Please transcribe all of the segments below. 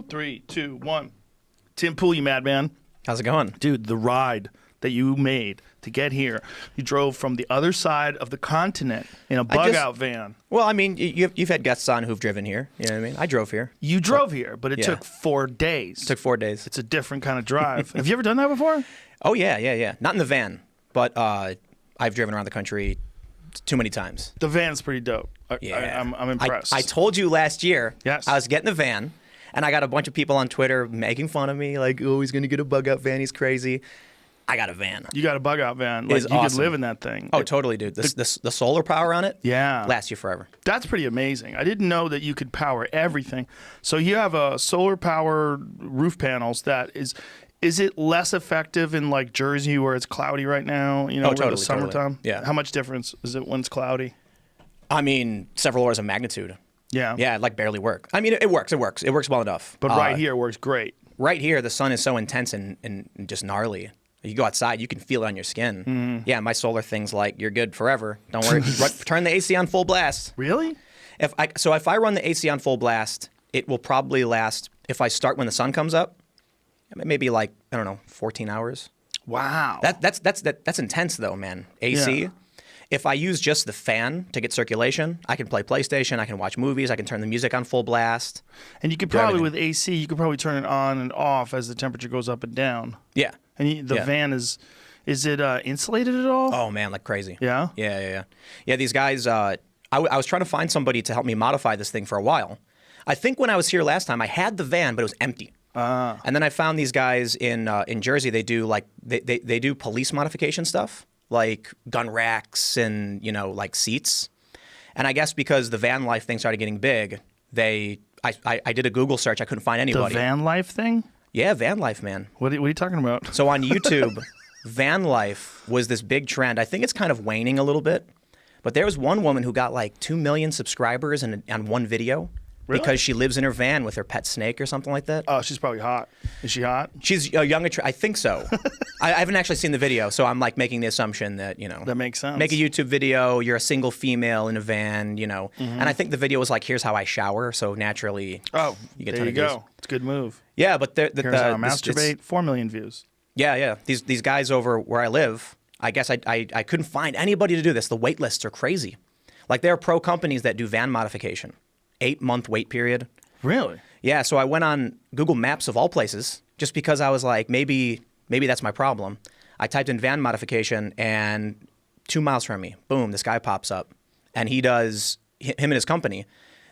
3, 2, 1. Tim Pool, you madman. How's it going? Dude, the ride that you made to get here, you drove from the other side of the continent in a bug-out van. Well, I mean, you've had guests on who've driven here. You know what I mean? I drove here. You drove here, but it took 4 days. It took 4 days. It's a different kind of drive. Have you ever done that before? Oh, yeah. Not in the van, but I've driven around the country too many times. The van's pretty dope. I'm impressed. I told you last year Yes. I was getting the van, and I got a bunch of people on Twitter making fun of me, like, oh, he's going to get a bug-out van. He's crazy. I got a van. You got a bug-out van. Like, It's you awesome. could live in that thing. Oh, totally, dude. The solar power on it lasts you forever. That's pretty amazing. I didn't know that you could power everything. So you have a solar power roof panels that is it less effective in like Jersey where it's cloudy right now? You know, totally, the summertime? totally. Yeah. How much difference is it when it's cloudy? I mean, several orders of magnitude. Yeah. Yeah, it like barely work. I mean, it works. It works well enough. But right here it works great. Right here, the sun is so intense and just gnarly. You go outside, you can feel it on your skin. Mm-hmm. Yeah, my solar thing's like, you're good forever. Don't worry. Turn the AC on full blast. Really? If I run the AC on full blast, it will probably last, if I start when the sun comes up, maybe like, I don't know, 14 hours. Wow. That's intense though, man. AC. Yeah. If I use just the fan to get circulation, I can play PlayStation, I can watch movies, I can turn the music on full blast. And you could probably, with AC, you could probably turn it on and off as the temperature goes up and down. Yeah. And the van is it insulated at all? Oh man, like crazy. Yeah? Yeah. These guys, I was trying to find somebody to help me modify this thing for a while. I think when I was here last time, I had the van, but it was empty. And then I found these guys in Jersey. They do like they do police modification stuff, like gun racks and like seats. And I guess because the van life thing started getting big, I did a Google search. I couldn't find anybody. The van life thing? Yeah, van life, man. What are you talking about? So on YouTube, van life was this big trend. I think it's kind of waning a little bit. But there was one woman who got like 2 million subscribers on one video. Really? Because she lives in her van with her pet snake or something like that. Oh, she's probably hot. Is she hot? She's a young, I think so. I haven't actually seen the video, so I'm like making the assumption that, That makes sense. make a YouTube video, you're a single female in a van, And I think the video was like, here's how I shower, so naturally you get a ton there you of views. go. It's a good move. Yeah, but Here's how I masturbate. 4 million views. Yeah. These guys over where I live, I guess I couldn't find anybody to do this. The wait lists are crazy. Like there are pro companies that do van modification. 8-month wait period. Really? Yeah, so I went on Google Maps of all places just because I was like, maybe that's my problem. I typed in van modification and 2 miles from me, boom, this guy pops up. And him and his company,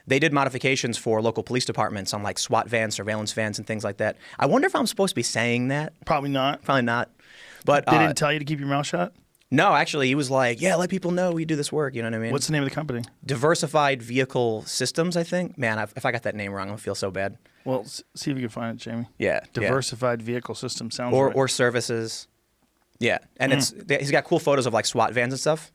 they did modifications for local police departments on like SWAT vans, surveillance vans, and things like that. I wonder if I'm supposed to be saying that. Probably not. Probably not. But They didn't tell you to keep your mouth shut? No, actually, he was like, yeah, let people know we do this work. You know what I mean? What's the name of the company? Diversified Vehicle Systems, I think. Man, if I got that name wrong, I'm going to feel so bad. Well, see if you can find it, Jamie. Yeah. Diversified Vehicle System sounds right. Or services. Yeah. And he's got cool photos of like SWAT vans and stuff.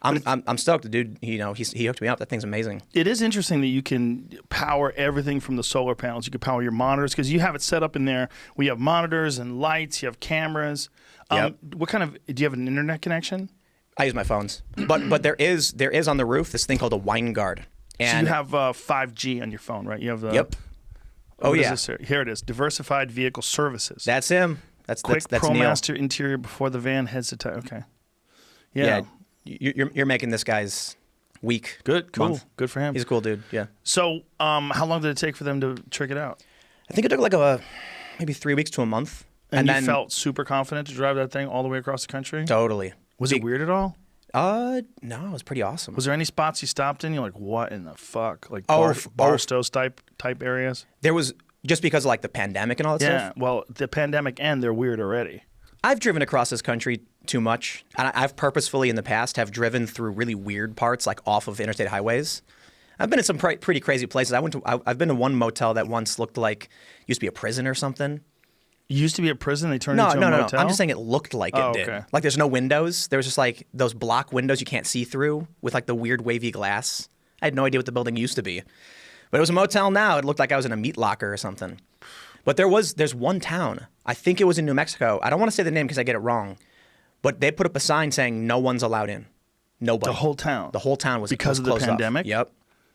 I'm stoked. The dude, he hooked me up. That thing's amazing. It is interesting that you can power everything from the solar panels. You can power your monitors because you have it set up in there. We have monitors and lights. You have cameras. Yep. What kind of? Do you have an internet connection? I use my phones, but there is on the roof this thing called a wine guard. And So you have 5G on your phone, right? You have the. Yep. What is this here? Here it is. Diversified Vehicle Services. That's him. That's Quick Neil. ProMaster interior before the van heads to Okay. Yeah. You're making this guy's week. Good. Cool. month. Good for him. He's a cool dude. Yeah. So, how long did it take for them to trick it out? I think it took like maybe 3 weeks to a month. And you then felt super confident to drive that thing all the way across the country? totally. Was it weird at all? No, it was pretty awesome. Was there any spots you stopped in? You're like, what in the fuck? Like Oh, Barstow type areas? There was just because of like the pandemic and all that Yeah. stuff. Well, the pandemic and they're weird already. I've driven across this country too much, and I've purposefully in the past have driven through really weird parts, like off of interstate highways. I've been in some pretty crazy places. I've been to one motel that once looked like used to be a prison or something. It used to be a prison. They turned it into a motel? No. I'm just saying it looked like it did. Okay. Like there's no windows. There was just like those block windows you can't see through with like the weird wavy glass. I had no idea what the building used to be. But it was a motel now. It looked like I was in a meat locker or something. But there's one town. I think it was in New Mexico. I don't want to say the name because I get it wrong. But they put up a sign saying no one's allowed in. Nobody. The whole town? The whole town was Because of the closed off. pandemic? Yep.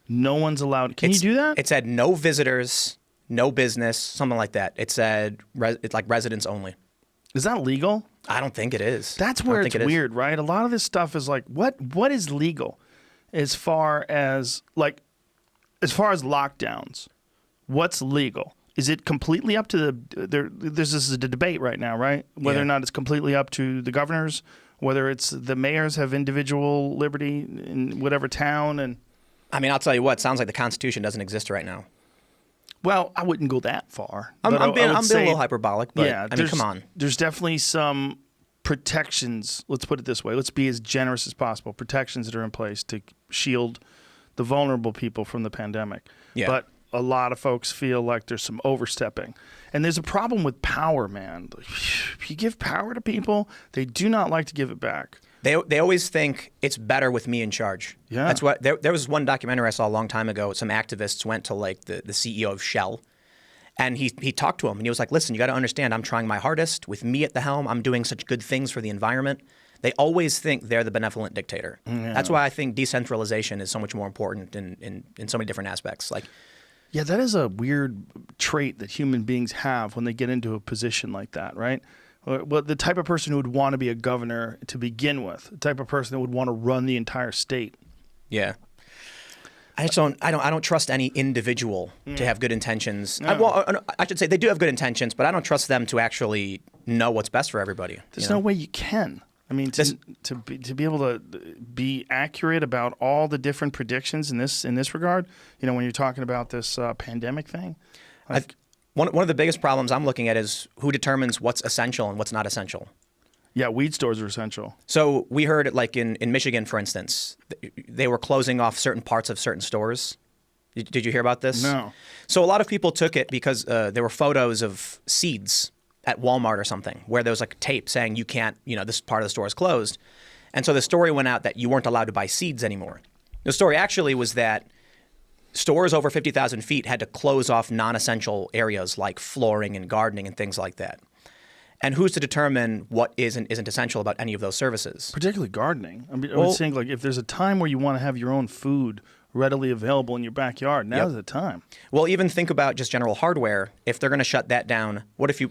No one's allowed. Can you do that? It said no visitors, no business, something like that. It said it's like residents only. Is that legal? I don't think it is. That's I don't where think it's it is. weird, right? A lot of this stuff is like, what is legal as far as lockdowns? What's legal? Is it completely up to this is a debate right now, right? Whether Yeah. or not it's completely up to the governors, whether it's the mayors have individual liberty in whatever town. And I mean, I'll tell you what, sounds like the Constitution doesn't exist right now. well, I wouldn't go that far. I'm but I being would a say, little hyperbolic, but yeah, I mean, come on. There's definitely some protections. Let's put it this way. Let's be as generous as possible. Protections that are in place to shield the vulnerable people from the pandemic. Yeah. But a lot of folks feel like there's some overstepping. And there's a problem with power, man. If you give power to people, they do not like to give it back. They always think it's better with me in charge. Yeah. That's what there was one documentary I saw a long time ago. Some activists went to like the CEO of Shell, and he talked to him, and he was like, "Listen, you got to understand, I'm trying my hardest. With me at the helm, I'm doing such good things for the environment." They always think they're the benevolent dictator. Yeah. That's why I think decentralization is so much more important in so many different aspects. Like, Yeah, that is a weird trait that human beings have when they get into a position like that, right? Well, the type of person who would want to be a governor to begin with, the type of person that would want to run the entire state. yeah. I don't trust any individual to have good intentions. No. I should say they do have good intentions, but I don't trust them to actually know what's best for everybody. There's you know? no way you can. I mean, to be able to be accurate about all the different predictions in this regard, you know, when you're talking about this pandemic thing, One of the biggest problems I'm looking at is who determines what's essential and what's not essential. yeah, weed stores are essential. So we heard it like in Michigan, for instance, they were closing off certain parts of certain stores. Did you hear about this? No. So a lot of people took it because there were photos of seeds at Walmart or something where there was like tape saying you can't, this part of the store is closed. And so the story went out that you weren't allowed to buy seeds anymore. The story actually was that stores over 50,000 feet had to close off non-essential areas like flooring and gardening and things like that. And who's to determine what is and isn't essential about any of those services? Particularly gardening. I Well- would think like if there's a time where you want to have your own food readily available in your backyard, now's the time. Well, even think about just general hardware. If they're going to shut that down, what if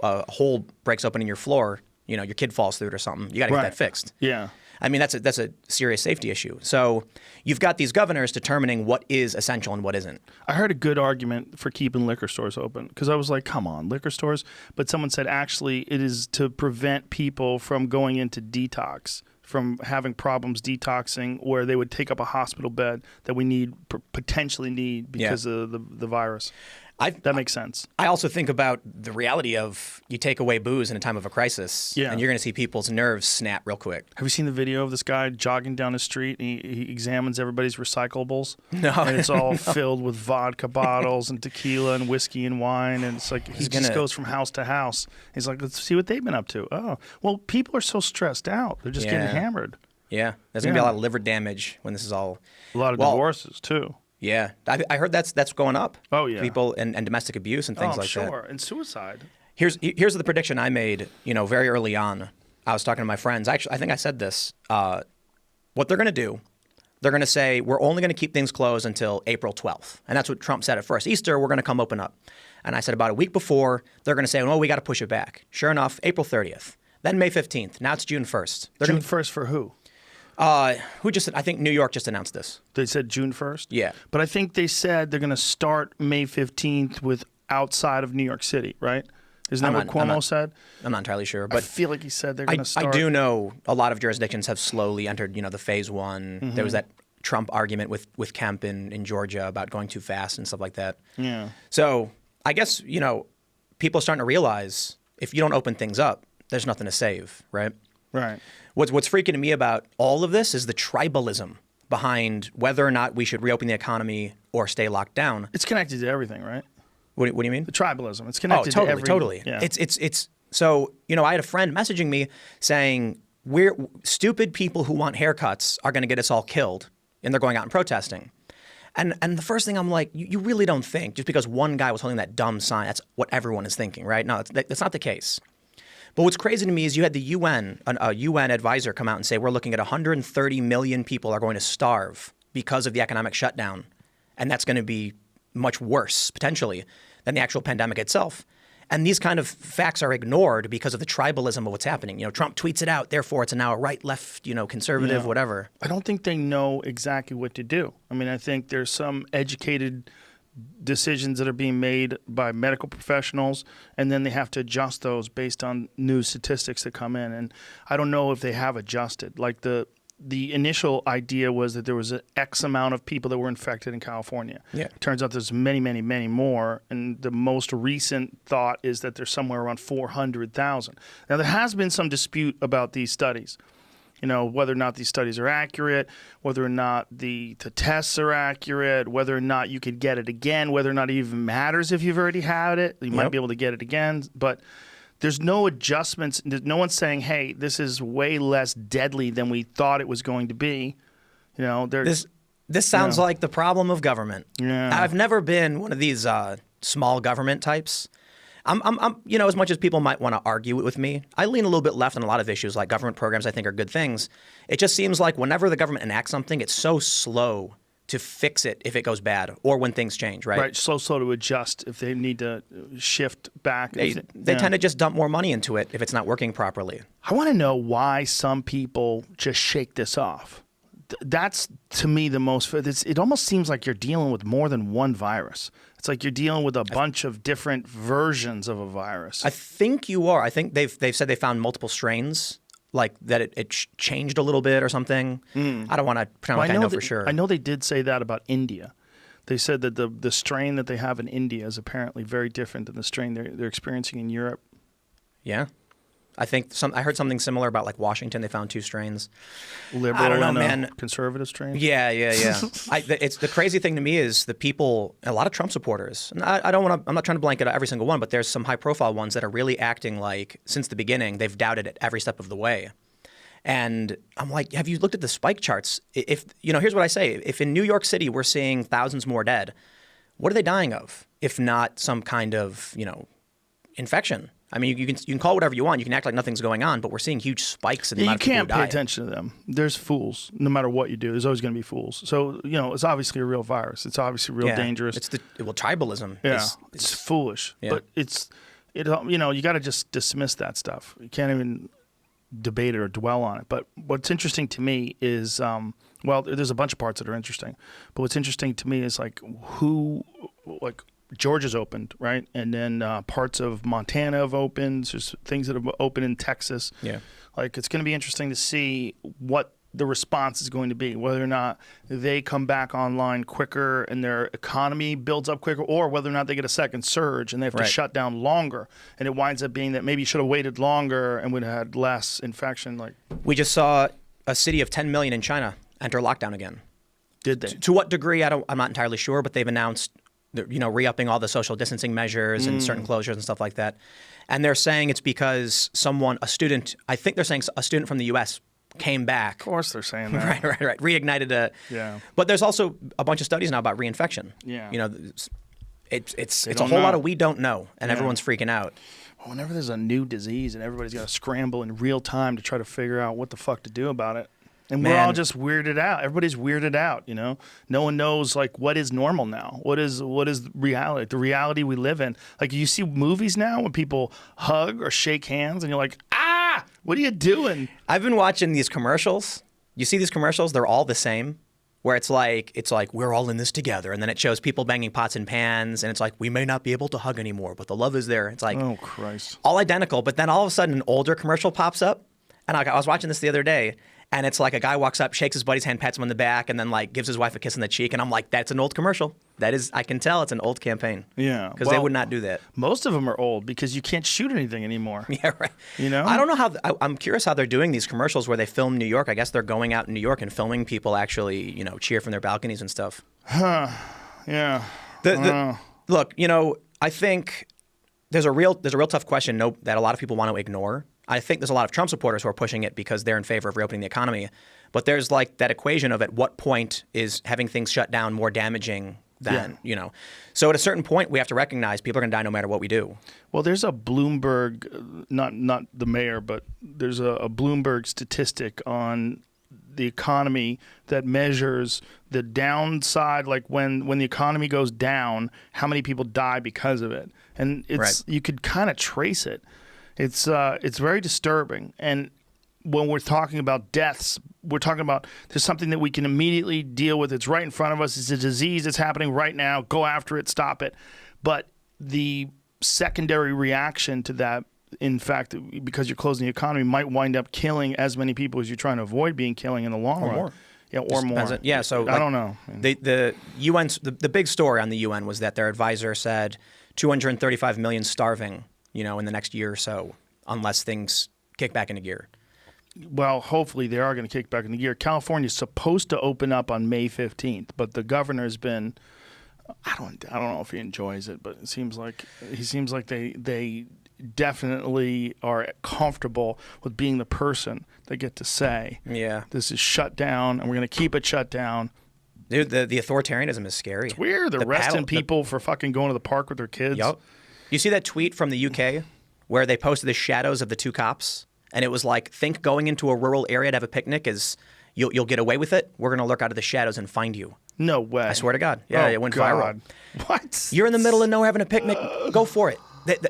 a hole breaks open in your floor? Your kid falls through it or something. You got to get Right. that fixed. Yeah. I mean, that's a serious safety issue. So you've got these governors determining what is essential and what isn't. I heard a good argument for keeping liquor stores open because I was like, come on, liquor stores. But someone said actually it is to prevent people from going into detox, from having problems detoxing where they would take up a hospital bed that we potentially need because of the virus. That makes sense. I also think about the reality of you take away booze in a time of a crisis, Yeah. and you're going to see people's nerves snap real quick. Have you seen the video of this guy jogging down the street and he examines everybody's recyclables? No. And it's all filled with vodka bottles and tequila and whiskey and wine. And it's like he just goes from house to house. He's like, let's see what they've been up to. Oh, well, people are so stressed out. They're just getting Yeah. hammered. Yeah, there's going to be a Yeah. lot of liver damage when this is all. A lot of divorces, too. Yeah, I heard that's going up. Oh, yeah. People and domestic abuse and things Oh, like sure. that. And suicide. Here's the prediction I made. Very early on. I was talking to my friends. Actually, I think I said this. What they're going to do, they're going to say we're only going to keep things closed until April 12th, and that's what Trump said at first. Easter, we're going to come open up, and I said about a week before they're going to say, well, we got to push it back. Sure enough, April 30th, then May 15th. Now it's June 1st. June 1st for who? I think New York just announced this. They said June 1st? Yeah. But I think they said they're going to start May 15th with outside of New York City, right? Isn't that what Cuomo said? I'm not entirely sure, I but feel like he said they're going to I start. do know a lot of jurisdictions have slowly entered, the phase one. Mm-hmm. There was that Trump argument with Kemp in Georgia about going too fast and stuff like that. Yeah. So I guess, people are starting to realize if you don't open things up, there's nothing to save, right? Right. What's freaking me about all of this is the tribalism behind whether or not we should reopen the economy or stay locked down. It's connected to everything, right? What do you mean? The tribalism. It's Oh, connected to every. totally. Yeah. It's so, I had a friend messaging me saying we're stupid people who want haircuts are going to get us all killed, and they're going out and protesting. And the first thing I'm like, you really don't think just because one guy was holding that dumb sign, that's what everyone is thinking, right? No, that's not the case. But what's crazy to me is you had the UN, a UN advisor come out and say we're looking at 130 million people are going to starve because of the economic shutdown, and that's going to be much worse potentially than the actual pandemic itself. And these kind of facts are ignored because of the tribalism of what's happening. You know, Trump tweets it out, therefore it's now a right, left, you know, conservative, Yeah. whatever. I don't think they know exactly what to do. I mean, I think there's some educated decisions that are being made by medical professionals, and then they have to adjust those based on new statistics that come in. And I don't know if they have adjusted. Like the initial idea was that there was an X amount of people that were infected in California. Yeah. It turns out there's many, many, many more. And the most recent thought is that there's somewhere around 400,000. Now, there has been some dispute about these studies. You know, whether or not these studies are accurate, whether or not the tests are accurate, whether or not you could get it again, whether or not it even matters if you've already had it. You might be able to get it again. But there's no adjustments. No one's saying, hey, this is way less deadly than we thought it was going to be. You know, This sounds like the problem of government. Yeah. I've never been one of these small government types. I'm you know, as much as people might want to argue it with me, I lean a little bit left on a lot of issues, like government programs I think are good things. It just seems like whenever the government enacts something, it's so slow to fix it if it goes bad or when things change, right? right, slow to adjust if they need to shift back. They tend to just dump more money into it if it's not working properly. I want to know why some people just shake this off. That's, to me, the most. It almost seems like you're dealing with more than one virus. It's like you're dealing with a bunch of different versions of a virus. I think you are. I think they've said they found multiple strains, like that it changed a little bit or something. I don't want to pretend like I know for sure. I know they did say that about India. They said that the strain that they have in India is apparently very different than the strain they're experiencing in Europe. Yeah. I heard something similar about like Washington. They found 2 strains. Liberal I don't know, and man. Conservative strain. Yeah. It's the crazy thing to me is the people, a lot of Trump supporters. And I'm not trying to blanket every single one, but there's some high profile ones that are really acting like since the beginning they've doubted it every step of the way. And I'm like, have you looked at the spike charts? If you know, here's what I say: if in New York City we're seeing thousands more dead, what are they dying of? If not some kind of infection. I mean, you can call it whatever you want. You can act like nothing's going on, but we're seeing huge spikes in the amount of people who You can't pay die. attention to them. There's fools. No matter what you do, there's always going to be fools. So, it's obviously a real virus. It's obviously real dangerous. It's tribalism. Yeah, it's foolish. Yeah. But you got to just dismiss that stuff. You can't even debate it or dwell on it. But what's interesting to me is, there's a bunch of parts that are interesting. But what's interesting to me is Georgia's opened, right? And then parts of Montana have opened. There's things that have opened in Texas. Yeah. Like, it's going to be interesting to see what the response is going to be, whether or not they come back online quicker and their economy builds up quicker, or whether or not they get a second surge and they have to shut down longer. And it winds up being that maybe you should have waited longer and would have had less infection. Like, We just saw a city of 10 million in China enter lockdown again. did they? To what degree, I'm not entirely sure, but they've announced re-upping all the social distancing measures and certain closures and stuff like that. And they're saying it's because a student from the U.S. came back. Of course they're saying that. Right. Reignited a. Yeah. But there's also a bunch of studies now about reinfection. Yeah. It's a whole lot of we don't know, and everyone's freaking out. Whenever there's a new disease and everybody's got to scramble in real time to try to figure out what the fuck to do about it. And we're all just weirded out. Everybody's weirded out, No one knows, what is normal now? What is reality? The reality we live in. Like, you see movies now when people hug or shake hands and you're like, what are you doing? I've been watching these commercials. You see these commercials? They're all the same. Where it's like we're all in this together, and then it shows people banging pots and pans, and it's like we may not be able to hug anymore, but the love is there. It's like, oh Christ, all identical. But then all of a sudden, an older commercial pops up, and I was watching this the other day, and it's like a guy walks up, shakes his buddy's hand, pats him on the back, and then gives his wife a kiss on the cheek, and I'm like, that's an old commercial. That is, I can tell it's an old campaign. Yeah, because they would not do that. Most of them are old because you can't shoot anything anymore. Yeah, right. I don't know how. I'm curious how they're doing these commercials where they film New York. I guess they're going out in New York and filming people actually, cheer from their balconies and stuff. Yeah. Look, I think there's a real tough question that a lot of people want to ignore. I think there's a lot of Trump supporters who are pushing it because they're in favor of reopening the economy. But there's that equation of at what point is having things shut down more damaging than, So at a certain point, we have to recognize people are going to die no matter what we do. Well, there's a Bloomberg, not the mayor, but there's a Bloomberg statistic on the economy that measures the downside, like when the economy goes down, how many people die because of it, and you could kind of trace it. It's very disturbing, and when we're talking about deaths, we're talking about there's something that we can immediately deal with. It's right in front of us. It's a disease that's happening right now. Go after it. Stop it. But the secondary reaction to that, in fact, because you're closing the economy, might wind up killing as many people as you're trying to avoid being killing in the long run. More. Yeah, or more. Yeah, so I don't know. The UN's the big story on the UN was that their advisor said 235 million starving, in the next year or so, unless things kick back into gear. Well, hopefully they are going to kick back into gear. California's supposed to open up on May 15th, but the governor's been I don't know if he enjoys it, but it seems like they definitely are comfortable with being the person they get to say, yeah, this is shut down and we're going to keep it shut down. Dude, the authoritarianism is scary. It's weird. They're arresting people for fucking going to the park with their kids. Yep. You see that tweet from the UK where they posted the shadows of the two cops? And it was like, think going into a rural area to have a picnic is you'll get away with it. We're going to lurk out of the shadows and find you. No way. I swear to God. Yeah, it went viral. What? You're in the middle of nowhere having a picnic. Go for it.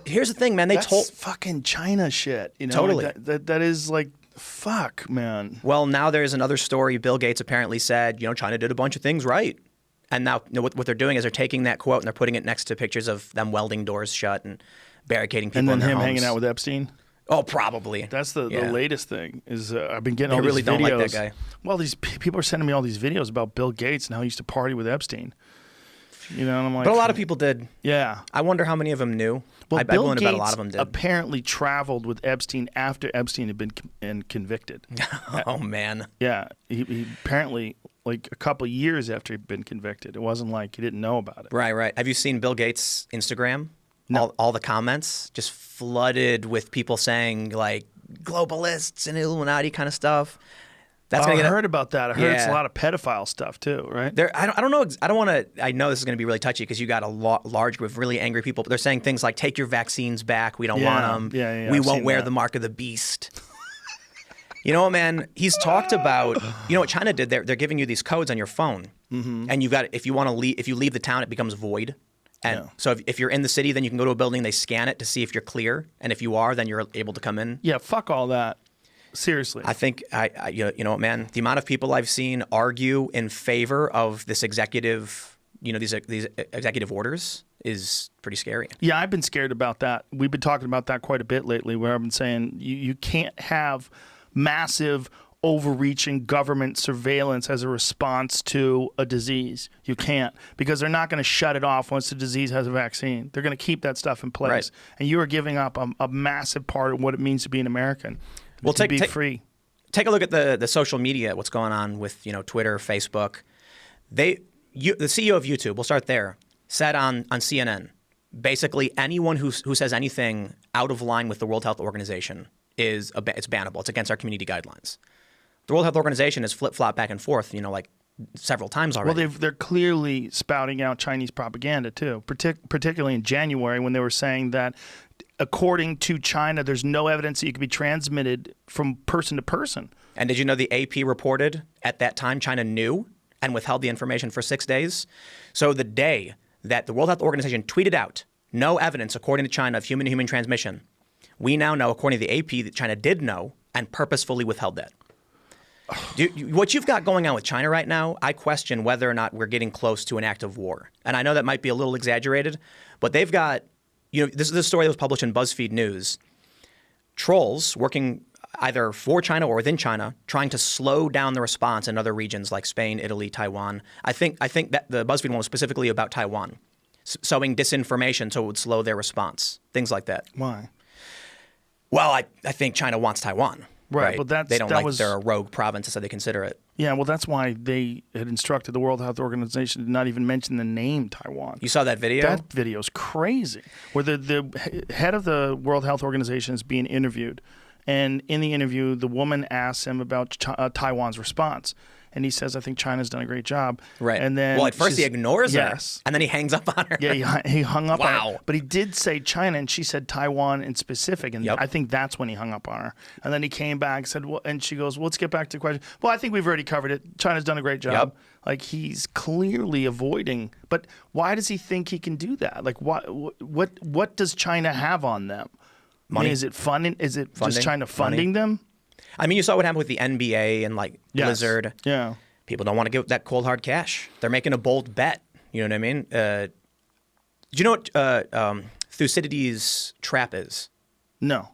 Here's the thing, man. That's fucking China shit. Totally. That is like, fuck, man. Well, now there's another story. Bill Gates apparently said, China did a bunch of things right. And now what they're doing is they're taking that quote and they're putting it next to pictures of them welding doors shut and barricading people in their homes. And then him hanging out with Epstein? Oh, probably. That's the latest thing. Is I've been getting all really these videos. Don't like that guy. Well, these people are sending me all these videos about Bill Gates and how he used to party with Epstein. And I'm like, but a lot of people did. Yeah. I wonder how many of them knew. Well, Bill Gates bet a lot of them did. apparently traveled with Epstein after Epstein had been convicted. Oh man. Yeah, he apparently like a couple of years after he'd been convicted. It wasn't like he didn't know about it. Right. Have you seen Bill Gates' Instagram? No. All the comments just flooded with people saying like globalists and Illuminati kind of stuff. I heard about that. I heard it's a lot of pedophile stuff too, right? I don't know. I don't want to. I know this is going to be really touchy because you got a large group of really angry people. But they're saying things like, "Take your vaccines back. We don't want them. Yeah, we won't wear the mark of the beast." You know what, man? He's talked about. You know what China did? They're giving you these codes on your phone, and you've got if you want to leave. If you leave the town, it becomes void. And so if you're in the city, then you can go to a building. They scan it to see if you're clear, and if you are, then you're able to come in. Yeah, fuck all that. Seriously. I think, you know what, man? The amount of people I've seen argue in favor of this executive, these executive orders is pretty scary. Yeah, I've been scared about that. We've been talking about that quite a bit lately, where I've been saying you can't have massive, overreaching government surveillance as a response to a disease. You can't, because they're not going to shut it off once the disease has a vaccine. They're going to keep that stuff in place. Right. And you are giving up a massive part of what it means to be an American. Well, be free. Take a look at the social media, what's going on with Twitter, Facebook. The CEO of YouTube, we'll start there, said on CNN, basically anyone who says anything out of line with the World Health Organization it's bannable. It's against our community guidelines. The World Health Organization has flip-flopped back and forth, like several times already. Well, they're clearly spouting out Chinese propaganda too, particularly in January when they were saying that according to China, there's no evidence that you can be transmitted from person to person. And did you know the AP reported at that time China knew and withheld the information for 6 days? So the day that the World Health Organization tweeted out no evidence, according to China, of human-to-human transmission, we now know, according to the AP, that China did know and purposefully withheld that. What you've got going on with China right now, I question whether or not we're getting close to an act of war. And I know that might be a little exaggerated, but they've got, this is a story that was published in BuzzFeed News. Trolls working either for China or within China, trying to slow down the response in other regions like Spain, Italy, Taiwan. I think that the BuzzFeed one was specifically about Taiwan, sowing disinformation so it would slow their response, things like that. Why? Well, I think China wants Taiwan. Right, but they don't they're a rogue province, so they consider it. Yeah, well, that's why they had instructed the World Health Organization to not even mention the name Taiwan. You saw that video? That video's crazy, where the head of the World Health Organization is being interviewed, and in the interview, the woman asks him about Taiwan's response, and he says, I think China's done a great job. Right. And then well, at first he she's- ignores Yes. her, and then he hangs up on her. Yeah, he hung up on Wow. her. But he did say China, and she said Taiwan in specific. And Yep. I think that's when he hung up on her. And then he came back, said, well, and she goes, well, let's get back to the question. Well, I think we've already covered it. China's done a great job. Yep. Like, he's clearly avoiding. But why does he think he can do that? Like, what does China have on them? Money. I mean, is it funding? Is it Funding. just China funding them? I mean, you saw what happened with the NBA and like Yes. Blizzard. Yeah. People don't want to give that cold hard cash. They're making a bold bet. You know what I mean? Do you know what Thucydides' trap is? No.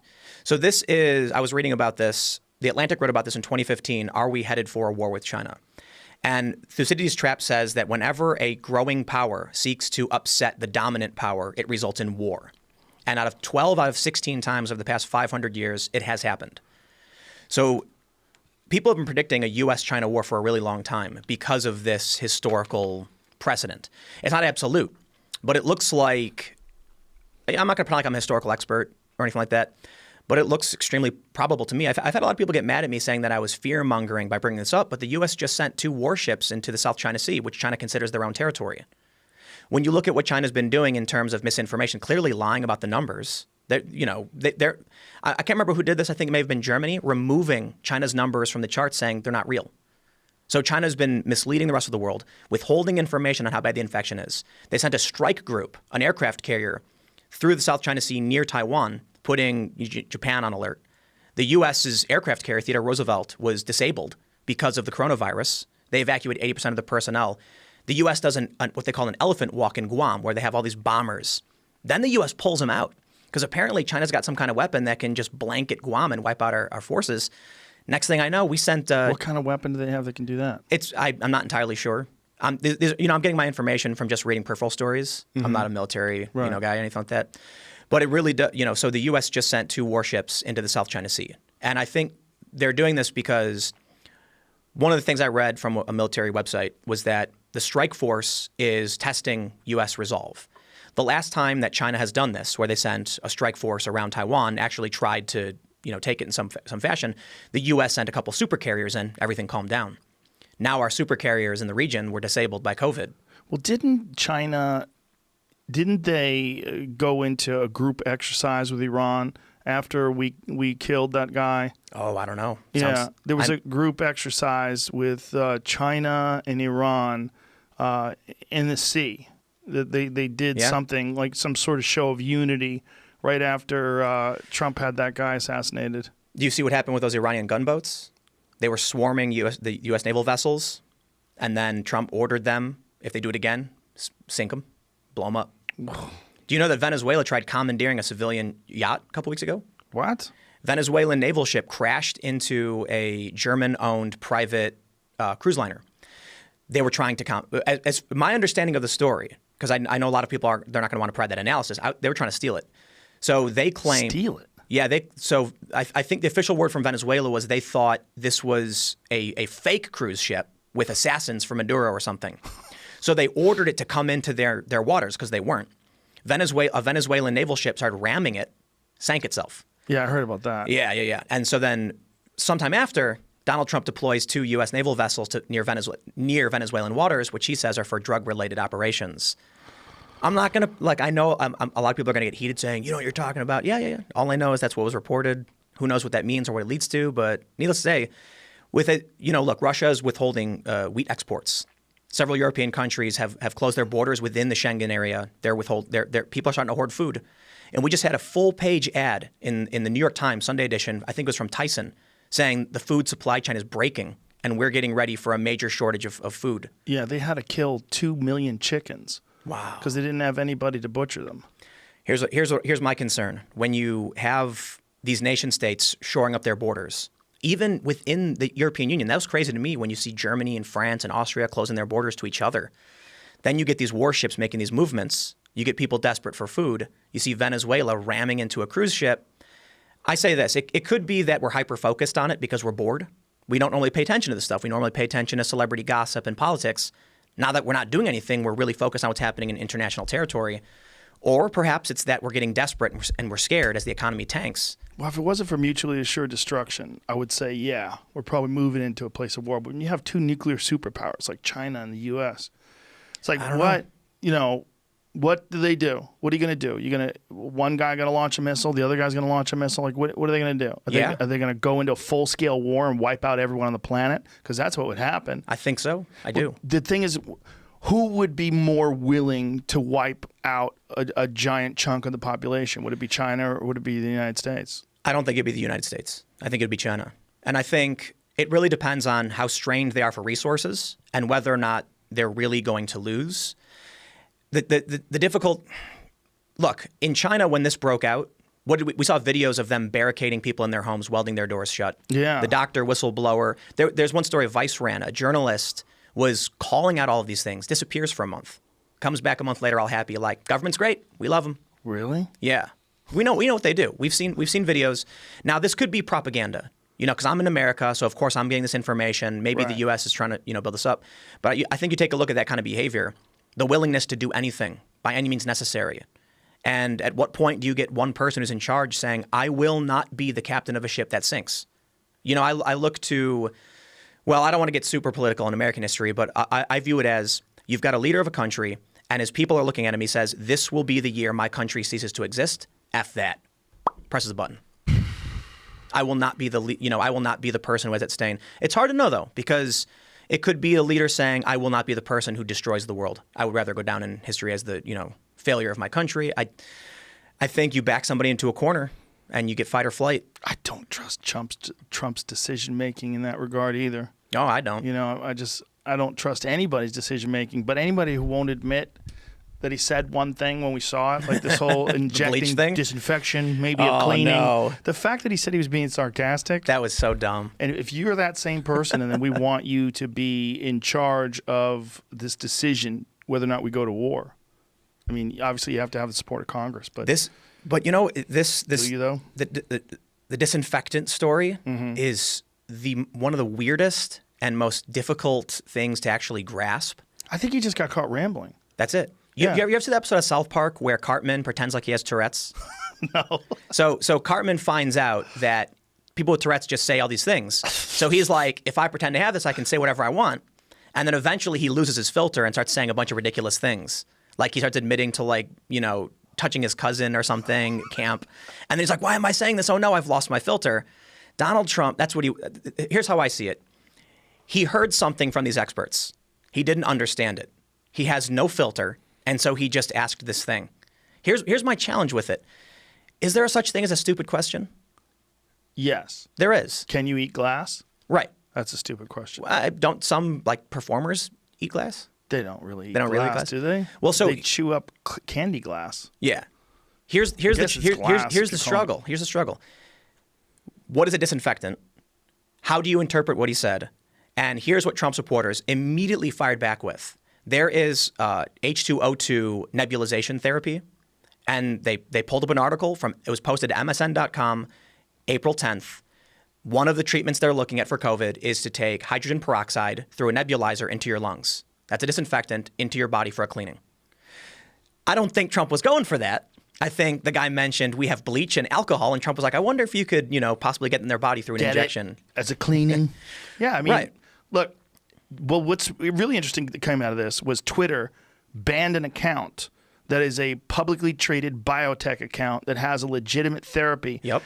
So this is, I was reading about this. The Atlantic wrote about this in 2015. Are we headed for a war with China? And Thucydides' trap says that whenever a growing power seeks to upset the dominant power, it results in war. And 12 out of 16 times over the past 500 years, it has happened. So people have been predicting a U.S.-China war for a really long time because of this historical precedent. It's not absolute, but it looks like, I'm not going to pretend like I'm a historical expert or anything like that, but it looks extremely probable to me. I've had a lot of people get mad at me saying that I was fear-mongering by bringing this up, but the U.S. just sent 2 warships into the South China Sea, which China considers their own territory. When you look at what China's been doing in terms of misinformation, clearly lying about the numbers, I can't remember who did this. I think it may have been Germany, removing China's numbers from the charts, saying they're not real. So China's been misleading the rest of the world, withholding information on how bad the infection is. They sent a strike group, an aircraft carrier, through the South China Sea near Taiwan, putting Japan on alert. The U.S.'s aircraft carrier, Theodore Roosevelt, was disabled because of the coronavirus. They evacuated 80% of the personnel. The U.S. does what they call an elephant walk in Guam, where they have all these bombers. Then the U.S. pulls them out because apparently China's got some kind of weapon that can just blanket Guam and wipe out our forces. Next thing I know, we sent. What kind of weapon do they have that can do that? I'm not entirely sure. I'm getting my information from just reading peripheral stories. I'm not a military guy, anything like that. But it really does. So the U.S. just sent 2 warships into the South China Sea, and I think they're doing this because one of the things I read from a military website was that the strike force is testing U.S. resolve. The last time that China has done this, where they sent a strike force around Taiwan, actually tried to take it in some fashion, the U.S. sent a couple super carriers in, everything calmed down. Now our super carriers in the region were disabled by COVID. Well, didn't they go into a group exercise with Iran after we killed that guy? Oh, I don't know. Yeah, there was a group exercise with China and Iran in the sea. They did something like some sort of show of unity right after Trump had that guy assassinated. Do you see what happened with those Iranian gunboats? They were swarming the U.S. naval vessels, and then Trump ordered them, if they do it again, sink them, blow them up. Do you know that Venezuela tried commandeering a civilian yacht a couple weeks ago? What? Venezuelan naval ship crashed into a German-owned private cruise liner. They were trying to as my understanding of the story, because I know a lot of people they're not going to want to provide that analysis. They were trying to steal it. So they claim steal it. Yeah, I think the official word from Venezuela was they thought this was a fake cruise ship with assassins from Maduro or something. So they ordered it to come into their waters because they weren't. A Venezuelan naval ship started ramming it, sank itself. Yeah, I heard about that. Yeah. And so then sometime after, Donald Trump deploys 2 U.S. naval vessels near Venezuelan waters, which he says are for drug-related operations. I'm not going to, I know a lot of people are going to get heated saying, you know what you're talking about. Yeah. All I know is that's what was reported. Who knows what that means or what it leads to. But needless to say, Russia is withholding wheat exports. Several European countries have closed their borders within the Schengen area. People are starting to hoard food. And we just had a full-page ad in the New York Times Sunday edition, I think it was from Tyson, saying the food supply chain is breaking and we're getting ready for a major shortage of food. Yeah, they had to kill 2 million chickens. Wow. Because they didn't have anybody to butcher them. Here's my concern. When you have these nation states shoring up their borders, even within the European Union, that was crazy to me when you see Germany and France and Austria closing their borders to each other. Then you get these warships making these movements. You get people desperate for food. You see Venezuela ramming into a cruise ship. I say this, it could be that we're hyper-focused on it because we're bored. We don't normally pay attention to this stuff. We normally pay attention to celebrity gossip and politics. Now that we're not doing anything, we're really focused on what's happening in international territory. Or perhaps it's that we're getting desperate and we're scared as the economy tanks. Well, if it wasn't for mutually assured destruction, I would say, yeah, we're probably moving into a place of war. But when you have two nuclear superpowers like China and the U.S., it's like, what? What do they do? What are you going to do? One guy going to launch a missile, the other guy's going to launch a missile. Like, what are they going to do? Are they going to go into a full-scale war and wipe out everyone on the planet? Because that's what would happen. I think so. I do. The thing is, who would be more willing to wipe out a giant chunk of the population? Would it be China or would it be the United States? I don't think it'd be the United States. I think it'd be China. And I think it really depends on how strained they are for resources and whether or not they're really going to lose. The difficult look in China when this broke out, we saw videos of them barricading people in their homes, welding their doors shut. Yeah. The doctor, whistleblower. There's one story Vice ran. A journalist was calling out all of these things, disappears for a month, comes back a month later all happy, like government's great, we love them. Really? Yeah, we know what they do. We've seen videos. Now this could be propaganda. Because I'm in America, so of course I'm getting this information. Maybe the U.S. is trying to, build this up. But I think you take a look at that kind of behavior, the willingness to do anything by any means necessary. And at what point do you get one person who's in charge saying, I will not be the captain of a ship that sinks? I look to, well, I don't want to get super political in American history, but I view it as you've got a leader of a country, and as people are looking at him, he says, this will be the year my country ceases to exist. F that. Presses a button. I will not be the person who has that stain. It's hard to know though, because it could be a leader saying, I will not be the person who destroys the world. I would rather go down in history as the, failure of my country. I think you back somebody into a corner and you get fight or flight. I don't trust Trump's decision making in that regard either. No, I don't. I don't trust anybody's decision making, but anybody who won't admit that he said one thing when we saw it, like this whole injecting disinfection, maybe a cleaning. No. The fact that he said he was being sarcastic. That was so dumb. And if you're that same person and then we want you to be in charge of this decision, whether or not we go to war. I mean, obviously you have to have the support of Congress, but this do you though? The disinfectant story is one of the weirdest and most difficult things to actually grasp. I think he just got caught rambling. That's it. You ever see the episode of South Park where Cartman pretends like he has Tourette's? No. So Cartman finds out that people with Tourette's just say all these things. So he's like, if I pretend to have this, I can say whatever I want. And then eventually he loses his filter and starts saying a bunch of ridiculous things. Like he starts admitting to touching his cousin or something at camp. And then he's like, why am I saying this? Oh no, I've lost my filter. Donald Trump, here's how I see it. He heard something from these experts. He didn't understand it. He has no filter. And so he just asked this thing. Here's my challenge with it. Is there such thing as a stupid question? Yes. There is. Can you eat glass? Right. That's a stupid question. Don't some performers eat glass? They don't really eat glass, really eat glass, do they? Well, so they chew up candy glass. Yeah. Here's the struggle. Here's the struggle. What is a disinfectant? How do you interpret what he said? And here's what Trump supporters immediately fired back with. There is H2O2 nebulization therapy, and they pulled up an article it was posted to MSN.com April 10th. One of the treatments they're looking at for COVID is to take hydrogen peroxide through a nebulizer into your lungs. That's a disinfectant into your body for a cleaning. I don't think Trump was going for that. I think the guy mentioned we have bleach and alcohol, and Trump was like, I wonder if you could, possibly get in their body through an injection. As a cleaning. Yeah, I mean, right. Look, well, what's really interesting that came out of this was Twitter banned an account that is a publicly traded biotech account that has a legitimate therapy. Yep.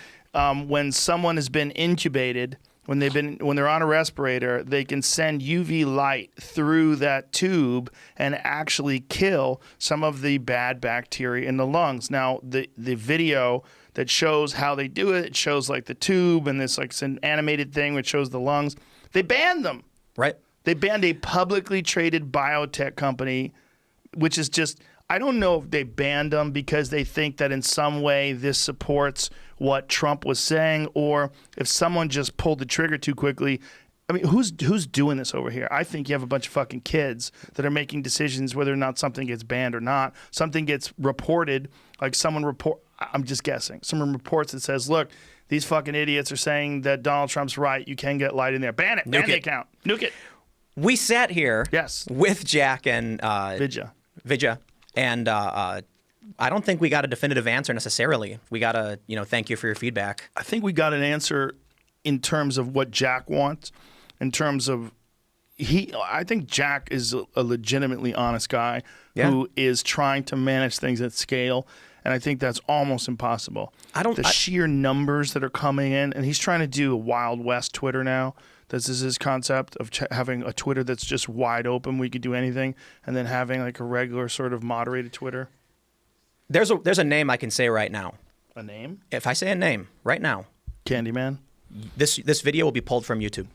When someone has been intubated, when they're on a respirator, they can send UV light through that tube and actually kill some of the bad bacteria in the lungs. Now, the video that shows how they do it shows the tube and this it's an animated thing which shows the lungs. They banned them. Right. They banned a publicly traded biotech company, which is just, I don't know if they banned them because they think that in some way this supports what Trump was saying, or if someone just pulled the trigger too quickly. I mean, who's doing this over here? I think you have a bunch of fucking kids that are making decisions whether or not something gets banned or not. Something gets reported, I'm just guessing. Someone reports that says, look, these fucking idiots are saying that Donald Trump's right. You can get light in there. Ban it. Ban the account. Nuke it. We sat here yes. with Jack and Vidya. And I don't think we got a definitive answer necessarily. We got a, thank you for your feedback. I think we got an answer in terms of what Jack wants, in terms of I think Jack is a legitimately honest guy who is trying to manage things at scale, and I think that's almost impossible. The sheer numbers that are coming in, and he's trying to do a Wild West Twitter now. This is his concept of having a Twitter that's just wide open. We could do anything, and then having like a regular sort of moderated Twitter. There's a name I can say right now. A name? If I say a name right now, Candyman. This video will be pulled from YouTube.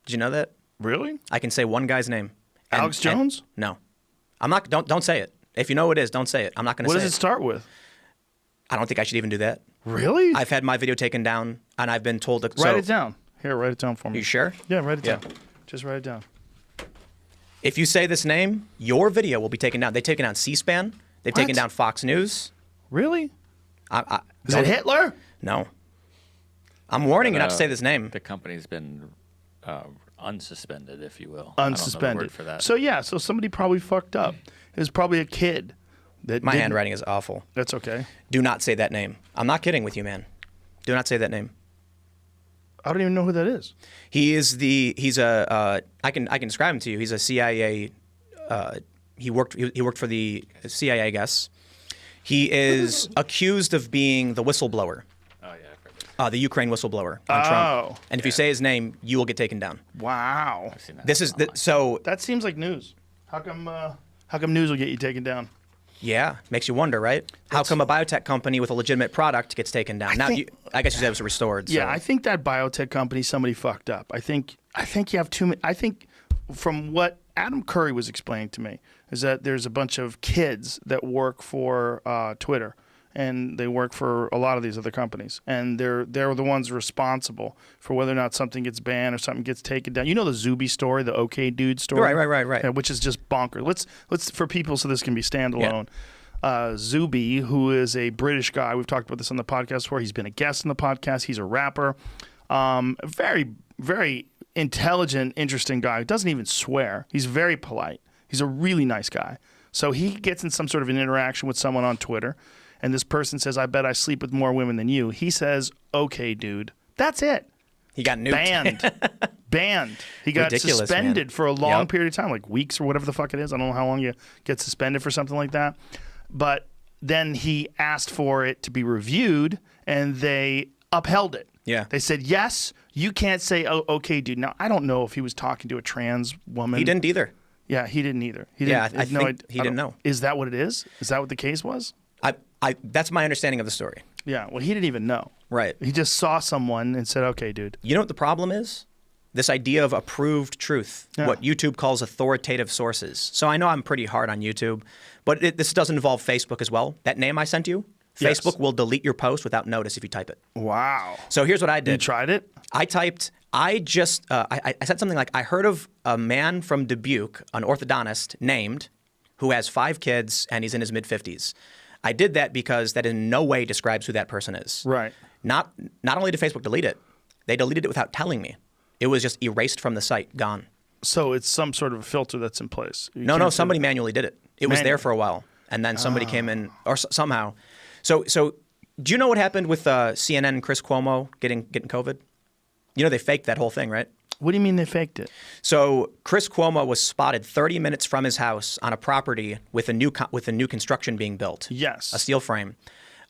Did you know that? Really? I can say one guy's name. Alex Jones? No, I'm not. Don't say it. If you know who it is, don't say it. I'm not going to say it. What does it start with? I don't think I should even do that. Really? I've had my video taken down, and I've been told to write it down. Here, write it down for me. You sure? Yeah, write it down. Just write it down. If you say this name, your video will be taken down. They've taken down C-SPAN. They've taken down Fox News. Really? Is it Don't- Hitler? No. I'm warning you not to say this name. The company's been unsuspended, if you will. I don't know the Unsuspended. word for that. So somebody probably fucked up. It was probably a kid. My handwriting is awful. That's okay. Do not say that name. I'm not kidding with you, man. Do not say that name. I don't even know who that is. He's a I can describe him to you. He's a CIA. He worked for the CIA, I guess. He is accused of being the whistleblower. Oh yeah, I've heard The Ukraine whistleblower on Trump. Oh. And if you say his name, you will get taken down. Wow. I've seen that. This is online. so. That seems like news. How come news will get you taken down? Yeah, makes you wonder, right? How come a biotech company with a legitimate product gets taken down? I guess you said it was restored. Yeah, so. I think that biotech company, somebody fucked up. I think you have too many. I think from what Adam Curry was explaining to me is that there's a bunch of kids that work for Twitter, and they work for a lot of these other companies, and they're the ones responsible for whether or not something gets banned or something gets taken down. You know the Zuby story, the OK Dude story, Right. Yeah, which is just bonkers. Let's for people so this can be standalone. Zuby, who is a British guy, we've talked about this on the podcast before. He's been a guest on the podcast. He's a rapper, very very intelligent, interesting guy who doesn't even swear. He's very polite. He's a really nice guy. So he gets in some sort of an interaction with someone on Twitter, and this person says, "I bet I sleep with more women than you." He says, "Okay, dude." That's it. He got nuked. Banned. He got Ridiculous, suspended man. for a long Yep. period of time, like weeks or whatever the fuck it is. I don't know how long you get suspended for something like that. But then he asked for it to be reviewed, and they upheld it. Yeah. They said, yes, you can't say, "Oh, okay, dude." Now, I don't know if he was talking to a trans woman. He didn't either. Yeah, he didn't either. He Yeah, didn't, I think he didn't know. Is that what it is? Is that what the case was? That's my understanding of the story. Yeah, well, he didn't even know. Right. He just saw someone and said, "Okay, dude." You know what the problem is? This idea of approved truth, Yeah. what YouTube calls authoritative sources. So I know I'm pretty hard on YouTube, but this does involve Facebook as well. That name I sent you, Yes. Facebook will delete your post without notice if you type it. Wow. So here's what I You did. tried it? I typed, I said something like, I heard of a man from Dubuque, an orthodontist named, who has 5 kids and he's in his mid-50s. I did that because that in no way describes who that person is. Right. Not only did Facebook delete it, they deleted it without telling me. It was just erased from the site, gone. So it's some sort of a filter that's in place. You No, can't say somebody that. manually did it. It was there Manually. for a while, and then somebody came in, or somehow. So do you know what happened with CNN and Chris Cuomo getting COVID? You know they faked that whole thing, right? What do you mean they faked it? So Chris Cuomo was spotted 30 minutes from his house on a property with a new construction being built. Yes. A steel frame.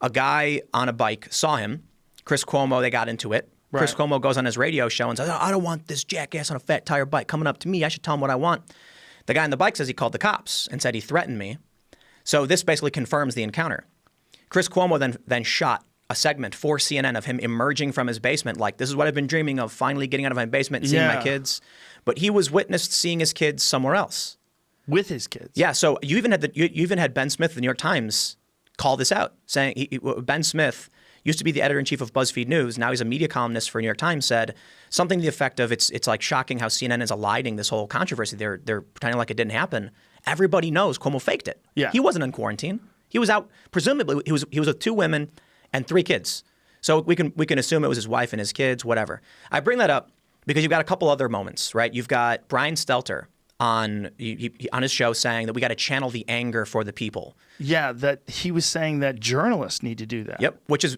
A guy on a bike saw him. Chris Cuomo, they got into it. Chris Right. Cuomo goes on his radio show and says, "I don't want this jackass on a fat tire bike coming up to me. I should tell him what I want." The guy on the bike says he called the cops and said he threatened me. So this basically confirms the encounter. Chris Cuomo then shot a segment for CNN of him emerging from his basement, like, "This is what I've been dreaming of, finally getting out of my basement and seeing my Yeah. kids." But he was witnessed seeing his kids somewhere else. With his kids. Yeah, so you even had Ben Smith of the New York Times call this out, saying Ben Smith used to be the editor-in-chief of BuzzFeed News. Now he's a media columnist for New York Times. Said something to the effect of, "It's like shocking how CNN is eliding this whole controversy. They're pretending like it didn't happen. Everybody knows Cuomo faked it. Yeah. He wasn't in quarantine. He was out. Presumably, he was with 2 women and 3 kids. So we can assume it was his wife and his kids, whatever." I bring that up because you've got a couple other moments, right? You've got Brian Stelter on on his show saying that we got to channel the anger for the people. Yeah, that he was saying that journalists need to do that. Yep, which is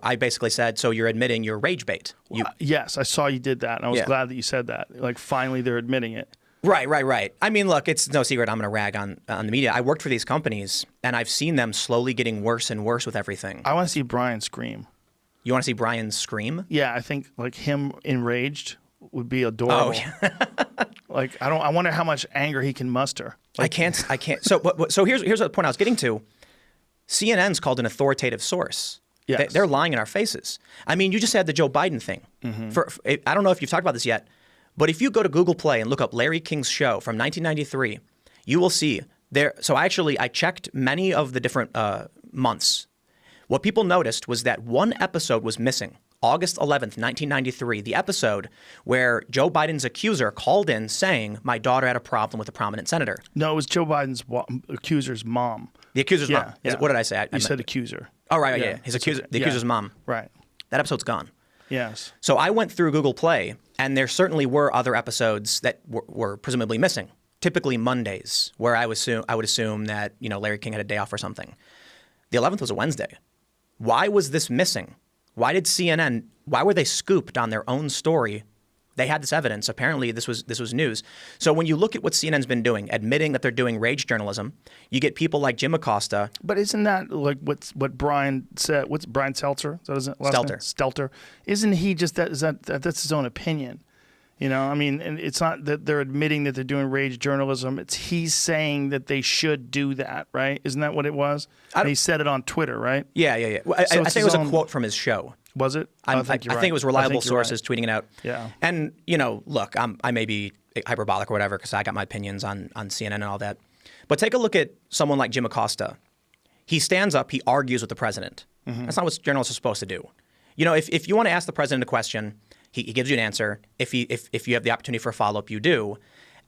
I basically said, so you're admitting you're rage bait. Yes, I saw you did that, and I was glad that you said that. Like, finally, they're admitting it. Right. I mean, look, it's no secret I'm going to rag on the media. I worked for these companies, and I've seen them slowly getting worse and worse with everything. I want to see Brian scream. You want to see Brian scream? Yeah, I think like him enraged would be adorable. Oh, yeah. Like, I wonder how much anger he can muster. I can't. So here's the point I was getting to. CNN's called an authoritative source. Yes. They're lying in our faces. I mean, you just had the Joe Biden thing. I don't know if you've talked about this yet, but if you go to Google Play and look up Larry King's show from 1993, you will see there. So I checked many of the different months. What people noticed was that one episode was missing. August 11th, 1993, the episode where Joe Biden's accuser called in saying, my daughter had a problem with a prominent senator. No, it was Joe Biden's accuser's mom. The accuser's mom. Yeah. What did I say? You said accuser. Oh, right. Yeah. His accuser, the accuser's mom. Right. That episode's gone. Yes. So I went through Google Play, and there certainly were other episodes that were presumably missing. Typically Mondays, where I would assume that Larry King had a day off or something. The 11th was a Wednesday. Why was this missing? Why did CNN? Why were they scooped on their own story? They had this evidence. Apparently, this was news. So when you look at what CNN's been doing, admitting that they're doing rage journalism, you get people like Jim Acosta. But isn't that like what Brian said? What's Brian Stelter? Is that his last name? Stelter. Isn't he just that? That's his own opinion? I mean, and it's not that they're admitting that they're doing rage journalism. It's he's saying that they should do that, right? Isn't that what it was? And he said it on Twitter, right? Yeah. Well, I think it was a quote from his show. Was it? I think it was reliable sources tweeting it out. Yeah. And, look, I may be hyperbolic or whatever because I got my opinions on CNN and all that. But take a look at someone like Jim Acosta. He stands up, he argues with the president. Mm-hmm. That's not what journalists are supposed to do. If you want to ask the president a question, he gives you an answer. If you have the opportunity for a follow-up, you do.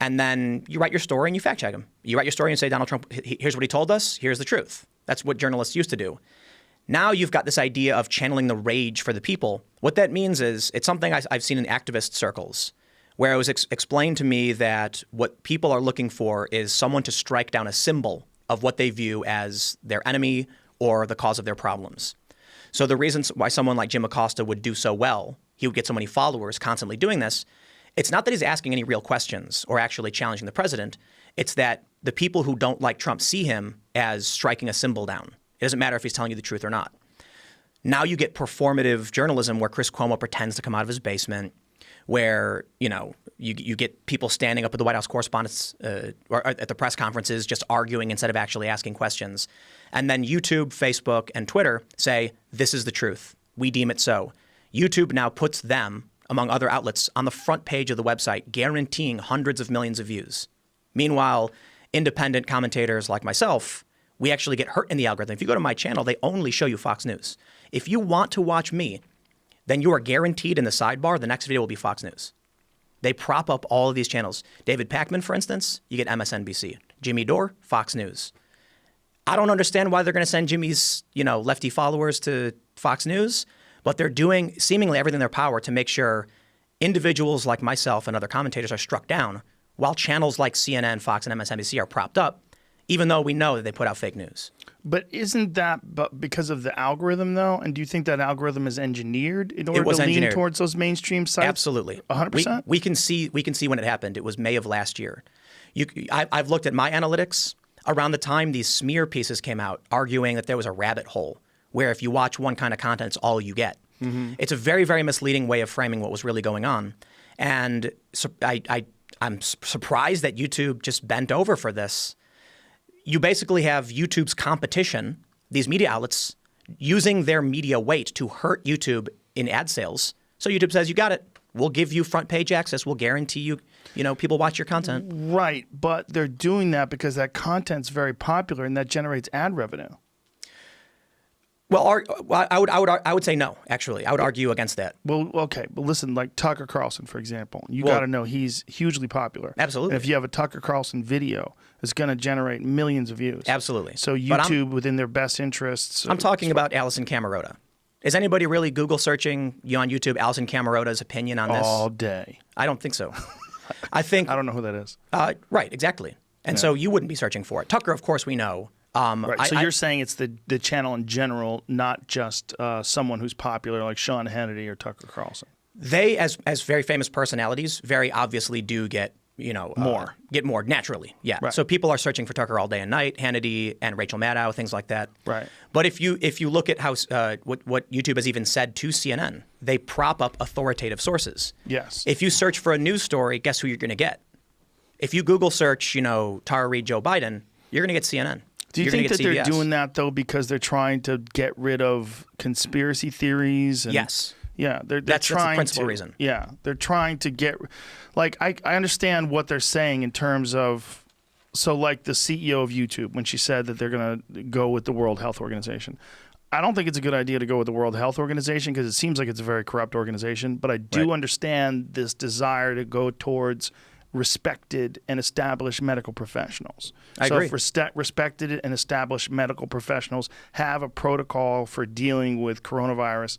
And then you write your story and you fact check him. You write your story and say, Donald Trump, here's what he told us. Here's the truth. That's what journalists used to do. Now you've got this idea of channeling the rage for the people. What that means is it's something I've seen in activist circles where it was explained to me that what people are looking for is someone to strike down a symbol of what they view as their enemy or the cause of their problems. So the reasons why someone like Jim Acosta would do so well, he would get so many followers constantly doing this, it's not that he's asking any real questions or actually challenging the president. It's that the people who don't like Trump see him as striking a symbol down. It doesn't matter if he's telling you the truth or not. Now you get performative journalism where Chris Cuomo pretends to come out of his basement, where you get people standing up at the White House correspondents or at the press conferences just arguing instead of actually asking questions. And then YouTube, Facebook, and Twitter say, this is the truth. We deem it so. YouTube now puts them, among other outlets, on the front page of the website, guaranteeing hundreds of millions of views. Meanwhile, independent commentators like myself, we actually get hurt in the algorithm. If you go to my channel, they only show you Fox News. If you want to watch me, then you are guaranteed in the sidebar, the next video will be Fox News. They prop up all of these channels. David Pakman, for instance, you get MSNBC. Jimmy Dore, Fox News. I don't understand why they're going to send Jimmy's, lefty followers to Fox News, but they're doing seemingly everything in their power to make sure individuals like myself and other commentators are struck down, while channels like CNN, Fox, and MSNBC are propped up, even though we know that they put out fake news. But isn't that because of the algorithm, though? And do you think that algorithm is engineered in order to lean towards those mainstream sites? Absolutely. 100%? We can see when it happened. It was May of last year. I've looked at my analytics around the time these smear pieces came out, arguing that there was a rabbit hole where if you watch one kind of content, it's all you get. Mm-hmm. It's a very, very misleading way of framing what was really going on. And so I'm surprised that YouTube just bent over for this. You basically have YouTube's competition, these media outlets, using their media weight to hurt YouTube in ad sales. So YouTube says, you got it. We'll give you front page access. We'll guarantee you, people watch your content. Right. But they're doing that because that content's very popular and that generates ad revenue. Well, I would say no, actually. I would argue against that. Well, okay. But listen, like Tucker Carlson, for example, you got to know he's hugely popular. Absolutely. And if you have a Tucker Carlson video, it's going to generate millions of views. Absolutely. So YouTube, within their best interests. I'm talking about Alison Camerota. Is anybody really Google searching on YouTube Alison Camerota's opinion on this? All day. I don't think so. I think I don't know who that is. right, exactly. And so you wouldn't be searching for it. Tucker, of course, we know. Right. So you're saying it's the channel in general, not just someone who's popular like Sean Hannity or Tucker Carlson. They, as very famous personalities, very obviously do get more naturally. Yeah. Right. So people are searching for Tucker all day and night, Hannity and Rachel Maddow, things like that. Right. But if you look at how what YouTube has even said to CNN, they prop up authoritative sources. Yes. If you search for a news story, guess who you're going to get? If you Google search, Tara Reid, Joe Biden, you're going to get CNN. Do you You're think gonna that get they're CBS. doing that though because they're trying to get rid of conspiracy theories? And, Yes. Yeah, they're That's the trying principal to, reason. Yeah, they're trying to get, like, I understand what they're saying in terms of, so like the CEO of YouTube when she said that they're going to go with the World Health Organization. I don't think it's a good idea to go with the World Health Organization because it seems like it's a very corrupt organization. But I do understand this desire to go towards respected and established medical professionals. I so agree. if respected and established medical professionals have a protocol for dealing with coronavirus,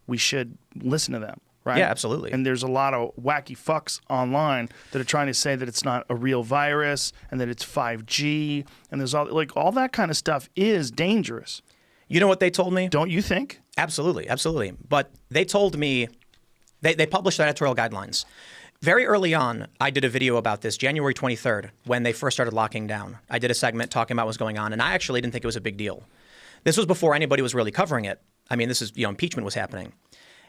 we should listen to them, right? Yeah, absolutely. And there's a lot of wacky fucks online that are trying to say that it's not a real virus and that it's 5G, and there's all that kind of stuff is dangerous. You know what they told me? Don't you think? Absolutely, absolutely. But they told me, they published editorial guidelines. Very early on, I did a video about this, January 23rd, when they first started locking down. I did a segment talking about what was going on, and I actually didn't think it was a big deal. This was before anybody was really covering it. I mean, this is, impeachment was happening.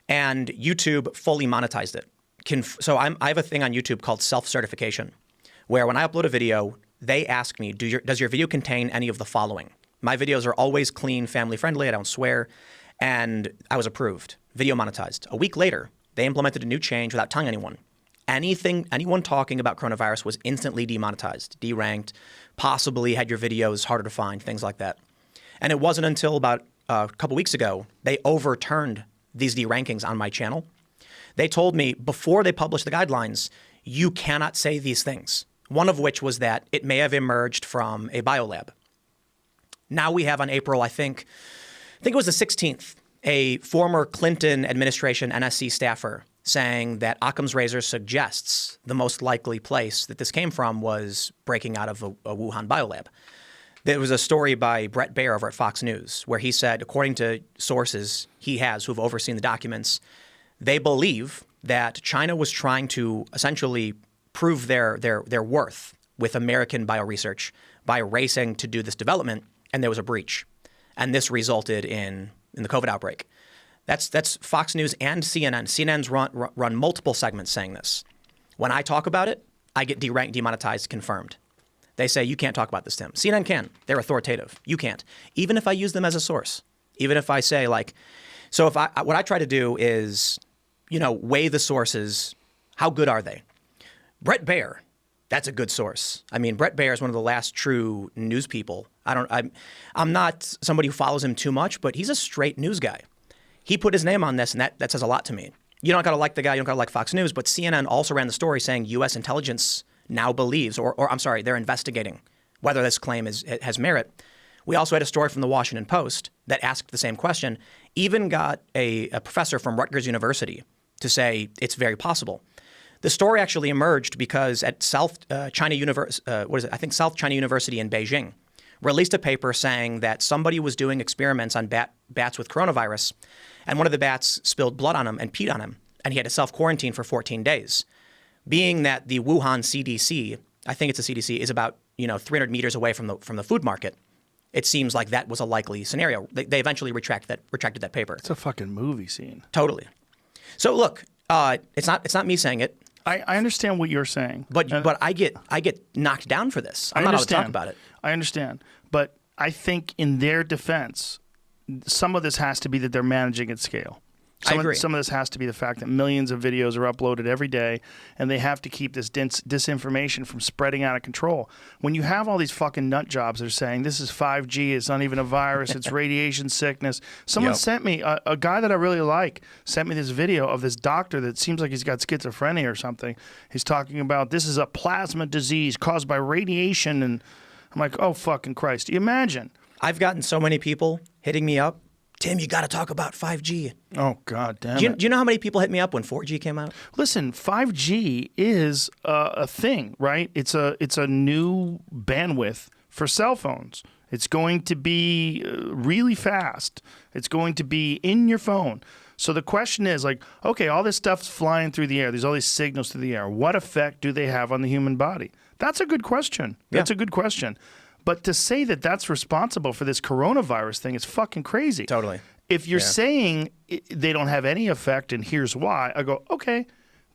And YouTube fully monetized it. So I have a thing on YouTube called self-certification, where when I upload a video, they ask me, does your video contain any of the following? My videos are always clean, family-friendly, I don't swear, and I was approved, video monetized. A week later, they implemented a new change without telling anyone. Anyone talking about coronavirus was instantly demonetized, deranked, possibly had your videos harder to find, things like that. And it wasn't until about a couple weeks ago, they overturned these derankings on my channel. They told me before they published the guidelines, you cannot say these things. One of which was that it may have emerged from a biolab. Now we have on April, I think it was the 16th, a former Clinton administration NSC staffer saying that Occam's razor suggests the most likely place that this came from was breaking out of a Wuhan biolab. There was a story by Brett Baer over at Fox News where he said, according to sources he has who've overseen the documents, they believe that China was trying to essentially prove their worth with American bioresearch by racing to do this development, and there was a breach. And this resulted in the COVID outbreak. That's Fox News and CNN. CNN's run multiple segments saying this. When I talk about it, I get deranked, demonetized, confirmed. They say, you can't talk about this, Tim. CNN can. They're authoritative. You can't. Even if I use them as a source. Even if I say, what I try to do is, weigh the sources. How good are they? Brett Baer, that's a good source. I mean, Brett Baer is one of the last true news people. I'm not somebody who follows him too much, but he's a straight news guy. He put his name on this, and that says a lot to me. You don't got to like the guy. You don't got to like Fox News, but CNN also ran the story saying U.S. intelligence now believes, they're investigating whether this claim has merit. We also had a story from the Washington Post that asked the same question, even got a professor from Rutgers University to say it's very possible. The story actually emerged because at South China University in Beijing released a paper saying that somebody was doing experiments on bats with coronavirus, and one of the bats spilled blood on him and peed on him, and he had to self-quarantine for 14 days. Being that the Wuhan CDC, I think it's a CDC, is about 300 meters away from the food market, it seems like that was a likely scenario. They eventually retracted that paper. It's a fucking movie scene. Totally. So look, it's not me saying it. I understand what you're saying, but I get knocked down for this. I'm not allowed to talk about it. I understand, but I think in their defense, some of this has to be that they're managing at scale. I agree. Some of this has to be the fact that millions of videos are uploaded every day, and they have to keep this disinformation from spreading out of control. When you have all these fucking nut jobs that are saying this is 5G, it's not even a virus, it's radiation sickness. Someone sent me, a guy that I really like, sent me this video of this doctor that seems like he's got schizophrenia or something. He's talking about this is a plasma disease caused by radiation, and I'm like, oh, fucking Christ. You imagine. I've gotten so many people hitting me up Tim, you got to talk about 5G. Oh God damn Do it! you know how many people hit me up when 4G came out? Listen, 5G is a thing, right? It's a new bandwidth for cell phones. It's going to be really fast. It's going to be in your phone. So the question is like, okay, all this stuff's flying through the air. There's all these signals through the air. What effect do they have on the human body? That's a good question. That's a good question. But to say that that's responsible for this coronavirus thing is fucking crazy. Totally. If you're saying they don't have any effect and here's why, I go, okay,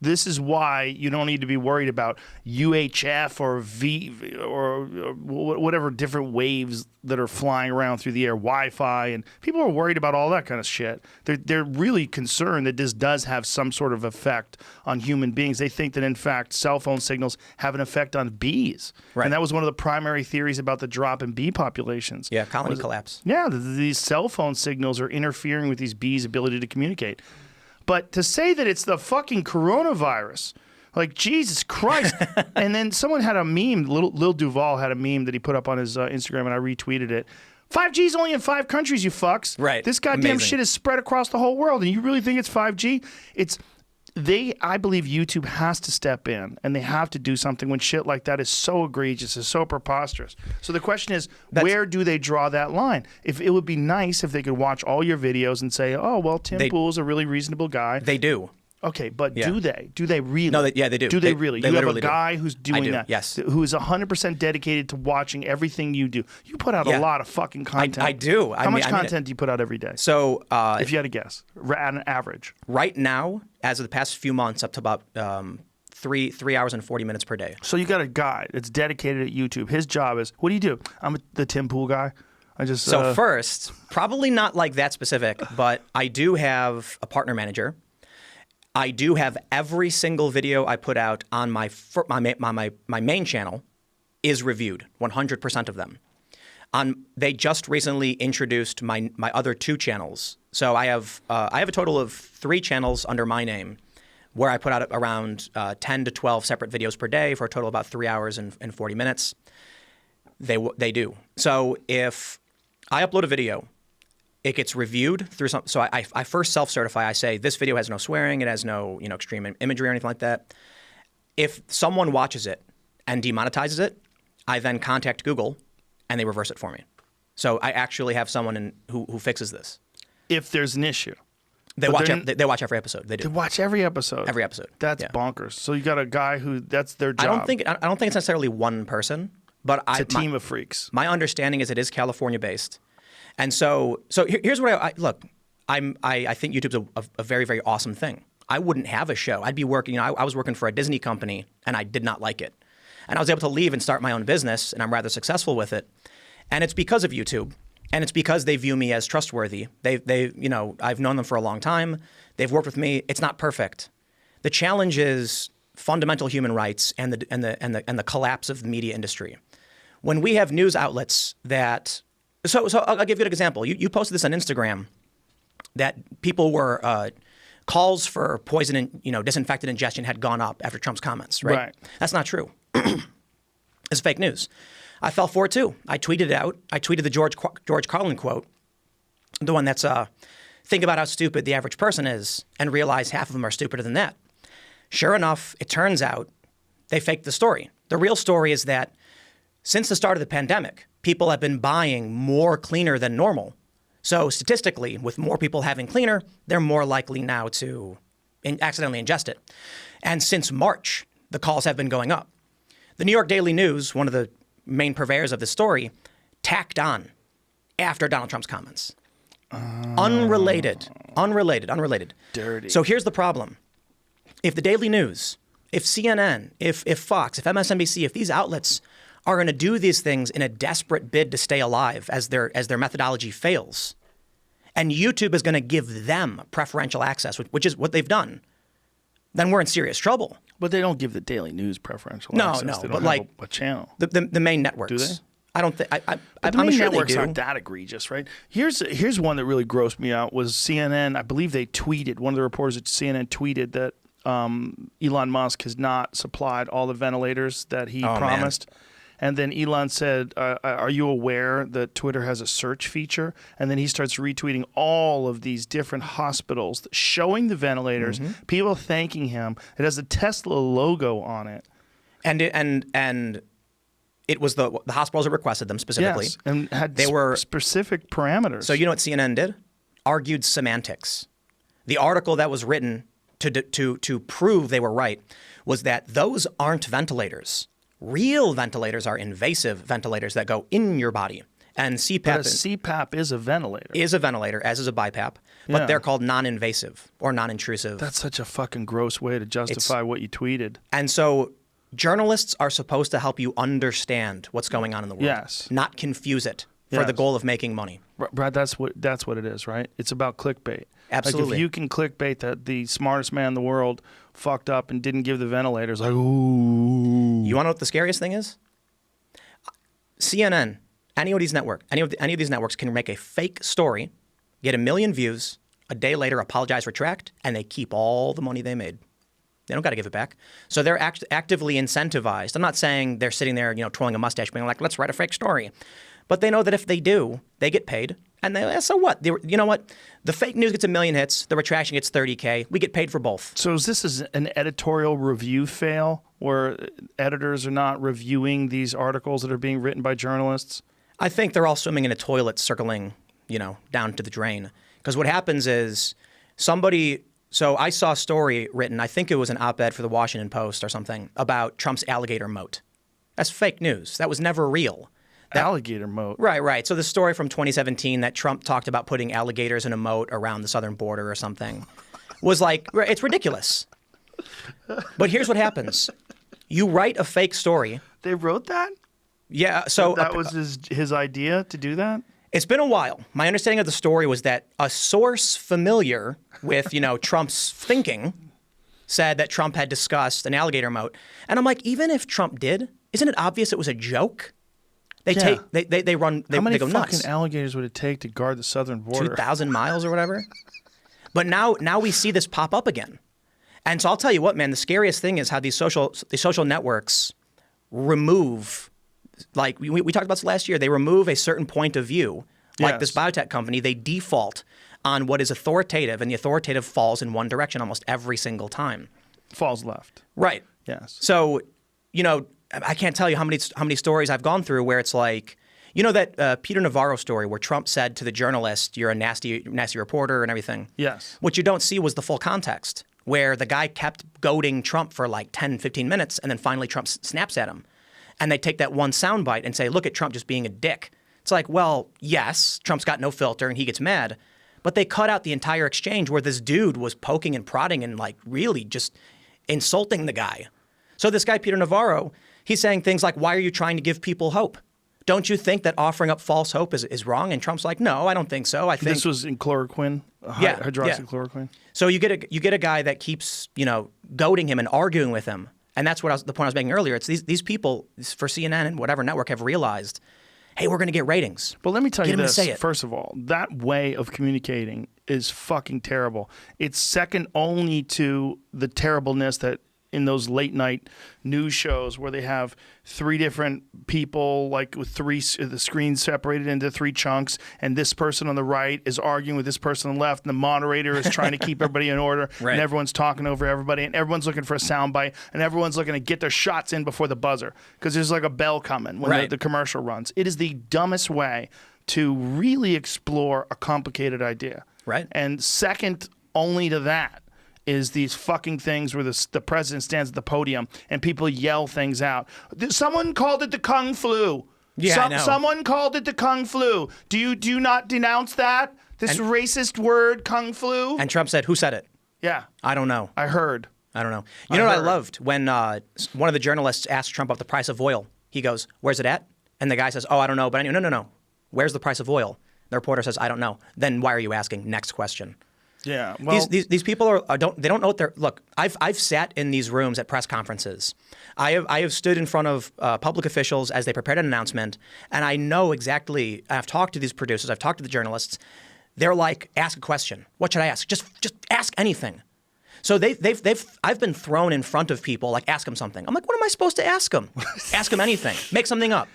this is why you don't need to be worried about UHF or V or whatever different waves that are flying around through the air, Wi-Fi, and people are worried about all that kind of shit. They're really concerned that this does have some sort of effect on human beings. They think that, in fact, cell phone signals have an effect on bees. Right. And that was one of the primary theories about the drop in bee populations. Yeah, colony collapse. Yeah, these cell phone signals are interfering with these bees' ability to communicate. But to say that it's the fucking coronavirus, like Jesus Christ. And then someone had a meme, Lil Duval had a meme that he put up on his Instagram, and I retweeted it. 5G's only in 5 countries, you fucks. Right. This goddamn Amazing. shit is spread across the whole world, and you really think it's 5G? I believe YouTube has to step in, and they have to do something when shit like that is so egregious, is so preposterous. So the question is, where do they draw that line? If it would be nice if they could watch all your videos and say, oh, well, Tim Pool's a really reasonable guy. They do. Okay, but do they? Do they really? No, they do. Do they really? They you have a literally do. guy who's doing do, that, yes. who is 100% dedicated to watching everything you do. You put out a lot of fucking content. I do. How much content do you put out every day? So, if you had to guess, at an average. right now, as of the past few months, up to about 3 hours and 40 minutes per day. So you got a guy that's dedicated at YouTube. His job is, what do you do? I'm the Tim Pool guy. I just First, probably not like that specific, but I do have a partner manager. I do have every single video I put out on my main channel is reviewed, 100% of them. They just recently introduced my other 2 channels. So I have a total of 3 channels under my name, where I put out around 10 to 12 separate videos per day for a total of about 3 hours and 40 minutes. They do. So if I upload a video, it gets reviewed through some. So I first self-certify. I say this video has no swearing, it has no extreme imagery or anything like that. If someone watches it and demonetizes it, I then contact Google, and they reverse it for me. So I actually have someone who fixes this. if there's an issue. They watch every episode. They do. They watch every episode. Every episode. That's Yeah. bonkers. So you got a guy who that's their job. I don't think it's necessarily one person, but it's a team of freaks. My understanding is it is California based, and so here's what I look. I think YouTube's a very, very awesome thing. I wouldn't have a show. I'd be working. I was working for a Disney company, and I did not like it, and I was able to leave and start my own business, and I'm rather successful with it, and it's because of YouTube. And it's because they view me as trustworthy. I've known them for a long time. They've worked with me. It's not perfect. The challenge is fundamental human rights and the collapse of the media industry. When we have news outlets that, so I'll give you an example. You posted this on Instagram that people were calls for poison and disinfectant ingestion had gone up after Trump's comments. Right. That's not true. It's fake news. I fell for it too. I tweeted it out. I tweeted the George Carlin quote, the one that's think about how stupid the average person is and realize half of them are stupider than that. Sure enough, it turns out they faked the story. The real story is that since the start of the pandemic, people have been buying more cleaner than normal. So statistically, with more people having cleaner, they're more likely now to accidentally ingest it. And since March, the calls have been going up. The New York Daily News, one of the main purveyors of the story, tacked on after Donald Trump's comments. Unrelated. Dirty. So here's the problem. If the Daily News, if CNN, if Fox, if MSNBC, if these outlets are going to do these things in a desperate bid to stay alive as their methodology fails, and YouTube is going to give them preferential access, which is what they've done, then we're in serious trouble. But they don't give the Daily News preferential No, access. no, They don't but have like a channel. The main networks. Do they? I don't think. But the I'm main sure networks they do. aren't that egregious, right? Here's one that really grossed me out was CNN. I believe they tweeted, one of the reporters at CNN tweeted that Elon Musk has not supplied all the ventilators that he promised. And then Elon said, are you aware that Twitter has a search feature? And then he starts retweeting all of these different hospitals showing the ventilators, people thanking him. It has a Tesla logo on it. And it was the hospitals that requested them specifically. Yes, and had They were specific parameters. So you know what CNN did? Argued semantics. The article that was written to prove they were right was that those aren't ventilators. Real ventilators are invasive ventilators that go in your body. And CPAP But a CPAP is a ventilator. is a ventilator, as is a BiPAP, but Yeah. they're called non-invasive or non-intrusive. That's such a fucking gross way to justify what you tweeted. And so journalists are supposed to help you understand what's going on in the world, Yes. not confuse it for the Yes. goal of making money. Brad, that's what it is, right? It's about clickbait. Like Absolutely. if you can clickbait that the smartest man in the world fucked up and didn't give the ventilators, like, ooh. You want to know what the scariest thing is? CNN, any of these networks can make a fake story, get 1 million views, a day later apologize, retract, and they keep all the money they made. They don't got to give it back. So they're actively incentivized. I'm not saying they're sitting there, twirling a mustache, being like, let's write a fake story. But they know that if they do, they get paid. And so what? You know what? The fake news gets 1 million hits. The retraction gets 30K. We get paid for both. So is this an editorial review fail where editors are not reviewing these articles that are being written by journalists? I think they're all swimming in a toilet circling, down to the drain. Because what happens is so I saw a story written, I think it was an op-ed for the Washington Post or something, about Trump's alligator moat. That's fake news. That was never real. Alligator moat. Right. So the story from 2017 that Trump talked about putting alligators in a moat around the southern border or something was like, it's ridiculous. But here's what happens. You write a fake story. They wrote that? Yeah. So That was his idea to do that? it's been a while. My understanding of the story was that a source familiar with, Trump's thinking said that Trump had discussed an alligator moat. And I'm like, even if Trump did, isn't it obvious it was a joke? They Yeah. they run they, How many they go fucking nuts. alligators would it take to guard the southern border? 2,000 miles or whatever. But now we see this pop up again. And so I'll tell you what, man, the scariest thing is how these social networks remove, like we talked about this last year, they remove a certain point of view. Like Yes. this biotech company, they default on what is authoritative, and the authoritative falls in one direction almost every single time. Falls left. Right. Yes. So, I can't tell you how many stories I've gone through where it's like, that Peter Navarro story where Trump said to the journalist, "You're a nasty reporter" and everything. Yes. What you don't see was the full context, where the guy kept goading Trump for like 10, 15 minutes, and then finally Trump snaps at him. And they take that one soundbite and say, look at Trump just being a dick. It's like, well, yes, Trump's got no filter and he gets mad. But they cut out the entire exchange where this dude was poking and prodding and like really just insulting the guy. So this guy, Peter Navarro, he's saying things like, why are you trying to give people hope? Don't you think that offering up false hope is wrong? And Trump's like, no, I don't think so. I think This was in chloroquine, Yeah, hydroxychloroquine. So you get a guy that keeps goading him and arguing with him, and that's the point I was making earlier. It's these people for CNN and whatever network have realized, hey, we're going to get ratings. But let me tell Get you him to this. say it. First of all, that way of communicating is fucking terrible. It's second only to the terribleness that in those late night news shows where they have three different people, like with the screens separated into three chunks, and this person on the right is arguing with this person on the left, and the moderator is trying to keep everybody in order, Right. and everyone's talking over everybody, and everyone's looking for a soundbite, and everyone's looking to get their shots in before the buzzer because there's like a bell coming when Right. the commercial runs. It is the dumbest way to really explore a complicated idea. Right. And second only to that is these fucking things where the president stands at the podium and people yell things out. Someone called it the Kung Flu. Yeah, I know. Someone called it the Kung Flu. Do you not denounce that? This racist word, Kung Flu? And Trump said, who said it? Yeah, I don't know. I heard. I don't know. You know what I heard. loved? When one of the journalists asked Trump about the price of oil, he goes, where's it at? And the guy says, oh, I don't know. But anyway, no. Where's the price of oil? The reporter says, I don't know. Then why are you asking? Next question. Yeah. Well, These people don't know what they're. Look, I've sat in these rooms at press conferences. I have stood in front of public officials as they prepared an announcement, and I know exactly. I've talked to these producers. I've talked to the journalists. They're like, ask a question. What should I ask? Just ask anything. So I've been thrown in front of people, like, ask them something. I'm like, what am I supposed to ask them? Ask them anything. Make something up.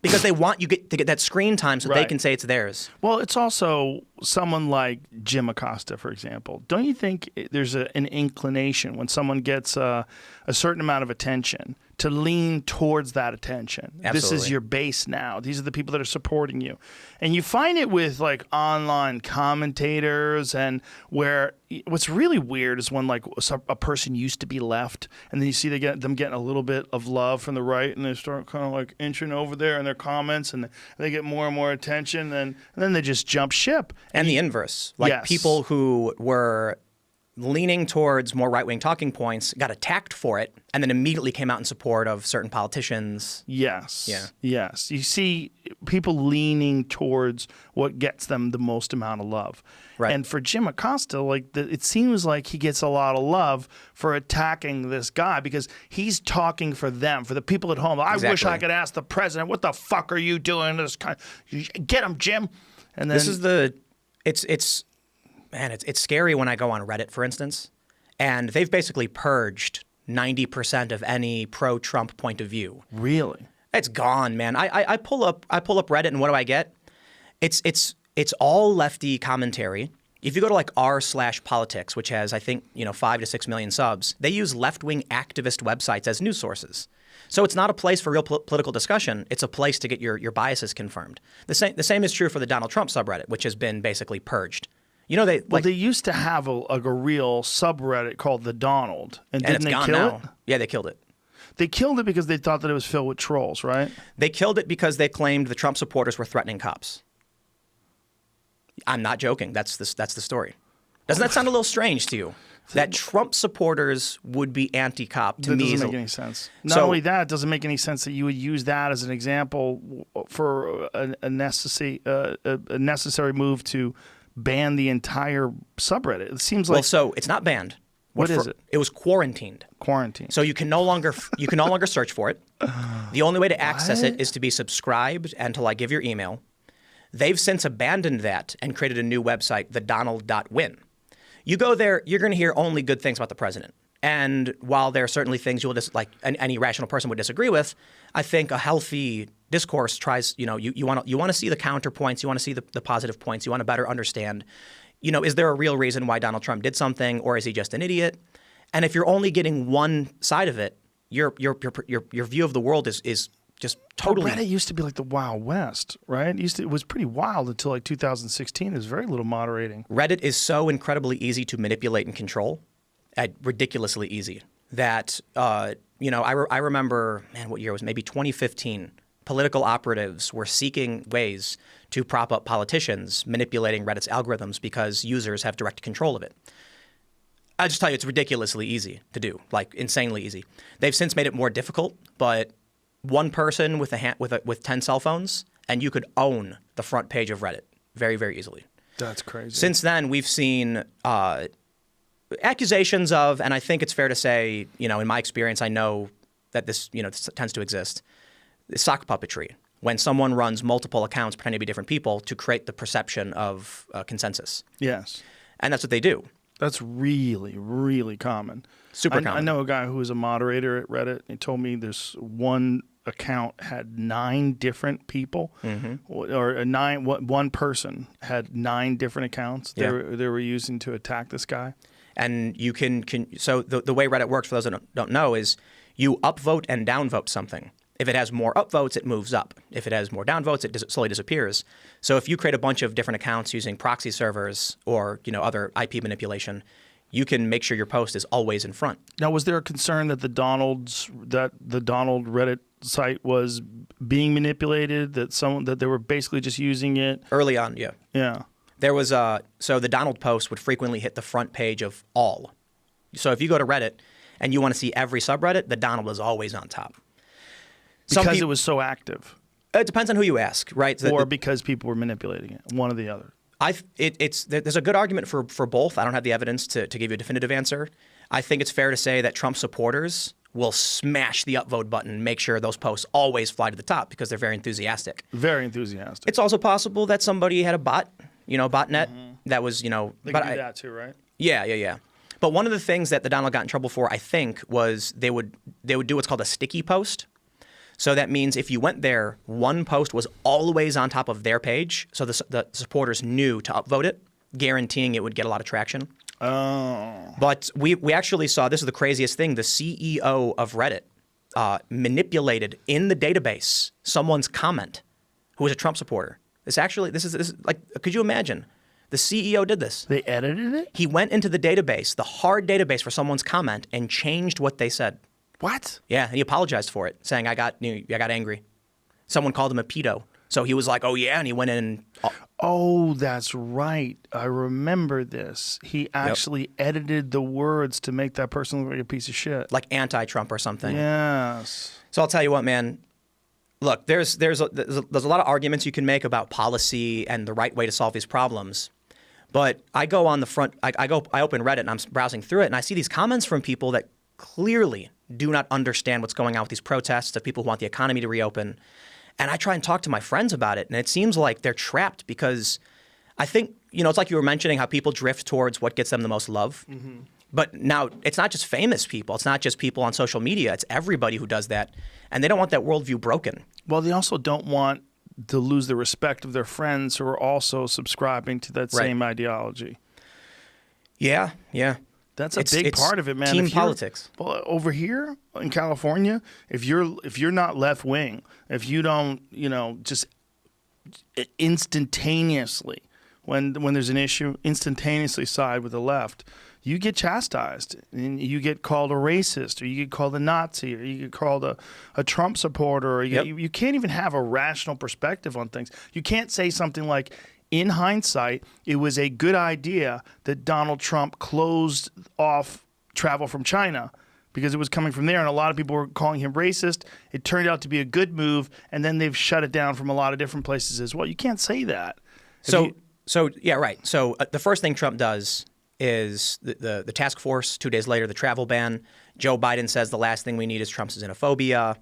Because they want you to get that screen time so they Right. can say it's theirs. Well, it's also someone like Jim Acosta, for example. Don't you think there's an inclination when someone gets a certain amount of attention to lean towards that attention? This is Absolutely. your base now. These are the people that are supporting you. And you find it with like online commentators, and where what's really weird is when like a person used to be left, and then you see them getting a little bit of love from the right, and they start kind of like inching over there in their comments, and they get more and more attention, and then they just jump ship. And the inverse. Like, Yes. people who were leaning towards more right-wing talking points got attacked for it and then immediately came out in support of certain politicians. Yes. Yeah. Yes. You see people leaning towards what gets them the most amount of love. Right. And for Jim Acosta, it seems like he gets a lot of love for attacking this guy because he's talking for them, for the people at home. I wish Exactly. I could ask the president, what the fuck are you doing? Get him, Jim. And then This is it's scary when I go on Reddit, for instance, and they've basically purged 90% of any pro-Trump point of view. really. It's gone, man. I pull up Reddit, and what do I get? It's all lefty commentary. If you go to like r/politics, which has, I think, 5 to 6 million subs, they use left-wing activist websites as news sources. So it's not a place for real political discussion. It's a place to get your biases confirmed. The same is true for the Donald Trump subreddit, which has been basically purged. They used to have a real subreddit called the Donald, and and didn't it's they gone kill now. it? Yeah, they killed it. They killed it because they thought that it was filled with trolls, right? They killed it because they claimed the Trump supporters were threatening cops. I'm not joking. That's the story. Doesn't that sound a little strange to you? That Trump supporters would be anti-cop to That me. doesn't make any sense. Not So- only that, it doesn't make any sense that you would use that as an example for a necessary move to ban the entire subreddit. It seems like so it's not banned. What is it? It was quarantined. quarantine. So you can no longer search for it. The only way to access it is to be subscribed and to give your email. They've since abandoned that and created a new website, thedonald.win. You go there, you're going to hear only good things about the president. And while there are certainly things you will any rational person would disagree with, I think a healthy discourse tries, you want to see the counterpoints, you want to see the positive points, you want to better understand, is there a real reason why Donald Trump did something, or is he just an idiot? And if you're only getting one side of it, your view of the world is just totally. Reddit used to be like the Wild West, right? It was pretty wild until like 2016. There was very little moderating. Reddit is so incredibly easy to manipulate and control, ridiculously easy, that, I remember, what year it was, maybe 2015, political operatives were seeking ways to prop up politicians, manipulating Reddit's algorithms because users have direct control of it. I just tell you, it's ridiculously easy to do, insanely easy. They've since made it more difficult, but one person with 10 cell phones, and you could own the front page of Reddit very, very easily. That's crazy. Since then, we've seen accusations of, and I think it's fair to say, in my experience, I know that this tends to exist, sock puppetry. When someone runs multiple accounts pretending to be different people to create the perception of consensus. Yes. And that's what they do. That's really, really common. Super I common. know a guy who was a moderator at Reddit. He told me this one account had 9 different people, or one person had 9 different accounts they were using to attack this guy. And you can so the way Reddit works, for those that don't know, is you upvote and downvote something. If it has more upvotes, it moves up. If it has more downvotes, it slowly disappears. So if you create a bunch of different accounts using proxy servers or other IP manipulation, you can make sure your post is always in front. Now, was there a concern that the Donald Reddit site was being manipulated? That they were basically just using it? Early on, yeah. Yeah. There was so the Donald post would frequently hit the front page of all. So if you go to Reddit and you want to see every subreddit, the Donald is always on top. Because it was so active, It depends on who you ask, right? or because people were manipulating it, one or the other. There's a good argument for both. I don't have the evidence to give you a definitive answer. I think it's fair to say that Trump supporters will smash the upvote button, make sure those posts always fly to the top because they're very enthusiastic. Very enthusiastic. It's also possible that somebody had a botnet that was, They can do that too, right? Yeah. But one of the things that the Donald got in trouble for, I think, was they would do what's called a sticky post. So that means if you went there, one post was always on top of their page, so the supporters knew to upvote it, guaranteeing it would get a lot of traction. Oh. But we actually saw, this is the craziest thing, the CEO of Reddit manipulated in the database someone's comment who was a Trump supporter. This is like, could you imagine? The CEO did this. They edited it? He went into the database, the hard database for someone's comment, and changed what they said. What? Yeah, and he apologized for it, saying, I got angry. Someone called him a pedo. So he was like, oh, yeah, and he went in and... Oh, that's right. I remember this. He actually edited the words to make that person look like a piece of shit. like anti-Trump or something. Yes. So I'll tell you what, man. Look, there's a lot of arguments you can make about policy and the right way to solve these problems. But I go on the front, I open Reddit and I'm browsing through it and I see these comments from people that clearly do not understand what's going on with these protests, of people who want the economy to reopen. And I try and talk to my friends about it, and it seems like they're trapped because I think, it's like you were mentioning how people drift towards what gets them the most love. Mm-hmm. But now it's not just famous people. It's not just people on social media. It's everybody who does that. And they don't want that worldview broken. Well, they also don't want to lose the respect of their friends who are also subscribing to that same ideology. Yeah, yeah. That's a big part of it, man. Team politics. Well, over here in California, if you're not left wing, if you don't, just instantaneously when there's an issue, instantaneously side with the left, you get chastised and you get called a racist, or you get called a Nazi, or you get called a Trump supporter, or you can't even have a rational perspective on things. You can't say something like, in hindsight, it was a good idea that Donald Trump closed off travel from China because it was coming from there, and a lot of people were calling him racist. It turned out to be a good move, and then they've shut it down from a lot of different places as well. You can't say that. So yeah, right. So the first thing Trump does is the task force. 2 days later, the travel ban. Joe Biden says the last thing we need is Trump's xenophobia.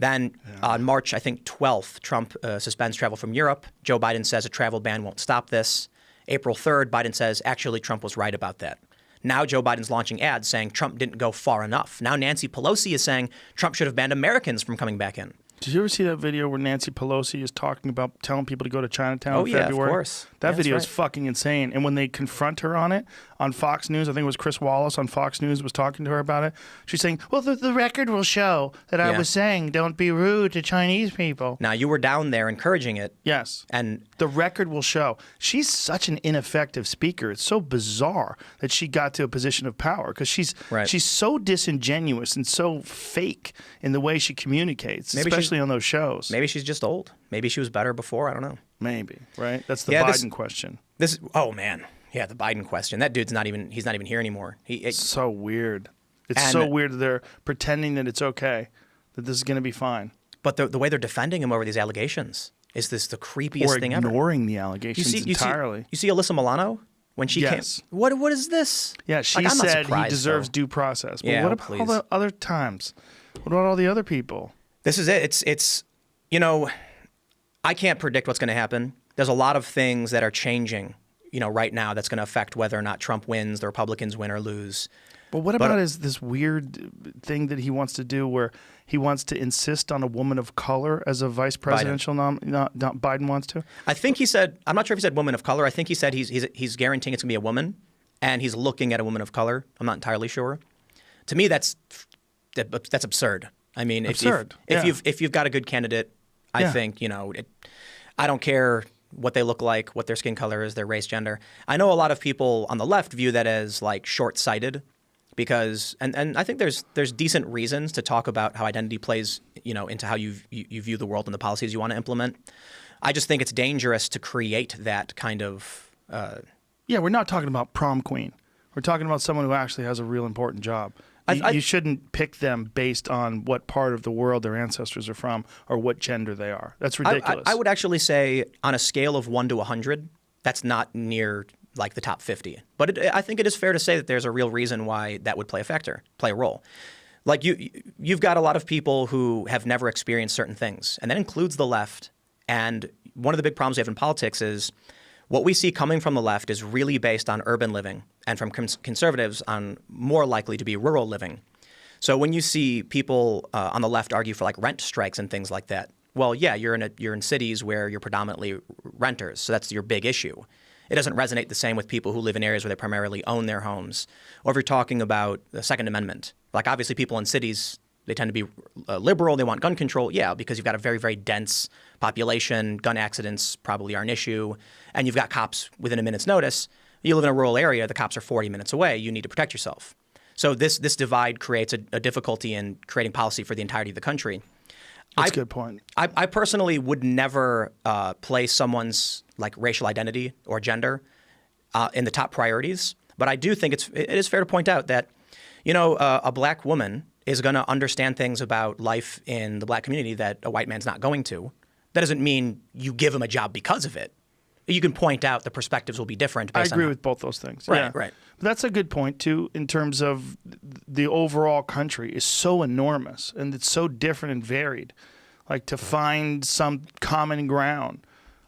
Then on March, I think, 12th, Trump suspends travel from Europe. Joe Biden says a travel ban won't stop this. April 3rd, Biden says, actually, Trump was right about that. Now Joe Biden's launching ads saying Trump didn't go far enough. Now Nancy Pelosi is saying Trump should have banned Americans from coming back in. Did you ever see that video where Nancy Pelosi is talking about telling people to go to Chinatown in February? Of course. That video is fucking insane. And when they confront her on it, on Fox News, I think it was Chris Wallace on Fox News was talking to her about it. She's saying, well, the record will show that I was saying don't be rude to Chinese people. Now, you were down there encouraging it. Yes. And the record will show. She's such an ineffective speaker. It's so bizarre that she got to a position of power because she's so disingenuous and so fake in the way she communicates, especially on those shows. Maybe she's just old. Maybe she was better before. I don't know. Maybe, right? That's the Biden question. Oh, man. Yeah, the Biden question. That dude's he's not even here anymore. It's so weird. It's so weird that they're pretending that it's okay, that this is going to be fine. But the way they're defending him over these allegations is the creepiest thing ever. Or ignoring the allegations entirely. You see Alyssa Milano? When she came, what is this? Yeah, she said he deserves due process. But what about all the other times? What about all the other people? This is it. It's I can't predict what's going to happen. There's a lot of things that are changing, right now that's going to affect whether or not Trump wins, the Republicans win or lose. But what about this weird thing that he wants to do where he wants to insist on a woman of color as a vice presidential nominee? Biden wants to? I think he said, I'm not sure if he said woman of color. I think he said he's guaranteeing it's going to be a woman, and he's looking at a woman of color. I'm not entirely sure. To me, that's absurd. I mean, if you've got a good candidate, I think, I don't care what they look like, what their skin color is, their race, gender. I know a lot of people on the left view that as like short-sighted because, and I think there's decent reasons to talk about how identity plays, into how you view the world and the policies you want to implement. I just think it's dangerous to create that kind of... we're not talking about prom queen. We're talking about someone who actually has a real important job. You shouldn't pick them based on what part of the world their ancestors are from or what gender they are. That's ridiculous. I would actually say on a scale of 1 to 100, that's not near like the top 50. But I think it is fair to say that there's a real reason why that would play a role. Like you've got a lot of people who have never experienced certain things, and that includes the left. And one of the big problems we have in politics is What we see coming from the left is really based on urban living, and from conservatives on more likely to be rural living. So when you see people on the left argue for like rent strikes and things like that, well, yeah, you're in cities where you're predominantly renters, so that's your big issue. It doesn't resonate the same with people who live in areas where they primarily own their homes. Or if you're talking about the Second Amendment, like obviously people in cities, they tend to be liberal, they want gun control, yeah, because you've got a very, very dense population, gun accidents probably are an issue, and you've got cops within a minute's notice. You live in a rural area, the cops are 40 minutes away, you need to protect yourself. So this divide creates a difficulty in creating policy for the entirety of the country. That's a good point. I personally would never place someone's like racial identity or gender in the top priorities, but I do think it is fair to point out that, a black woman is going to understand things about life in the black community that a white man's not going to. That doesn't mean you give him a job because of it. You can point out the perspectives will be different. I agree with both those things. Right, yeah. right. But that's a good point, too, in terms of the overall country is so enormous and it's so different and varied. Like to find some common ground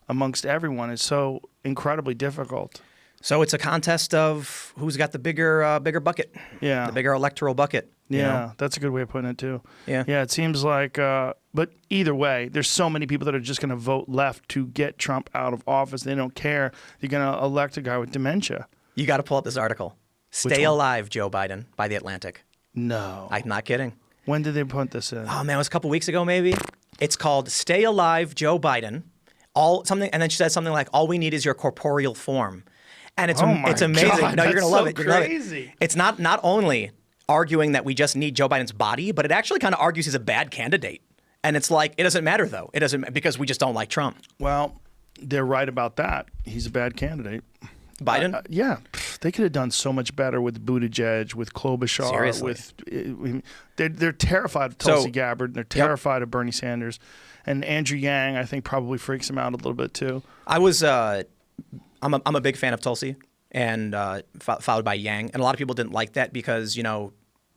amongst everyone is so incredibly difficult. So it's a contest of who's got the bigger bucket, Yeah. the bigger electoral bucket. you Yeah, know? that's a good way of putting it, too. Yeah. Yeah, it seems like, but either way, there's so many people that are just going to vote left to get Trump out of office. They don't care. They're going to elect a guy with dementia. You got to pull up this article. Stay one? Alive, Joe Biden, by The Atlantic. No. I'm not kidding. When did they put this in? Oh, man, it was a couple weeks ago, maybe. It's called Stay Alive, Joe Biden. And then she said something like, all we need is your corporeal form. And it's Oh my it's amazing. God, No, you're that's gonna love so it. You're gonna love crazy. it. It's not only arguing that we just need Joe Biden's body, but it actually kind of argues he's a bad candidate. And it's like, it doesn't matter though. It doesn't, because we just don't like Trump. Well, they're right about that. He's a bad candidate. Biden? Yeah, they could have done so much better with Buttigieg, with Klobuchar. Seriously. They're terrified of Tulsi So- Gabbard. And they're terrified of Bernie Sanders, and Andrew Yang. I think probably freaks him out a little bit too. I'm a big fan of Tulsi, and followed by Yang. And a lot of people didn't like that because,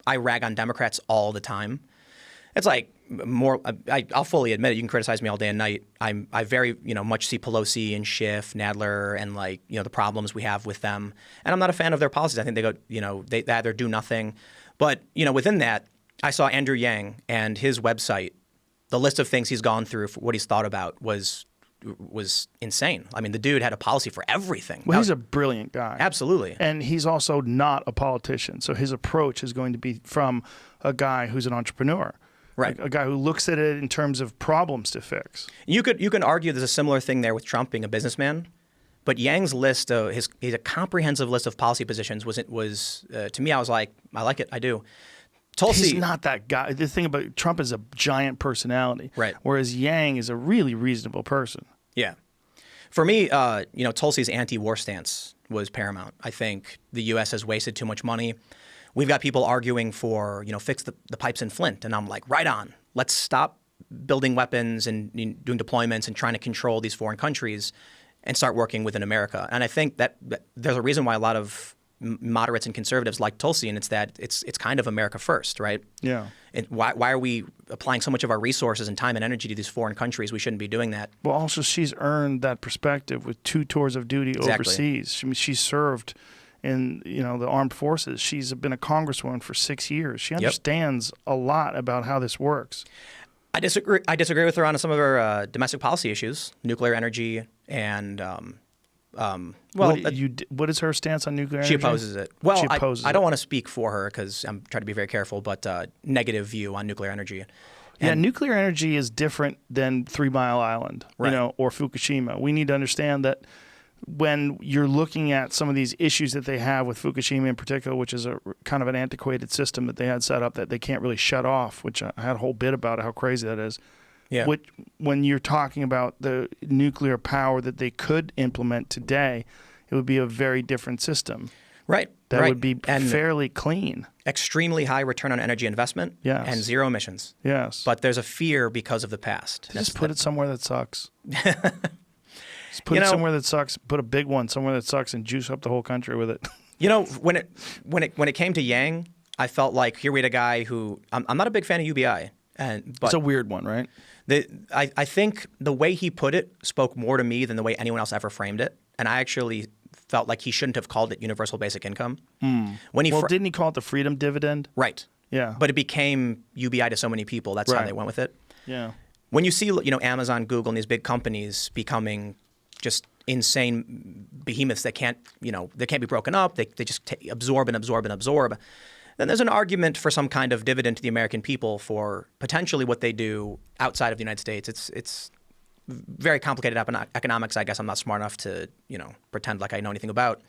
I rag on Democrats all the time. It's like I'll fully admit it. You can criticize me all day and night. I very much see Pelosi and Schiff, Nadler, and the problems we have with them. And I'm not a fan of their policies. I think they go they either do nothing. But within that, I saw Andrew Yang and his website. The list of things he's gone through, for what he's thought about was insane. I mean, the dude had a policy for everything. Well, he's a brilliant guy. Absolutely. And he's also not a politician. So his approach is going to be from a guy who's an entrepreneur. Right. A guy who looks at it in terms of problems to fix. You can argue there's a similar thing there with Trump being a businessman, but Yang's list, he's a comprehensive list of policy positions. Was to me, I was like, I like it, I do. Tulsi, He's not that guy. The thing about Trump is a giant personality, Right. Whereas Yang is a really reasonable person. yeah. For me, Tulsi's anti-war stance was paramount. I think the U.S. has wasted too much money. We've got people arguing for, fix the pipes in Flint. And I'm like, right on. Let's stop building weapons and doing deployments and trying to control these foreign countries and start working within America. And I think that there's a reason why a lot of moderates and conservatives like Tulsi, and it's that it's kind of America first, right? Yeah. And why are we applying so much of our resources and time and energy to these foreign countries? We shouldn't be doing that. Well, also, she's earned that perspective with 2 tours of duty Exactly. overseas. She served in the armed forces. She's been a congresswoman for 6 years. She understands a lot about how this works. I disagree with her on some of her domestic policy issues, nuclear energy, and What is her stance on nuclear she energy? opposes it. Well, She opposes I don't it. want to speak for her because I'm trying to be very careful, but negative view on nuclear energy. Yeah, nuclear energy is different than 3 Mile Island, Right. or Fukushima. We need to understand that when you're looking at some of these issues that they have with Fukushima in particular, which is a kind of an antiquated system that they had set up that they can't really shut off, which I had a whole bit about how crazy that is. Yeah. When you're talking about the nuclear power that they could implement today, it would be a very different system. Right. That right. would be and fairly clean. extremely high return on energy investment Yes. and zero emissions. Yes. But there's a fear because of the past. Just put it somewhere that sucks. Just put You it know- somewhere that sucks. Put a big one somewhere that sucks and juice up the whole country with it. When it came to Yang, I felt like here we had a guy who I'm not a big fan of UBI, but It's a weird one, right? I think the way he put it spoke more to me than the way anyone else ever framed it. and I actually felt like he shouldn't have called it universal basic income. When he Well, didn't he call it the freedom dividend? right. Yeah. But it became UBI to so many people. That's how Right. they went with it. Yeah. When you see, Amazon, Google, and these big companies becoming just insane behemoths that can't, they can't be broken up. They just absorb and absorb and absorb. Then there's an argument for some kind of dividend to the American people for potentially what they do outside of the United States. It's very complicated economics. I guess I'm not smart enough to, pretend like I know anything about.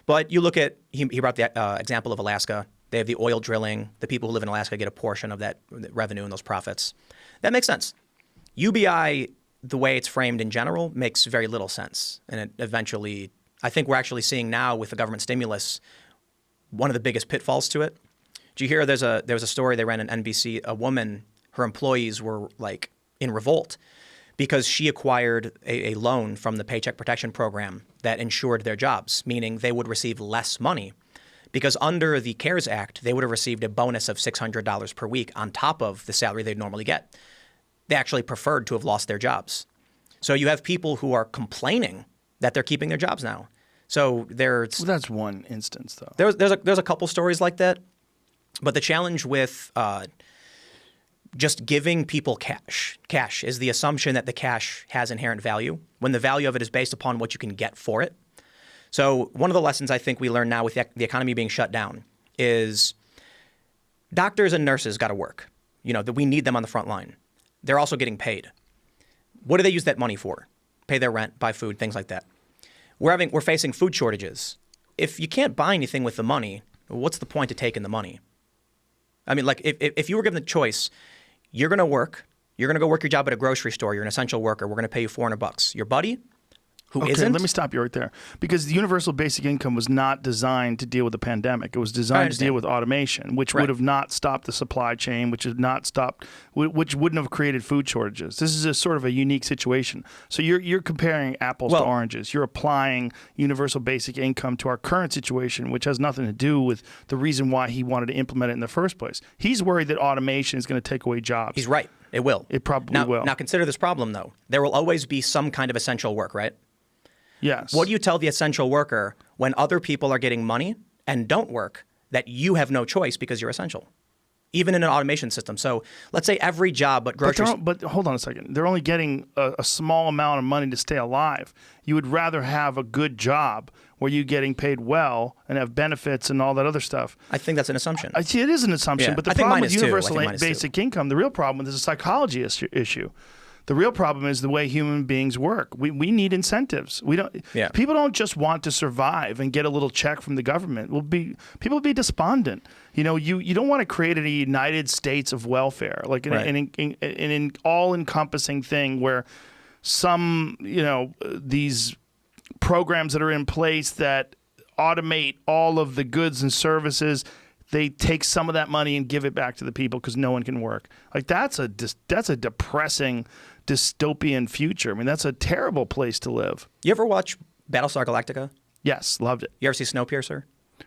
But you look at, he brought the example of Alaska. They have the oil drilling. The people who live in Alaska get a portion of that revenue and those profits. That makes sense. UBI, the way it's framed in general, makes very little sense. And it eventually, I think we're actually seeing now with the government stimulus, one of the biggest pitfalls to it. Did you hear there was a story they ran on NBC, a woman, her employees were like in revolt because she acquired a loan from the Paycheck Protection Program that insured their jobs, meaning they would receive less money. Because under the CARES Act, they would have received a bonus of $600 per week on top of the salary they'd normally get. They actually preferred to have lost their jobs. So you have people who are complaining that they're keeping their jobs now. So Well, that's one instance, though. there's a couple stories like that. But the challenge with just giving people cash is the assumption that the cash has inherent value when the value of it is based upon what you can get for it. So one of the lessons I think we learn now with the economy being shut down is doctors and nurses got to work. That we need them on the front line. They're also getting paid. What do they use that money for? Pay their rent, buy food, things like that. We're facing food shortages. If you can't buy anything with the money, what's the point of taking the money? I mean, like if you were given the choice, you're going to work. You're going to go work your job at a grocery store. You're an essential worker. We're going to pay you $400. Your buddy, who Okay, isn't. let me stop you right there. Because the universal basic income was not designed to deal with the pandemic. It was designed to deal with automation, which would have not stopped the supply chain, which wouldn't have created food shortages. This is a sort of a unique situation. So you're comparing apples to oranges. You're applying universal basic income to our current situation, which has nothing to do with the reason why he wanted to implement it in the first place. He's worried that automation is going to take away jobs. He's right. It will. It probably will. Now consider this problem, though. There will always be some kind of essential work, right? Yes. What do you tell the essential worker when other people are getting money and don't work that you have no choice because you're essential? Even in an automation system. So let's say every job but groceries. But hold on a second. They're only getting a small amount of money to stay alive. You would rather have a good job where you're getting paid well and have benefits and all that other stuff. I think that's an assumption. I see it is an assumption, Yeah. but the I think problem mine with is too. universal I think mine is too. basic income, the real problem is a psychology issue. The real problem is the way human beings work. We need incentives. People don't just want to survive and get a little check from the government. People will be despondent. You don't want to create a United States of welfare, like an all-encompassing thing where these programs that are in place that automate all of the goods and services, they take some of that money and give it back to the people because no one can work. Like that's a depressing, dystopian future. I mean, that's a terrible place to live. You ever watch Battlestar Galactica? Yes, loved it. You ever see Snowpiercer?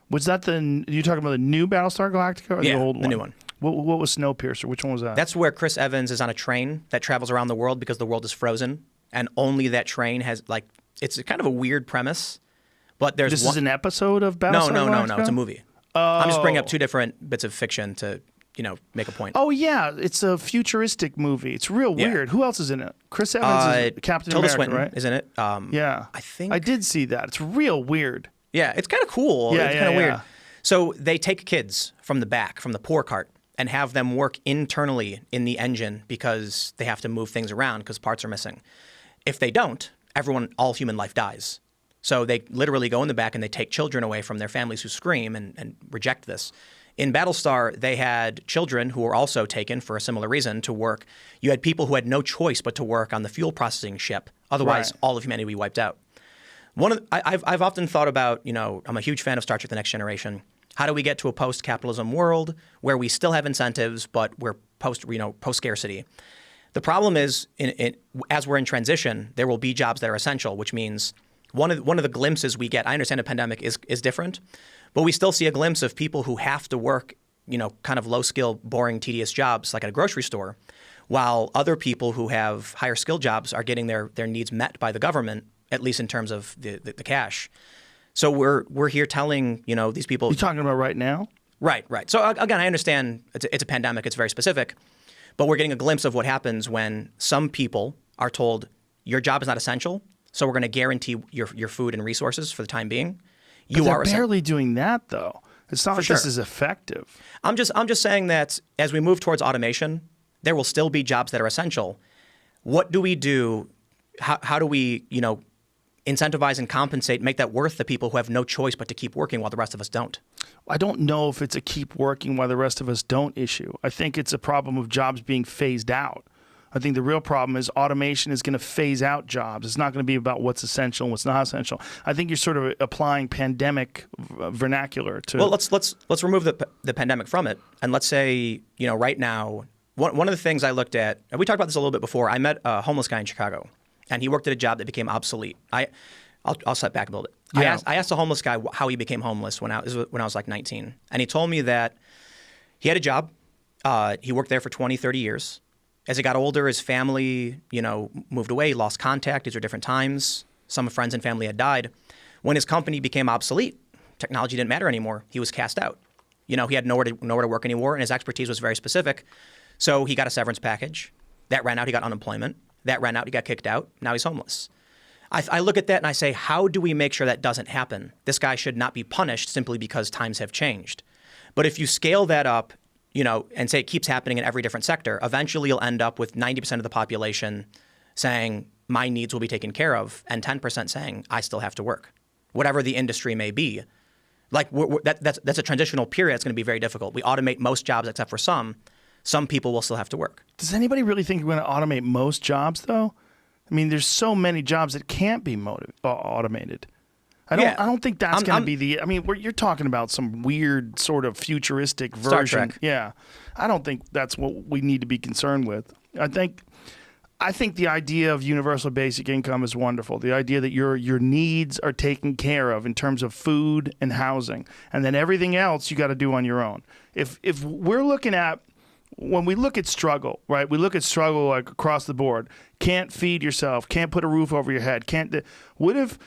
Was that you talking about the new Battlestar Galactica or the old one? The new one. What was Snowpiercer? Which one was that? That's where Chris Evans is on a train that travels around the world because the world is frozen, and only that train has it's kind of a weird premise. But there's is an episode of Battlestar Galactica? No. It's a movie. I'm just bringing up two different bits of fiction to make a point. Oh yeah, it's a futuristic movie. It's real weird. Who else is in it? Chris Evans is Captain Tilda America, Swinton right? is in it. Yeah, I think I did see that. It's real weird. Yeah, it's kind of cool. Yeah, it's kind of yeah. weird. So they take kids from the back, from the pour cart, and have them work internally in the engine because they have to move things around because parts are missing. If they don't, all human life dies. So they literally go in the back and they take children away from their families who scream and reject this. In Battlestar, they had children who were also taken for a similar reason to work. You had people who had no choice but to work on the fuel processing ship. Otherwise, all of humanity would be wiped out. I've often thought about, I'm a huge fan of Star Trek: The Next Generation. How do we get to a post-capitalism world where we still have incentives, but we're post-scarcity? The problem is, as we're in transition, there will be jobs that are essential, which means one of the glimpses we get. I understand a pandemic is different, but we still see a glimpse of people who have to work, kind of low-skill, boring, tedious jobs like at a grocery store, while other people who have higher skill jobs are getting their needs met by the government at least in terms of the cash. So we're here telling, these people. You're talking about right now? Right. So again, I understand it's a pandemic. It's very specific. But we're getting a glimpse of what happens when some people are told your job is not essential, so we're going to guarantee your food and resources for the time being. They're barely doing that, though. It's not like this is effective. I'm just saying that as we move towards automation, there will still be jobs that are essential. What do we do? How do we, incentivize and compensate, make that worth the people who have no choice but to keep working while the rest of us don't? I don't know if it's a keep working while the rest of us don't issue. I think it's a problem of jobs being phased out. I think the real problem is automation is going to phase out jobs. It's not going to be about what's essential and what's not essential. I think you're sort of applying pandemic vernacular to. Well, let's remove the pandemic from it, and let's say right now one of the things I looked at, and we talked about this a little bit before. I met a homeless guy in Chicago, and he worked at a job that became obsolete. I'll step back a little bit. Yeah. I asked a homeless guy how he became homeless when I was like 19, and he told me that he had a job. He worked there for 20, 30 years. As he got older, his family, moved away, lost contact. These were different times. Some friends and family had died. When his company became obsolete, technology didn't matter anymore. He was cast out. He had nowhere to work anymore, and his expertise was very specific. So he got a severance package. That ran out. He got unemployment. That ran out. He got kicked out. Now he's homeless. I look at that and I say, how do we make sure that doesn't happen? This guy should not be punished simply because times have changed. But if you scale that up, and say it keeps happening in every different sector, eventually you'll end up with 90% of the population saying, my needs will be taken care of, and 10% saying, I still have to work, whatever the industry may be. Like that's a transitional period that's going to be very difficult. We automate most jobs except for some. Some people will still have to work. Does anybody really think we're going to automate most jobs, though? I mean, there's so many jobs that can't be automated. I don't think that's going to be the. I mean, you're talking about some weird sort of futuristic version. Star Trek. Yeah, I don't think that's what we need to be concerned with. I think the idea of universal basic income is wonderful. The idea that your needs are taken care of in terms of food and housing, and then everything else you got to do on your own. If we're looking at when we look at struggle, right? We look at struggle like across the board. Can't feed yourself. Can't put a roof over your head. What if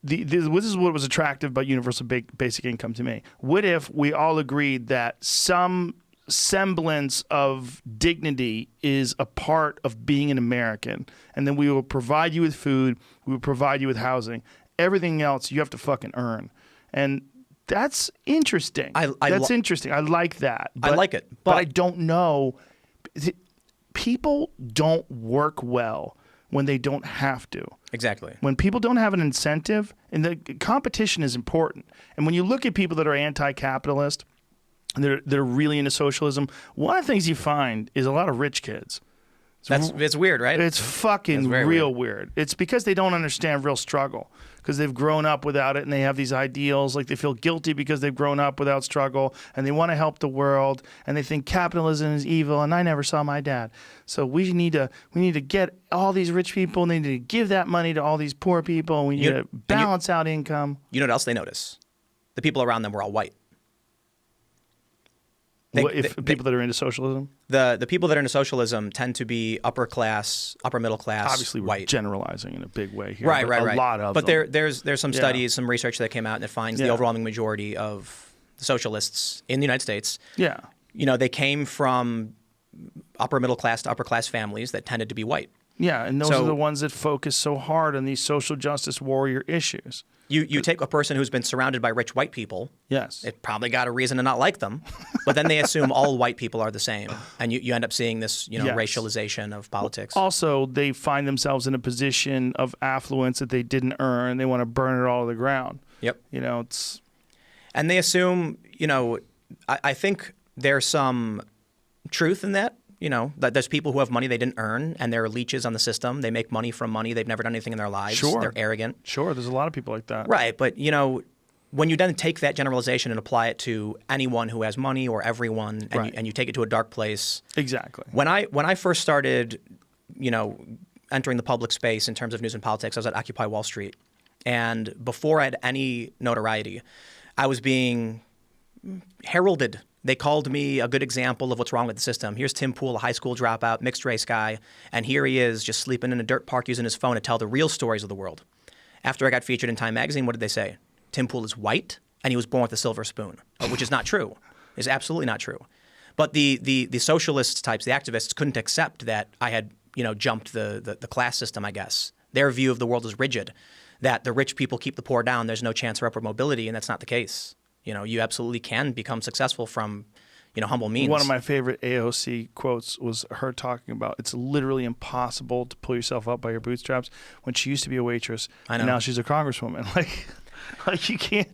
this is what was attractive about universal basic income to me. What if we all agreed that some semblance of dignity is a part of being an American, and then we will provide you with food, we will provide you with housing. Everything else you have to fucking earn. And that's interesting. That's interesting. I like that. I like it. But I don't know. People don't work well when they don't have to. Exactly. When people don't have an incentive, and the competition is important. And when you look at people that are anti-capitalist, they're really into socialism, one of the things you find is a lot of rich kids. It's weird, right? It's fucking real weird. It's because they don't understand real struggle, because they've grown up without it, and they have these ideals, like they feel guilty because they've grown up without struggle, and they want to help the world, and they think capitalism is evil, and I never saw my dad. So we need to get all these rich people, and they need to give that money to all these poor people, and we need to balance out income. You know what else they notice? The people around them were all white. People that are into socialism? The people that are into socialism tend to be upper middle class, obviously white. We're generalizing in a big way here. Right. A lot of But them. there's some studies, some research that came out that finds the overwhelming majority of the socialists in the United States. Yeah. They came from upper middle class to upper class families that tended to be white. Yeah, and those are the ones that focus so hard on these social justice warrior issues. You take a person who's been surrounded by rich white people. Yes. It probably got a reason to not like them, but then they assume all white people are the same, and you end up seeing this racialization of politics. Also, they find themselves in a position of affluence that they didn't earn. They want to burn it all to the ground. Yep. It's. And they assume, I think there's some truth in that. That there's people who have money they didn't earn, and they're leeches on the system. They make money from money. They've never done anything in their lives. Sure. They're arrogant. Sure, there's a lot of people like that. Right, but, when you then take that generalization and apply it to anyone who has money or everyone, and you take it to a dark place. Exactly. When I first started, entering the public space in terms of news and politics, I was at Occupy Wall Street. And before I had any notoriety, I was being heralded. They called me a good example of what's wrong with the system. Here's Tim Pool, a high school dropout, mixed race guy, and here he is just sleeping in a dirt park using his phone to tell the real stories of the world. After I got featured in Time magazine, what did they say? Tim Pool is white and he was born with a silver spoon, which is not true. It's absolutely not true. But the socialist types, the activists, couldn't accept that I had jumped the class system, I guess. Their view of the world is rigid, that the rich people keep the poor down, there's no chance for upward mobility, and that's not the case. You absolutely can become successful from humble means. One of my favorite AOC quotes was her talking about it's literally impossible to pull yourself up by your bootstraps when she used to be a waitress. I know. And now she's a congresswoman. Like you can't,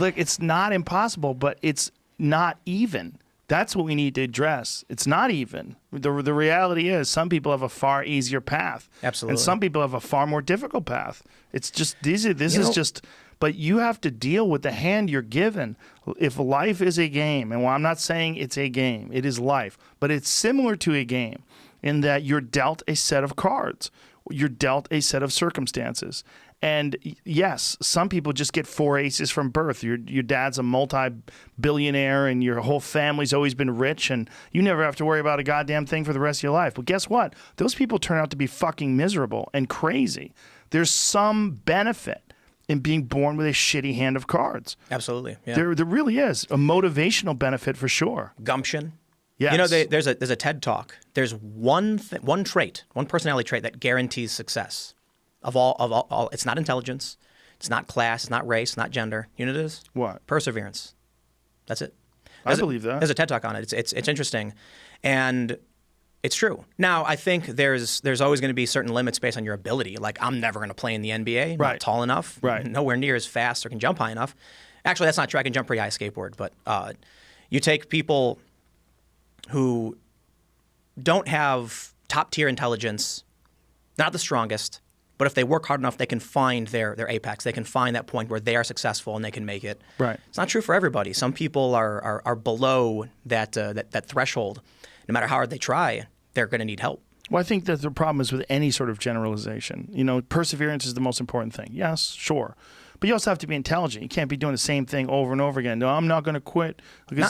it's not impossible, but it's not even. That's what we need to address. It's not even. The reality is some people have a far easier path. Absolutely. And some people have a far more difficult path. It's just, but you have to deal with the hand you're given. If life is a game, and I'm not saying it's a game, it is life, but it's similar to a game in that you're dealt a set of cards. You're dealt a set of circumstances. And yes, some people just get 4 aces from birth. Your dad's a multi-billionaire and your whole family's always been rich and you never have to worry about a goddamn thing for the rest of your life. But guess what? Those people turn out to be fucking miserable and crazy. There's some benefit in being born with a shitty hand of cards. Absolutely. Yeah. There really is a motivational benefit for sure. Gumption. Yes. There's a TED Talk. There's one personality trait that guarantees success. Of all, it's not intelligence, it's not class, it's not race, not gender. You know what it is? What? Perseverance. That's it. I believe that. There's a TED Talk on it. It's interesting, and it's true. Now, I think there's always going to be certain limits based on your ability. Like, I'm never going to play in the NBA. Right. Not tall enough. Right. Nowhere near as fast or can jump high enough. Actually, that's not true. I can jump pretty high skateboard. But you take people who don't have top-tier intelligence, not the strongest, but if they work hard enough, they can find their apex. They can find that point where they are successful and they can make it. Right. It's not true for everybody. Some people are below that threshold. No matter how hard they try, they're going to need help. Well, I think that the problem is with any sort of generalization. Perseverance is the most important thing. Yes, sure. But you also have to be intelligent. You can't be doing the same thing over and over again. No, I'm not going to quit.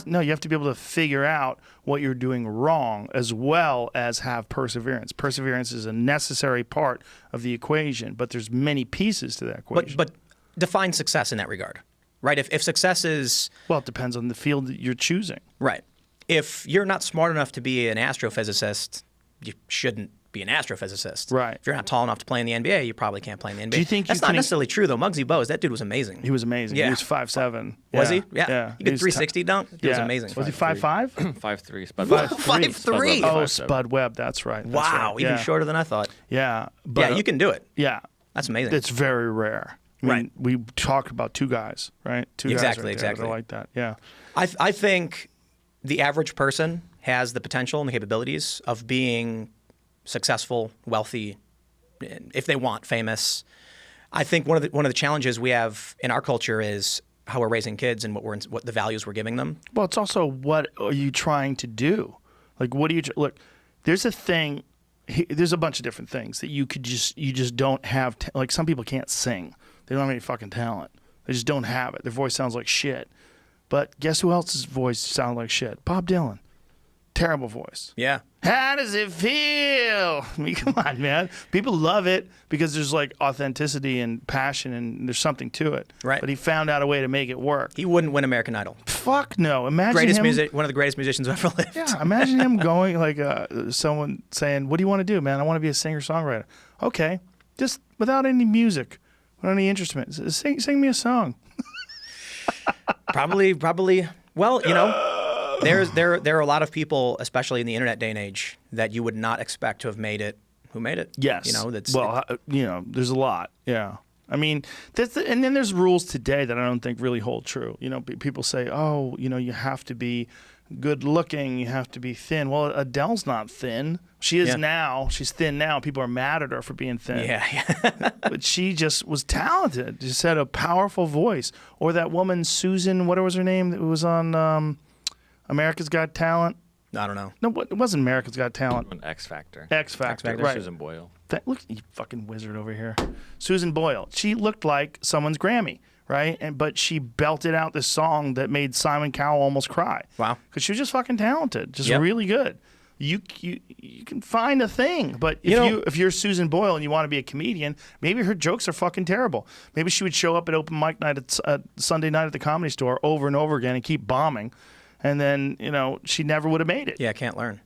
No, you have to be able to figure out what you're doing wrong as well as have perseverance. Perseverance is a necessary part of the equation, but there's many pieces to that equation. But define success in that regard, right? If success is... Well, it depends on the field that you're choosing. Right. If you're not smart enough to be an astrophysicist, you shouldn't be an astrophysicist. Right. If you're not tall enough to play in the NBA, you probably can't play in the NBA. Do you think that's not necessarily true though? Muggsy Bogues, that dude was amazing. He was amazing. Yeah. He was 5'7". Was he? Yeah. Yeah. He could 360 dunk. He was amazing. Was he 5'5"? 5'3". Spud 5'3". Oh, Spud Webb. That's right. That's Wow. right. Even Yeah. shorter than I thought. Yeah. But, Yeah, you can do it. Yeah. That's amazing. It's very rare. I mean, Right. We talked about two guys, right? Two Exactly, guys right there exactly. that are like that. Yeah. I think the average person has the potential and the capabilities of being successful, wealthy, if they want, famous. I think one of the challenges we have in our culture is how we're raising kids and what the values we're giving them. Well, it's also what are you trying to do? Like, what do you look? There's a thing. There's a bunch of different things that you just don't have. Like, some people can't sing. They don't have any fucking talent. They just don't have it. Their voice sounds like shit. But guess who else's voice sounds like shit? Bob Dylan. Terrible voice. Yeah. How does it feel? I mean, come on, man. People love it because there's like authenticity and passion and there's something to it. Right. But he found out a way to make it work. He wouldn't win American Idol. Fuck no. Imagine him. One of the greatest musicians who ever lived. Yeah, imagine him going like someone saying, "What do you want to do, man? I want to be a singer-songwriter." Okay, just without any music, without any instruments, sing me a song. Probably. Well, there are a lot of people, especially in the internet day and age, that you would not expect to have made it. Who made it? Yes. There's a lot. Yeah. I mean, and then there's rules today that I don't think really hold true. People say, "Oh, you have to be good looking, you have to be thin." Well, Adele's not thin. She is now. She's thin now. People are mad at her for being thin. Yeah. But she just was talented. Just had a powerful voice. Or that woman, Susan, what was her name? That was on America's Got Talent. I don't know. No, it wasn't America's Got Talent. An X Factor. X Factor, right. Susan Boyle. Look, you fucking wizard over here. Susan Boyle. She looked like someone's Grammy, right? But she belted out this song that made Simon Cowell almost cry. Wow. Because she was just fucking talented, just Yep. really good. You can find a thing, but if you're Susan Boyle and you want to be a comedian, maybe her jokes are fucking terrible. Maybe she would show up at open mic night at Sunday night at the Comedy Store over and over again and keep bombing, and then she never would have made it. Yeah, can't learn.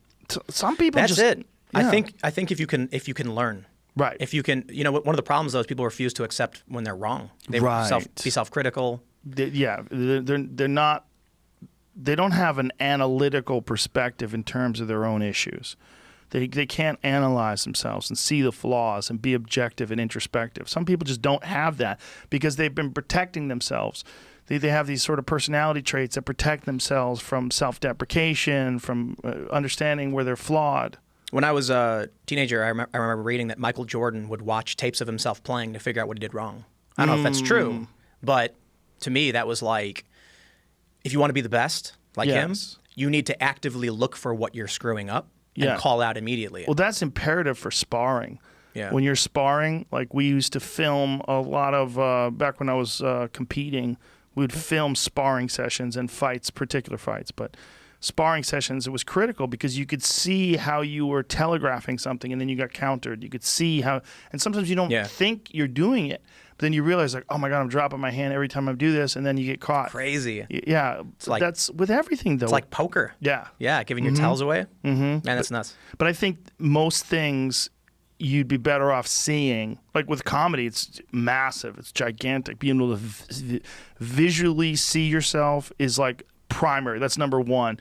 Some people That's just it. Yeah. I think if you can learn. Right. If you can, one of the problems though is people refuse to accept when they're wrong. They Right. be self-critical. They're not. They don't have an analytical perspective in terms of their own issues. They can't analyze themselves and see the flaws and be objective and introspective. Some people just don't have that because they've been protecting themselves. They have these sort of personality traits that protect themselves from self-deprecation, from understanding where they're flawed. When I was a teenager, I remember reading that Michael Jordan would watch tapes of himself playing to figure out what he did wrong. I don't know if that's true, but to me, that was like, if you want to be the best, like him, you need to actively look for what you're screwing up and call out immediately. Well, that's imperative for sparring. Yeah. When you're sparring, like we used to film a lot of, back when I was competing, we would film sparring sessions and fights, particular fights, but sparring sessions, it was critical because you could see how you were telegraphing something and then you got countered. You could see how, and sometimes you don't think you're doing it, but then you realize like, oh my God, I'm dropping my hand every time I do this, and then you get caught. Crazy. Yeah. It's like, that's with everything though. It's like poker. Yeah. Yeah, giving your tells away. Mm-hmm. Man, that's nuts. But I think most things you'd be better off seeing. Like with comedy, it's massive. It's gigantic. Being able to visually see yourself is like primary. That's number one.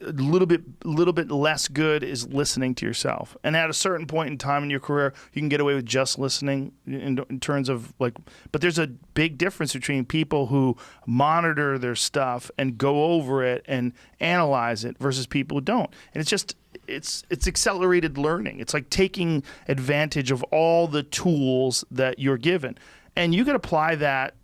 A little bit less good is listening to yourself. And at a certain point in time in your career, you can get away with just listening in terms of like, but there's a big difference between people who monitor their stuff and go over it and analyze it versus people who don't. And it's just, it's accelerated learning. It's like taking advantage of all the tools that you're given. And you can apply that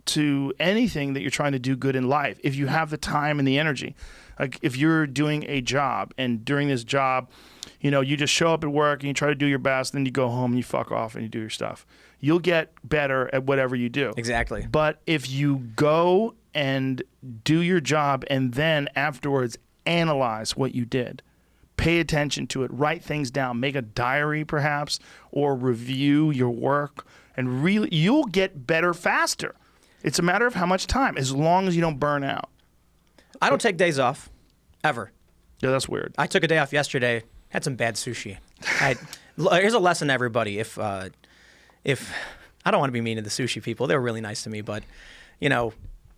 to anything that you're trying to do good in life if you have the time and the energy. Like if you're doing a job and during this job, you just show up at work and you try to do your best, then you go home and you fuck off and you do your stuff. You'll get better at whatever you do. Exactly. But if you go and do your job and then afterwards analyze what you did, pay attention to it, write things down, make a diary perhaps, or review your work, and really, you'll get better faster. It's a matter of how much time, as long as you don't burn out. I don't take days off, ever. Yeah, that's weird. I took a day off yesterday, had some bad sushi. Here's a lesson, everybody. If I don't want to be mean to the sushi people, they were really nice to me, but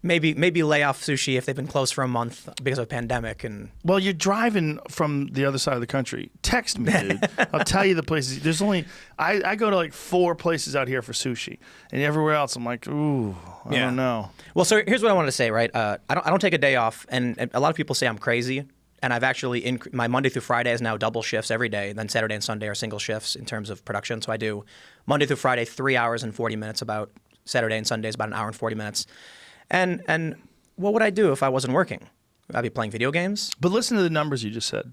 maybe lay off sushi if they've been closed for a month because of a pandemic. And well, you're driving from the other side of the country. Text me, dude. I'll tell you the places. There's only I go to like 4 places out here for sushi, and everywhere else I'm like, ooh, I don't know. Well, so here's what I wanted to say, right? I don't take a day off, and a lot of people say I'm crazy. And I've actually, my Monday through Friday is now double shifts every day. And then Saturday and Sunday are single shifts in terms of production. So I do Monday through Friday, 3 hours and 40 minutes, about Saturday and Sundays, about an hour and 40 minutes. And what would I do if I wasn't working? I'd be playing video games. But listen to the numbers you just said.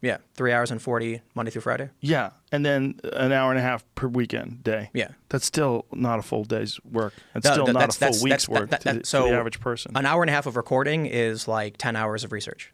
Yeah, 3 hours and 40 Monday through Friday. Yeah, and then an hour and a half per weekend day. Yeah. That's still not a full day's work. It's still not a full week's work to the average person. An hour and a half of recording is like 10 hours of research.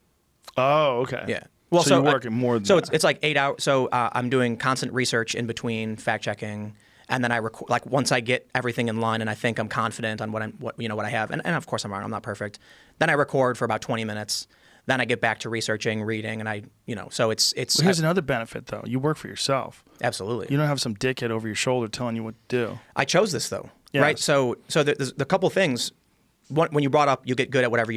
Oh, okay. Yeah. Well, so you're working more than that. So it's like 8 hours. So I'm doing constant research in between, fact checking, and then I record. Like once I get everything in line and I think I'm confident on what I have, and of course I'm not perfect. Then I record for about 20 minutes. Then I get back to researching, reading, and so it's. Well, here's another benefit though. You work for yourself. Absolutely. You don't have some dickhead over your shoulder telling you what to do. I chose this though, yes. Right? So there's a couple things. When you brought up, you get good at whatever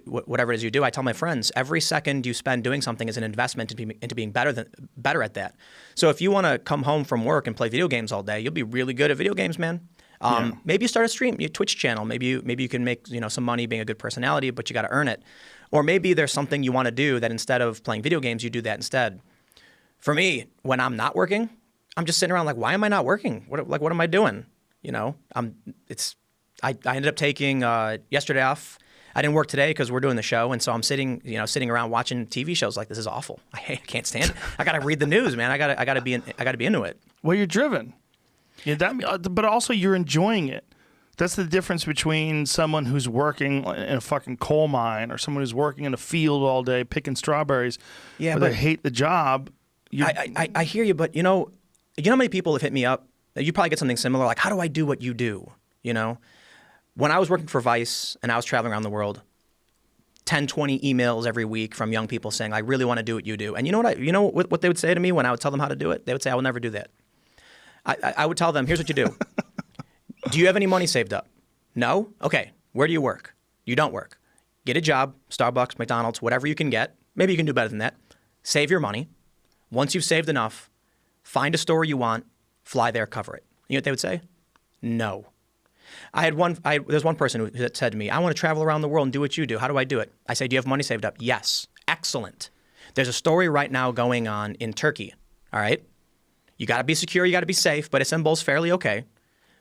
whatever it is you do. I tell my friends, every second you spend doing something is an investment into being better at that. So if you want to come home from work and play video games all day, you'll be really good at video games, man. Maybe you start a stream, your Twitch channel. Maybe you can make some money being a good personality, but you got to earn it. Or maybe there's something you want to do that instead of playing video games, you do that instead. For me, when I'm not working, I'm just sitting around like, why am I not working? What am I doing? I ended up taking yesterday off. I didn't work today because we're doing the show, and so I'm sitting around watching TV shows like this is awful. I can't stand it. I got to read the news, man. I got to be into it. Well, you're driven. Yeah, but also you're enjoying it. That's the difference between someone who's working in a fucking coal mine or someone who's working in a field all day picking strawberries. Yeah, where but they hate the job. I hear you, but you know how many people have hit me up? You probably get something similar, like, how do I do what you do? You know, when I was working for Vice and I was traveling around the world, 10, 20 emails every week from young people saying, I really want to do what you do. And you know what they would say to me when I would tell them how to do it? They would say, I will never do that. I would tell them, here's what you do. Do you have any money saved up? No? Okay. Where do you work? You don't work. Get a job, Starbucks, McDonald's, whatever you can get. Maybe you can do better than that. Save your money. Once you've saved enough, find a store you want, fly there, cover it. You know what they would say? No. There's one person who said to me, I want to travel around the world and do what you do. How do I do it? I say, do you have money saved up? Yes. Excellent. There's a story right now going on in Turkey. All right? You got to be secure. You got to be safe, but Istanbul's fairly okay.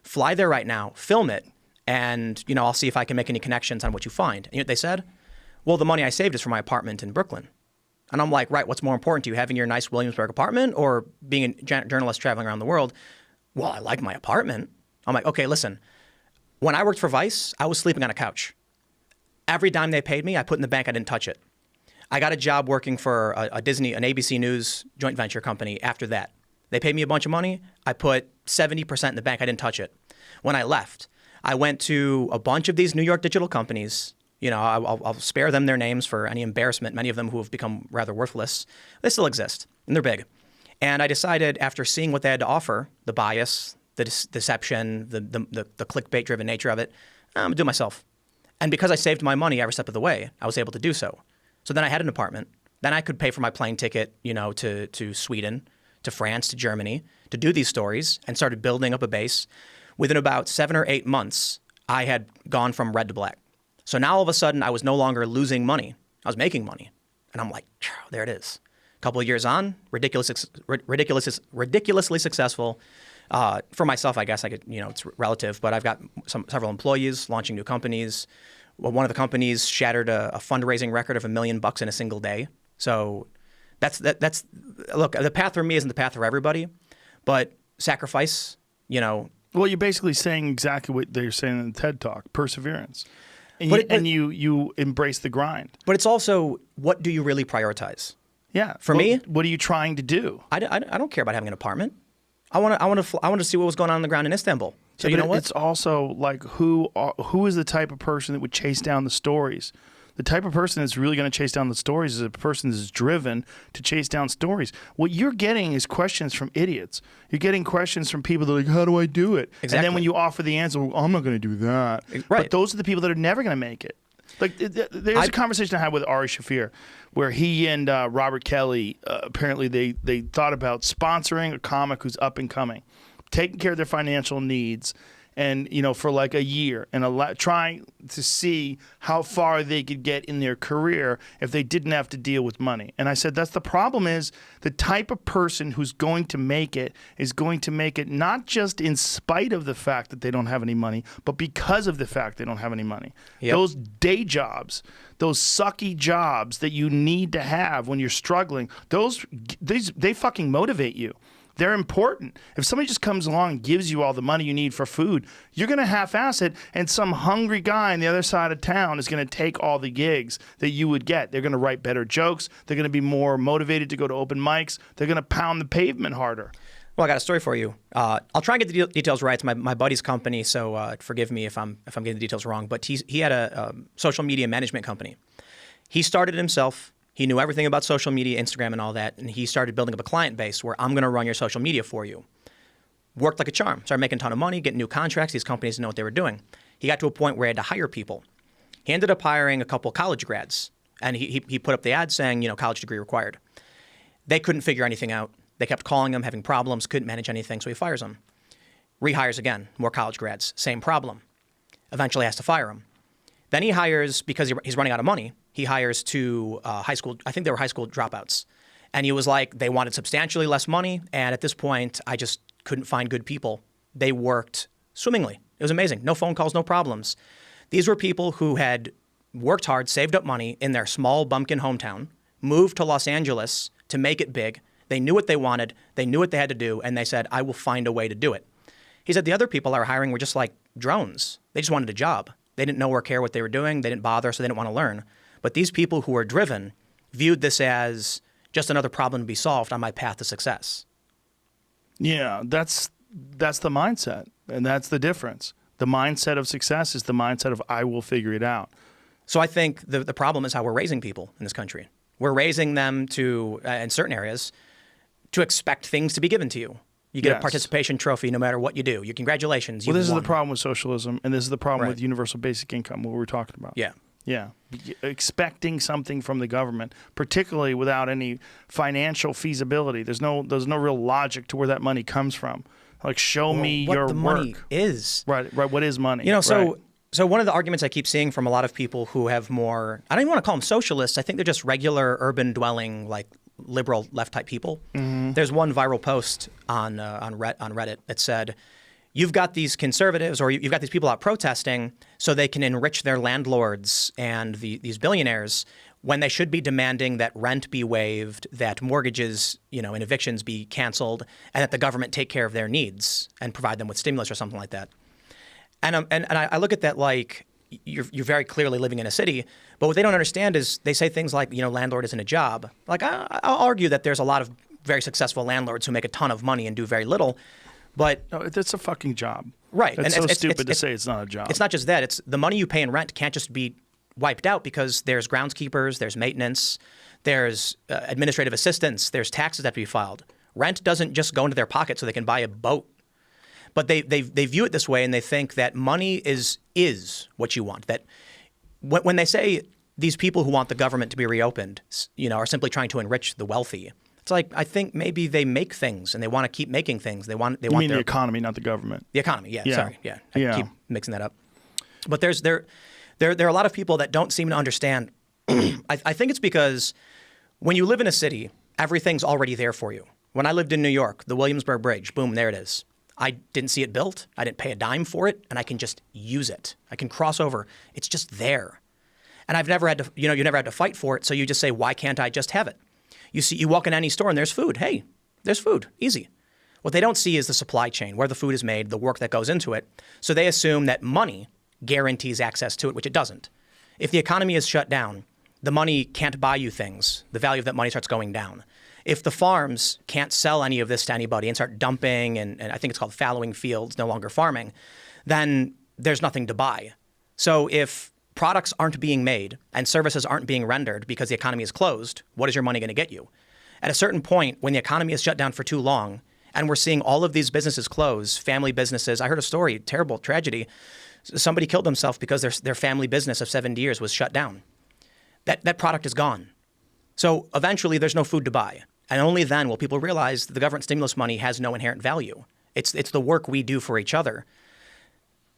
Fly there right now, film it, and I'll see if I can make any connections on what you find. And you know what they said? Well, the money I saved is for my apartment in Brooklyn. And I'm like, right, what's more important to you, having your nice Williamsburg apartment or being a journalist traveling around the world? Well, I like my apartment. I'm like, okay, listen. When I worked for Vice, I was sleeping on a couch. Every dime they paid me, I put in the bank. I didn't touch it. I got a job working for an ABC News joint venture company after that. They paid me a bunch of money. I put 70% in the bank. I didn't touch it. When I left, I went to a bunch of these New York digital companies. I'll spare them their names for any embarrassment. Many of them who have become rather worthless. They still exist, and they're big. And I decided, after seeing what they had to offer, the bias, the deception, the clickbait-driven nature of it, I'm going to do it myself. And because I saved my money every step of the way, I was able to do so. So then I had an apartment. Then I could pay for my plane ticket, to Sweden, to France, to Germany, to do these stories, and started building up a base. Within about 7 or 8 months, I had gone from red to black. So now all of a sudden, I was no longer losing money. I was making money. And I'm like, there it is. A couple of years on, ridiculously successful. For myself, I guess I could, it's relative, but I've got several employees launching new companies. Well, one of the companies shattered a fundraising record of $1 million in a single day. So that's look, the path for me isn't the path for everybody, but sacrifice, Well, you're basically saying exactly what they're saying in the TED Talk, perseverance. And you embrace the grind. But it's also, what do you really prioritize? Yeah. For me, what are you trying to do? I don't care about having an apartment. I want to see what was going on the ground in Istanbul. So you know what? It's also like who is the type of person that would chase down the stories? The type of person that's really going to chase down the stories is a person that's driven to chase down stories. What you're getting is questions from idiots. You're getting questions from people that are like, how do I do it? Exactly. And then when you offer the answer, well, I'm not going to do that. Right. But those are the people that are never going to make it. Like there's a conversation I had with Ari Shafir where he and Robert Kelly, apparently they thought about sponsoring a comic who's up and coming, taking care of their financial needs, and for like a year, and trying to see how far they could get in their career if they didn't have to deal with money. And I said, that's the problem, is the type of person who's going to make it is going to make it not just in spite of the fact that they don't have any money, but because of the fact they don't have any money. Yep. Those day jobs, those sucky jobs that you need to have when you're struggling, they fucking motivate you. They're important. If somebody just comes along and gives you all the money you need for food, you're going to half-ass it, and some hungry guy on the other side of town is going to take all the gigs that you would get. They're going to write better jokes. They're going to be more motivated to go to open mics. They're going to pound the pavement harder. Well, I got a story for you. I'll try and get the details right. It's my buddy's company, so forgive me if I'm getting the details wrong. But he had a social media management company. He started it himself. He knew everything about social media, Instagram, and all that, and he started building up a client base where I'm going to run your social media for you. Worked like a charm. Started making a ton of money, getting new contracts. These companies didn't know what they were doing. He got to a point where he had to hire people. He ended up hiring a couple college grads, and he put up the ad saying, college degree required. They couldn't figure anything out. They kept calling him, having problems, couldn't manage anything, so he fires them. Rehires again, more college grads, same problem. Eventually has to fire them. Then he hires, because he's running out of money, he hires two high school, I think they were high school dropouts. And he was like, they wanted substantially less money, and at this point, I just couldn't find good people. They worked swimmingly. It was amazing. No phone calls, no problems. These were people who had worked hard, saved up money in their small bumpkin hometown, moved to Los Angeles to make it big. They knew what they wanted. They knew what they had to do, and they said, I will find a way to do it. He said the other people I were hiring were just like drones. They just wanted a job. They didn't know or care what they were doing. They didn't bother, so they didn't want to learn. But these people who were driven viewed this as just another problem to be solved on my path to success. Yeah, that's the mindset, and that's the difference. The mindset of success is the mindset of I will figure it out. So I think the problem is how we're raising people in this country. We're raising them to, in certain areas, to expect things to be given to you. You get a Yes. participation trophy no matter what you do. Congratulations, Well, you've this is won. the problem with socialism, and this is the problem Right. with universal basic income, what we're talking about. Yeah. Yeah. Expecting something from the government, particularly without any financial feasibility. There's no real logic to where that money comes from. Like, show me what your the work. money is. Right. What is money? You know, so Right. so one of the arguments I keep seeing from a lot of people who have more, I don't even want to call them socialists. I think they're just regular urban dwelling, like liberal left type people. Mm-hmm. There's one viral post on Reddit that said, "You've got these conservatives, or you've got these people out protesting, so they can enrich their landlords and these billionaires, when they should be demanding that rent be waived, that mortgages, and evictions be canceled, and that the government take care of their needs and provide them with stimulus or something like that." And I look at that like you're very clearly living in a city, but what they don't understand is they say things like, landlord isn't a job. Like I'll argue that there's a lot of very successful landlords who make a ton of money and do very little, but No, it's a fucking job. right, It's and so it's stupid to say it's not a job. It's not just that; it's the money you pay in rent can't just be wiped out because there's groundskeepers, there's maintenance, there's administrative assistants, there's taxes that have to be filed. Rent doesn't just go into their pocket so they can buy a boat. But they view it this way, and they think that money is what you want. That when they say these people who want the government to be reopened, are simply trying to enrich the wealthy. It's like, I think maybe they make things and they want to keep making things. They want You mean their the economy, not the government. the economy. Yeah, Yeah. sorry. Yeah, I Yeah. keep mixing that up. But there are a lot of people that don't seem to understand. I think it's because when you live in a city, everything's already there for you. When I lived in New York, the Williamsburg Bridge, boom, there it is. I didn't see it built. I didn't pay a dime for it, and I can just use it. I can cross over. It's just there. And I've never had to, you never had to fight for it, so you just say, why can't I just have it? You walk in any store and there's food. Hey, there's food. Easy. What they don't see is the supply chain, where the food is made, the work that goes into it. So they assume that money guarantees access to it, which it doesn't. If the economy is shut down, the money can't buy you things. The value of that money starts going down. If the farms can't sell any of this to anybody and start dumping, and I think it's called fallowing fields, no longer farming, then there's nothing to buy. So if products aren't being made and services aren't being rendered because the economy is closed, what is your money going to get you? At a certain point, when the economy is shut down for too long, and we're seeing all of these businesses close, family businesses. I heard a story, terrible tragedy. Somebody killed themselves because their family business of 70 years was shut down. That product is gone. So eventually there's no food to buy. And only then will people realize that the government stimulus money has no inherent value. It's the work we do for each other.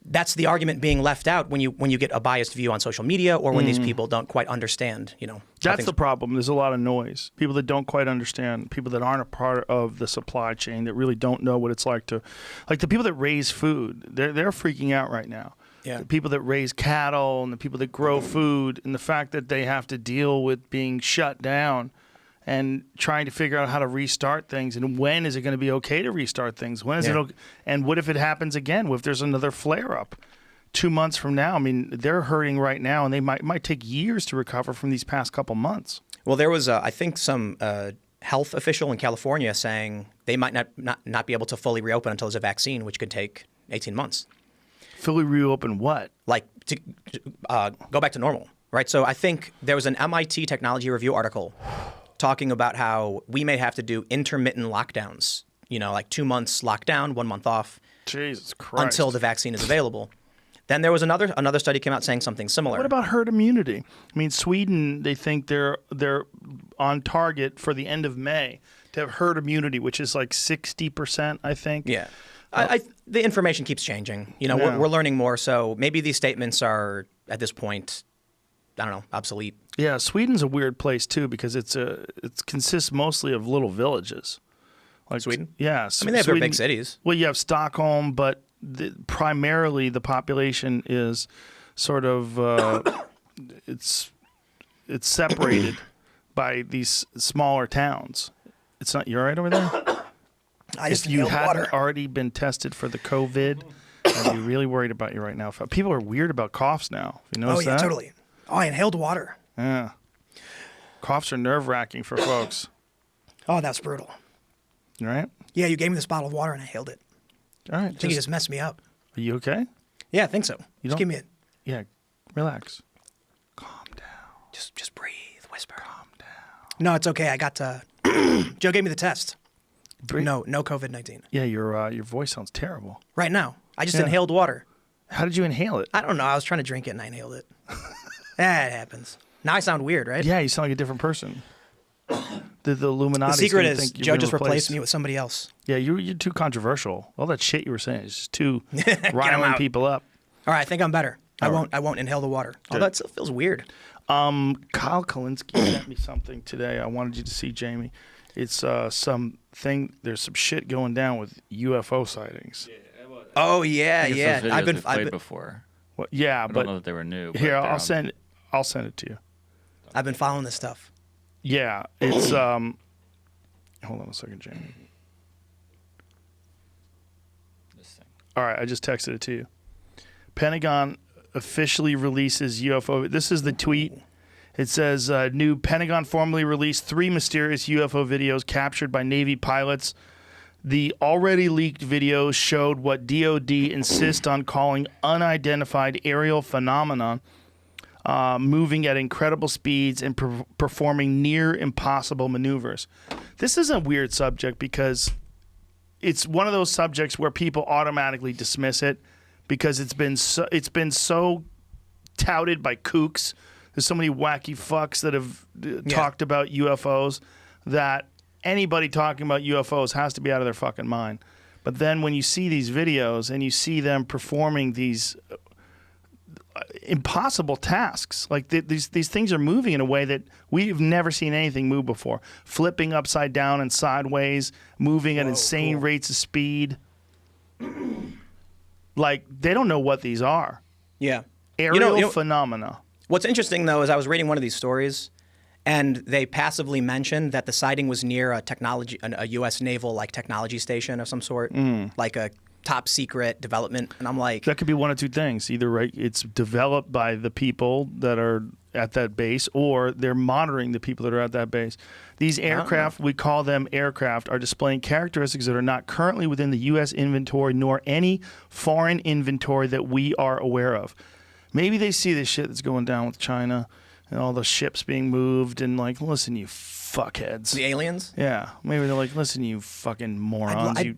That's the argument being left out when you get a biased view on social media, or when these people don't quite understand, how That's things- the problem. There's a lot of noise. People that don't quite understand, people that aren't a part of the supply chain, that really don't know what it's like to, like the people that raise food, they're freaking out right now. Yeah. The people that raise cattle and the people that grow food, and the fact that they have to deal with being shut down and trying to figure out how to restart things, and when is it going to be okay to restart things? When is Yeah. and what if it happens again? What if there's another flare up 2 months from now? I mean, they're hurting right now, and they might take years to recover from these past couple months. Well, there was, I think, some health official in California saying they might not be able to fully reopen until there's a vaccine, which could take 18 months. Fully reopen what? Like to go back to normal, right? So I think there was an MIT Technology Review article talking about how we may have to do intermittent lockdowns, like 2 months lockdown, 1 month off, Jesus Christ. until the vaccine is available. Then there was another study came out saying something similar. What about herd immunity? I mean, Sweden, they think they're on target for the end of May to have herd immunity, which is like 60%, I think. Yeah. The information keeps changing. Yeah. We're learning more, so maybe these statements are, at this point, I don't know, obsolete. Yeah, Sweden's a weird place too, because it consists mostly of little villages. Like Sweden? Yeah. I mean, they have their big cities. Well, you have Stockholm, but primarily the population is sort of it's separated by these smaller towns. It's not. You all right over there? If you hadn't already been tested for the COVID I'd be really worried about you right now. People are weird about coughs now. You Oh notice yeah, that? totally. Oh, I inhaled water. Yeah. Coughs are nerve-wracking for folks. Oh, that's brutal. Right? Yeah, you gave me this bottle of water and I inhaled it. All right. I think you just messed me up. Are you okay? Yeah, I think so. You Just don't- give me it. Yeah. Relax. Just breathe, whisper. Calm down. No, it's okay. I got Joe gave me the test. Breathe. No COVID-19. Yeah, your voice sounds terrible. Right now, I just Yeah. inhaled water. How did you inhale it? I don't know. I was trying to drink it and I inhaled it. That happens. Now I sound weird, right? Yeah, you sound like a different person. The Illuminati. The secret is Joe just replaced me with somebody else. Yeah, you're too controversial. All that shit you were saying is just too riling out. people up. All right, I think I'm better. I All won't inhale the water. Oh, Good. that still feels weird. Kyle Kalinske sent me something today. I wanted you to see, Jamie. It's there's some shit going down with UFO sightings. Oh yeah, I guess yeah. those videos we've played before. Well, yeah, I but don't know that they were new. But here they're I'll on- send it to you. I've been following this stuff. Yeah, it's hold on a second, Jamie. This thing. All right, I just texted it to you. Pentagon officially releases UFO. This is the tweet. It says, new Pentagon formally released 3 mysterious UFO videos captured by Navy pilots. The already leaked videos showed what DoD insists on calling unidentified aerial phenomenon, moving at incredible speeds and performing near impossible maneuvers. This is a weird subject because it's one of those subjects where people automatically dismiss it because it's been so touted by kooks. There's so many wacky fucks that have talked about UFOs that anybody talking about UFOs has to be out of their fucking mind. But then when you see these videos and you see them performing these impossible tasks, like these things are moving in a way that we've never seen anything move before, flipping upside down and sideways, moving at insane rates of speed. Like, they don't know what these are. Yeah. Aerial phenomena. What's interesting though is I was reading one of these stories, and they passively mentioned that the sighting was near a U.S. naval like technology station of some sort, like a top secret development. And I'm like, That could be one of two things. Either it's developed by the people that are at that base, or they're monitoring the people that are at that base. These aircraft, we call them aircraft, are displaying characteristics that are not currently within the U.S. inventory nor any foreign inventory that we are aware of. Maybe they see this shit that's going down with China and all the ships being moved and like, listen, you fuckheads. the aliens. Yeah, maybe they're like, listen, you fucking morons, you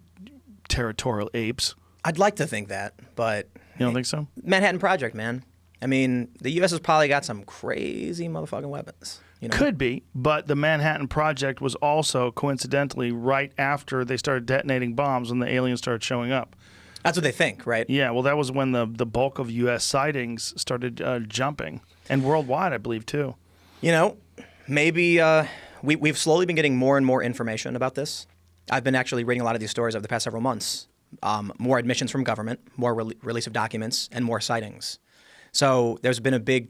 territorial apes. I'd like to think that, but You don't think so? Manhattan Project, man. I mean, the U.S. has probably got some crazy motherfucking weapons. You know? Could be, but the Manhattan Project was also coincidentally right after they started detonating bombs when the aliens started showing up. That's what they think, right? Yeah, well, that was when the bulk of U.S. sightings started jumping, and worldwide, I believe, too. You know, maybe we've slowly been getting more and more information about this. I've been actually reading a lot of these stories over the past several months. More admissions from government, more release of documents, and more sightings. So there's been a big,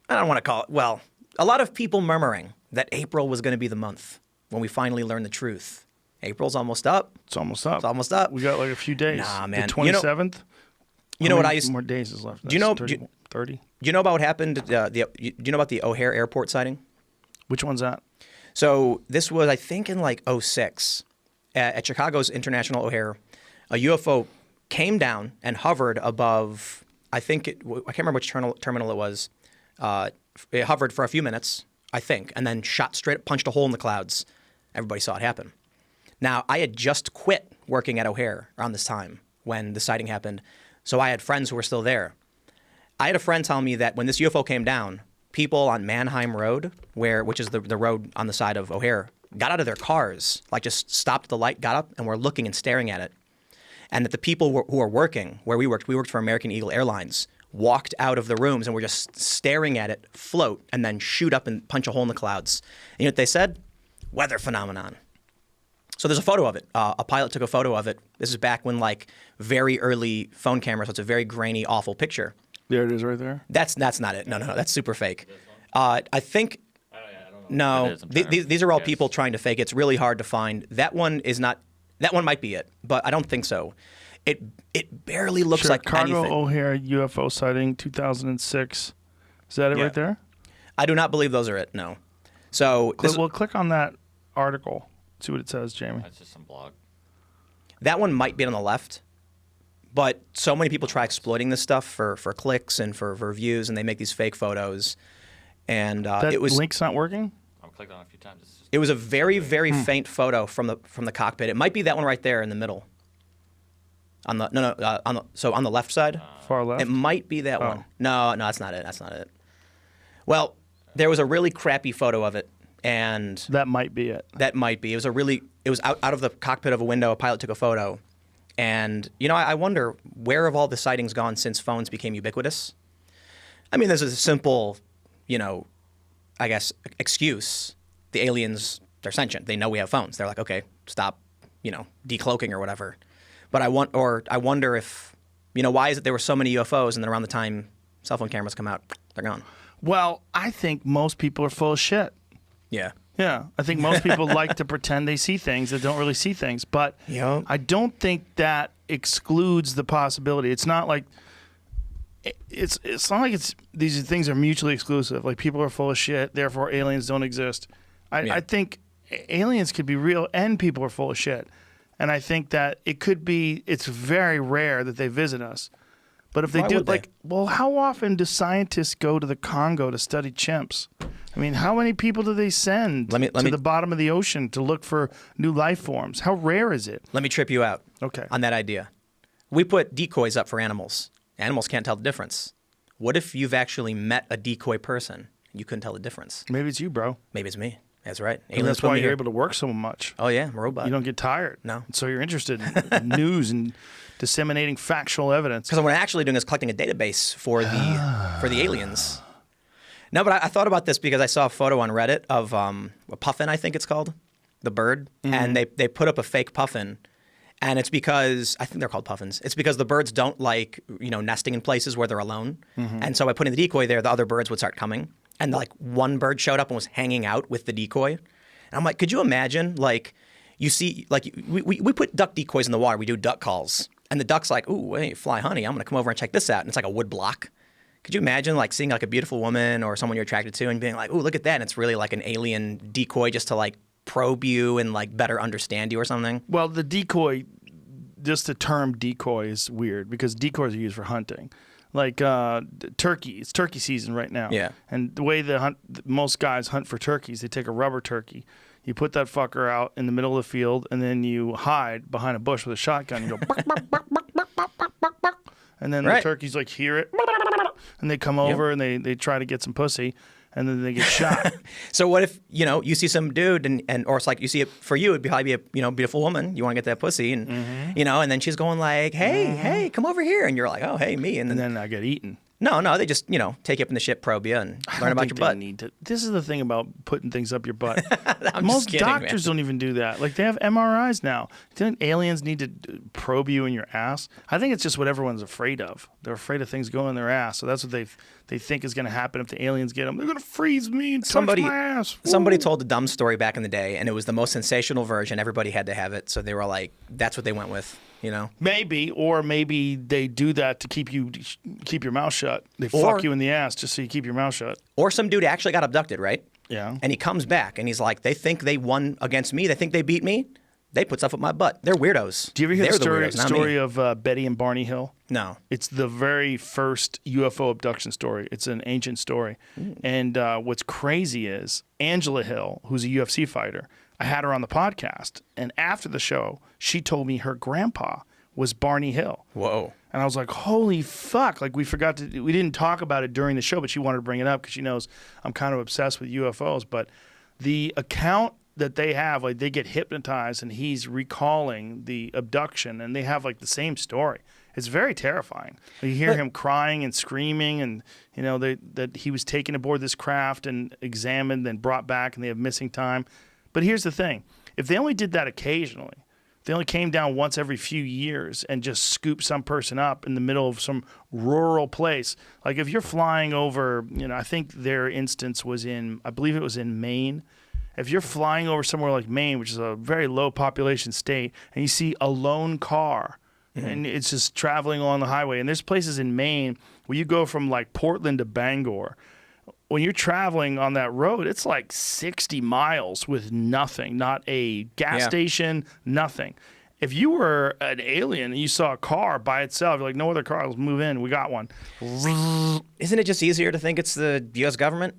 I don't want to call it, well, a lot of people murmuring that April was going to be the month when we finally learn the truth. April's almost up. It's almost up. It's almost up. We got like a few days. Nah, man. The 27th? You know what How I many used? more days is left? Do you know- 30? 30? Do you know about what happened? Do you know about the O'Hare Airport sighting? Which one's that? So this was, I think, in like 06 at Chicago's International O'Hare. A UFO came down and hovered above. I can't remember which terminal it was. It hovered for a few minutes, I think, and then shot straight, punched a hole in the clouds. Everybody saw it happen. Now, I had just quit working at O'Hare around this time when the sighting happened, so I had friends who were still there. I had a friend tell me that when this UFO came down, people on Mannheim Road, which is the road on the side of O'Hare, got out of their cars, like just stopped at the light, got up, and were looking and staring at it. And that the people who were working where we worked for American Eagle Airlines, walked out of the rooms and were just staring at it float and then shoot up and punch a hole in the clouds. And you know what they said? Weather phenomenon. So there's a photo of it. A pilot took a photo of it. This is back when like very early phone cameras, so it's a very grainy, awful picture. There it is right there. That's not it. No, that's super fake. I think no. It is. I'm trying to These are all guess. people trying to fake it. It's really hard to find. That one is not. That one might be it, but I don't think so. It barely looks like Chicago anything. O'Hare UFO sighting 2006. Is that it Yeah. right there? I do not believe those are it. No. So this, Well, click on that article. See what it says, Jamie. That's just some blog. that one might be on the left, but so many people try exploiting this stuff for clicks and for views, and they make these fake photos. And That it was link's not working? I've clicked on it a few times. It's just it was a very faint photo from the cockpit. It might be that one right there in the middle. On the on the left side. Far left? It might be that one. No, that's not it. That's not it. Well, there was a really crappy photo of it, and That might be it. that might be. It was out of the cockpit of a window. A pilot took a photo, and I wonder where have all the sightings gone since phones became ubiquitous. I mean, there's a simple, I guess excuse. The aliens, they're sentient. They know we have phones. They're like, okay, stop, decloaking or whatever. But I wonder if, why is it there were so many UFOs and then around the time cell phone cameras come out, they're gone. Well, I think most people are full of shit. Yeah. Yeah, I think most people like to pretend they see things that don't really see things. But Yep. I don't think that excludes the possibility. It's not like it's not like these things are mutually exclusive. Like people are full of shit, therefore aliens don't exist. I think aliens could be real and people are full of shit. And I think that it's very rare that they visit us. But if they Why do, would they? how often do scientists go to the Congo to study chimps? I mean, how many people do they send Let me- to the bottom of the ocean to look for new life forms? How rare is it? Let me trip you out. Okay. On that idea. We put decoys up for animals. Animals can't tell the difference. What if you've actually met a decoy person and you couldn't tell the difference? Maybe it's you, bro. Maybe it's me. That's right. And Aliens that's put why me you're here. able to work so much. Oh yeah, I'm a robot. You don't get tired. No. So you're interested in news and disseminating factual evidence. Because what I'm actually doing is collecting a database for the aliens. No, but I thought about this because I saw a photo on Reddit of a puffin, I think it's called, the bird, and they put up a fake puffin, and it's because I think they're called puffins. It's because the birds don't like nesting in places where they're alone, and so by putting the decoy there, the other birds would start coming, and like one bird showed up and was hanging out with the decoy, and I'm like, could you imagine you see we put duck decoys in the water, we do duck calls. And the duck's like, ooh, hey, fly honey, I'm going to come over and check this out. And it's like a wood block. Could you imagine seeing a beautiful woman or someone you're attracted to and being like, ooh, look at that. And it's really like an alien decoy just to probe you and better understand you or something. Well, the decoy, just the term decoy is weird because decoys are used for hunting. Like turkey, it's turkey season right now. Yeah. And the way most guys hunt for turkeys, they take a rubber turkey. You put that fucker out in the middle of the field, and then you hide behind a bush with a shotgun. You go, bark, bark, bark, bark, bark, bark, bark, bark, bark. And then the Right. turkeys hear it, and they come over and they try to get some pussy, and then they get shot. So what if, you see some dude or it's like you see it for you, it'd probably be a beautiful woman. You want to get that pussy and, and then she's going like, hey, come over here. And you're like, oh, hey, me. And And then, then I get eaten. no, they just, take you up in the ship, probe you and I learn don't about think your they butt. need to. This is the thing about putting things up your butt. I'm Most just kidding, man. doctors don't even do that. They have MRIs now. Don't aliens need to probe you in your ass? I think it's just what everyone's afraid of. They're afraid of things going in their ass. So that's what they think is going to happen if the aliens get them. They're going to freeze me and touch my ass. Somebody Woo. told a dumb story back in the day, and it was the most sensational version. Everybody had to have it, so they were like, "That's what they went with," Maybe, or maybe they do that to keep your mouth shut. They Or- fuck you in the ass just so you keep your mouth shut. Or some dude actually got abducted, right? Yeah. And he comes back, and he's like, "They think they won against me. They think they beat me. They put stuff up my butt. They're weirdos." Do you ever hear They're the weirdos, not story me. of Betty and Barney Hill? No. It's the very first UFO abduction story. It's an ancient story. And what's crazy is Angela Hill, who's a UFC fighter, I had her on the podcast. And after the show, she told me her grandpa was Barney Hill. Whoa. And I was like, holy fuck. We didn't talk about it during the show, but she wanted to bring it up because she knows I'm kind of obsessed with UFOs. But the account that they have, they get hypnotized and he's recalling the abduction and they have the same story. It's very terrifying. You hear him crying and screaming and, that he was taken aboard this craft and examined and brought back and they have missing time. But here's the thing. If they only did that occasionally, they only came down once every few years and just scooped some person up in the middle of some rural place. If you're flying over, I think their instance was I believe it was in Maine. If you're flying over somewhere like Maine, which is a very low population state, and you see a lone car and it's just traveling along the highway. And there's places in Maine where you go from like Portland to Bangor. When you're traveling on that road, it's like 60 miles with nothing, not a gas station, nothing. If you were an alien and you saw a car by itself, you're like, no other car, let's move in. We got one. Isn't it just easier to think it's the U.S. government?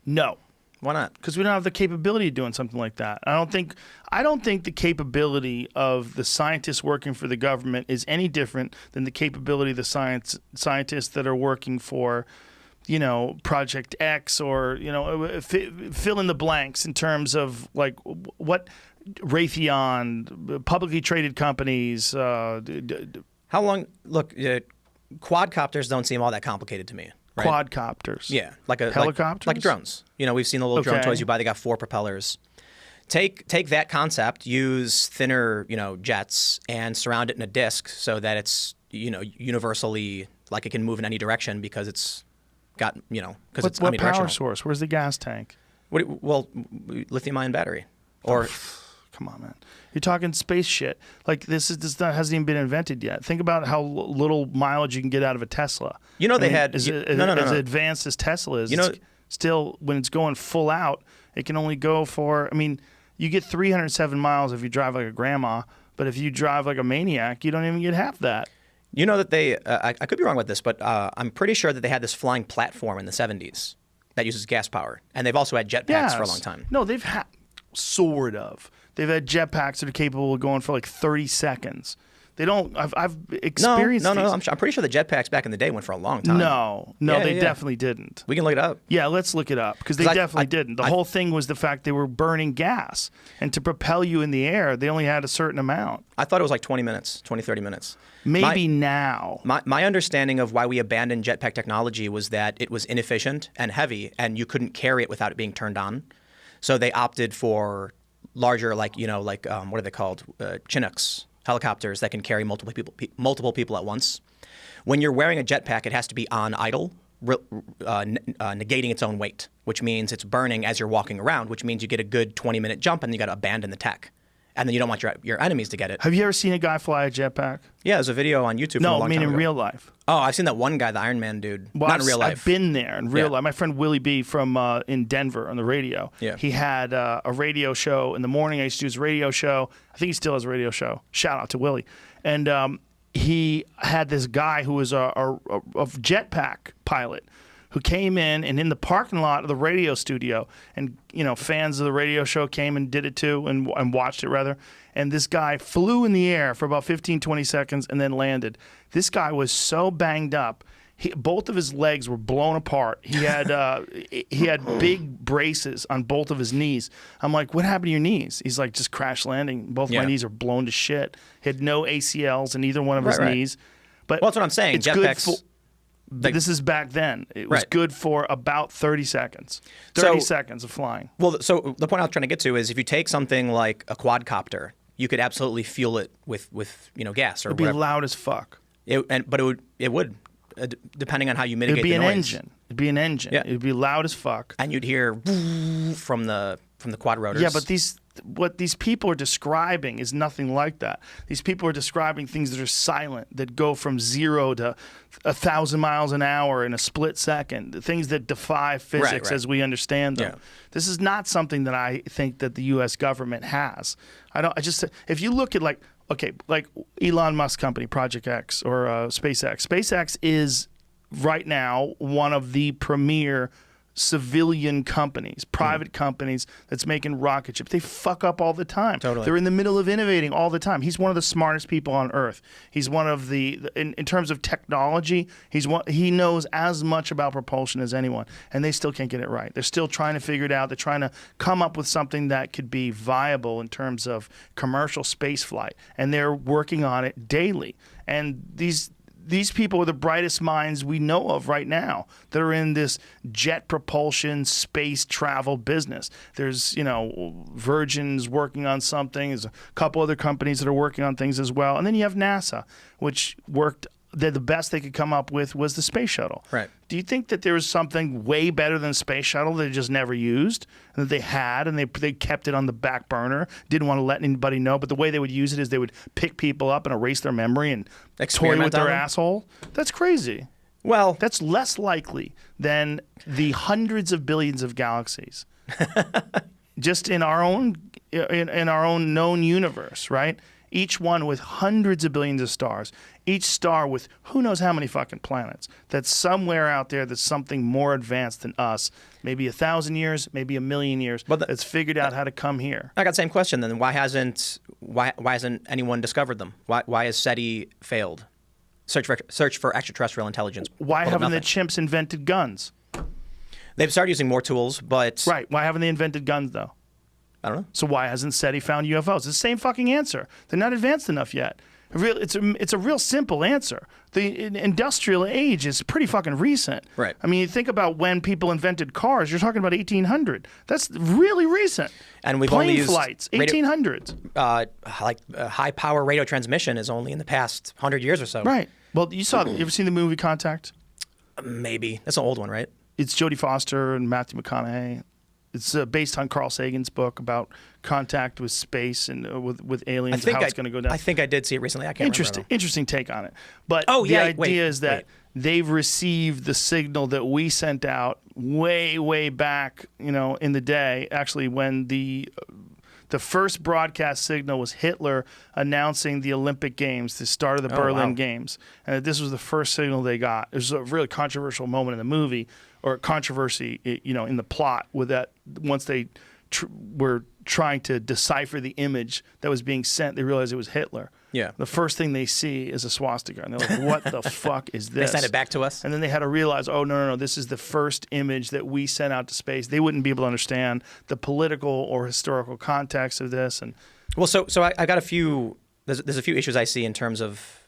No. Why not? Because we don't have the capability of doing something like that. I don't think the capability of the scientists working for the government is any different than the capability of the scientists that are working for, Project X or, fill in the blanks in terms of like what Raytheon, publicly traded companies. How long? Look, quadcopters don't seem all that complicated to me. Right? Quadcopters. Yeah, like helicopters, like drones. We've seen the little drone toys you buy. They got 4 propellers. Take that concept, use thinner, jets, and surround it in a disc so that it's, universally like it can move in any direction because it's got, because it's what omnidirectional. power source? Where's the gas tank? Lithium-ion battery, or. Come on, man. You're talking space shit. Like this hasn't even been invented yet. Think about how little mileage you can get out of a Tesla. They had as no. advanced as Tesla is. It's still when it's going full out, it can only go for. I mean, you get 307 miles if you drive like a grandma, but if you drive like a maniac, you don't even get half that. That they. I could be wrong with this, but I'm pretty sure that they had this flying platform in the 70s that uses gas power, and they've also had jetpacks for a long time. No, they've had sort of. They've had jetpacks that are capable of going for like 30 seconds. They don't. I've experienced. No. I'm pretty sure the jetpacks back in the day went for a long time. No, they definitely didn't. We can look it up. Yeah, let's look it up because they definitely didn't. The whole thing was the fact they were burning gas, and to propel you in the air, they only had a certain amount. I thought it was like 20 minutes, 30 minutes. Maybe now. My understanding of why we abandoned jetpack technology was that it was inefficient and heavy, and you couldn't carry it without it being turned on. So they opted for larger, what are they called? Chinooks helicopters that can carry multiple people at once. When you're wearing a jetpack, it has to be on idle, negating its own weight, which means it's burning as you're walking around, which means you get a good 20-minute jump and you got to abandon the tech. And then you don't want your enemies to get it. Have you ever seen a guy fly a jetpack? Yeah, there's a video on YouTube. No, from a long I mean time in ago. real life. Oh, I've seen that one guy, the Iron Man dude. Well, not in real life. I've been there in real life. My friend Willie B from in Denver on the radio. Yeah. He had a radio show in the morning. I used to do his radio show. I think he still has a radio show. Shout out to Willie. And he had this guy who was a jetpack pilot who came in the parking lot of the radio studio, and fans of the radio show came and did it too, and watched it rather. And this guy flew in the air for about 15, 20 seconds and then landed. This guy was so banged up, both of his legs were blown apart. He had big braces on both of his knees. I'm like, what happened to your knees? He's like, just crash landing. Both of my knees are blown to shit. He had no ACLs in either one of his knees. But that's what I'm saying. It's Jetpacks. good this is back then. It was good for about 30 seconds. 30 seconds of flying. Well, so the point I was trying to get to is if you take something like a quadcopter, you could absolutely fuel it with gas or It'd be whatever. loud as fuck. But it would depending on how you mitigate the noise. It'd be an engine. Yeah. It'd be loud as fuck. And you'd hear from the quad rotors. Yeah, but what these people are describing is nothing like that. These people are describing things that are silent, that go from 0 to 1,000 miles an hour in a split second, things that defy physics as we understand them. Yeah. This is not something that I think that the U.S. government has. If you look at like Elon Musk company, Project X or SpaceX. SpaceX is right now one of the premier civilian companies, private companies that's making rocket ships. They fuck up all the time. Totally. They're in the middle of innovating all the time. He's one of the smartest people on earth. He's one of in terms of technology, he knows as much about propulsion as anyone, and they still can't get it right. They're still trying to figure it out. They're trying to come up with something that could be viable in terms of commercial space flight, and they're working on it daily. And these people are the brightest minds we know of right now that are in this jet propulsion space travel business. There's, Virgin's working on something. There's a couple other companies that are working on things as well. And then you have NASA, which worked the best they could come up with was the space shuttle. Right. Do you think that there was something way better than space shuttle that they just never used, and that they had, and they kept it on the back burner, didn't want to let anybody know, but the way they would use it is they would pick people up and erase their memory and toy Experiment with their on them? asshole? That's crazy. Well, That's less likely than the hundreds of billions of galaxies just in our own in our own known universe, right? Each one with hundreds of billions of stars. Each star with who knows how many fucking planets. That's somewhere out there that's something more advanced than us. Maybe 1,000 years, maybe 1,000,000 years. But that's figured out how to come here. I got the same question then. Why hasn't anyone discovered them? Why has SETI failed? Search for extraterrestrial intelligence. Why Well, haven't the nothing. chimps invented guns? They've started using more tools, but Right. Why haven't they invented guns though? I don't know. So why hasn't SETI found UFOs? It's the same fucking answer. They're not advanced enough yet. It's a real simple answer. The industrial age is pretty fucking recent. Right. I mean, you think about when people invented cars. You're talking about 1800. That's really recent. And we've Plane only used flights, radio- 1800s. High power radio transmission is only in the past 100 years or so. Right. Well, you ever seen the movie Contact? Maybe that's an old one, right? It's Jodie Foster and Matthew McConaughey. It's based on Carl Sagan's book about contact with space and with aliens and how it's going to go down. I think I did see it recently. I can't Interesting take on it. But Oh, the yeah, idea wait, is that they've received the signal that we sent out way back, in the day. Actually, when the first broadcast signal was Hitler announcing the Olympic Games, the start of the Berlin wow. Games, and that this was the first signal they got. It was a really controversial moment in the movie, or controversy, in the plot, with that once they were trying to decipher the image that was being sent, they realized it was Hitler. Yeah. The first thing they see is a swastika, and they're like, "What the fuck is They this?" sent it back to us. And then they had to realize, oh, no, this is the first image that we sent out to space. They wouldn't be able to understand the political or historical context of this. And Well, so I got a few. There's a few issues I see in terms of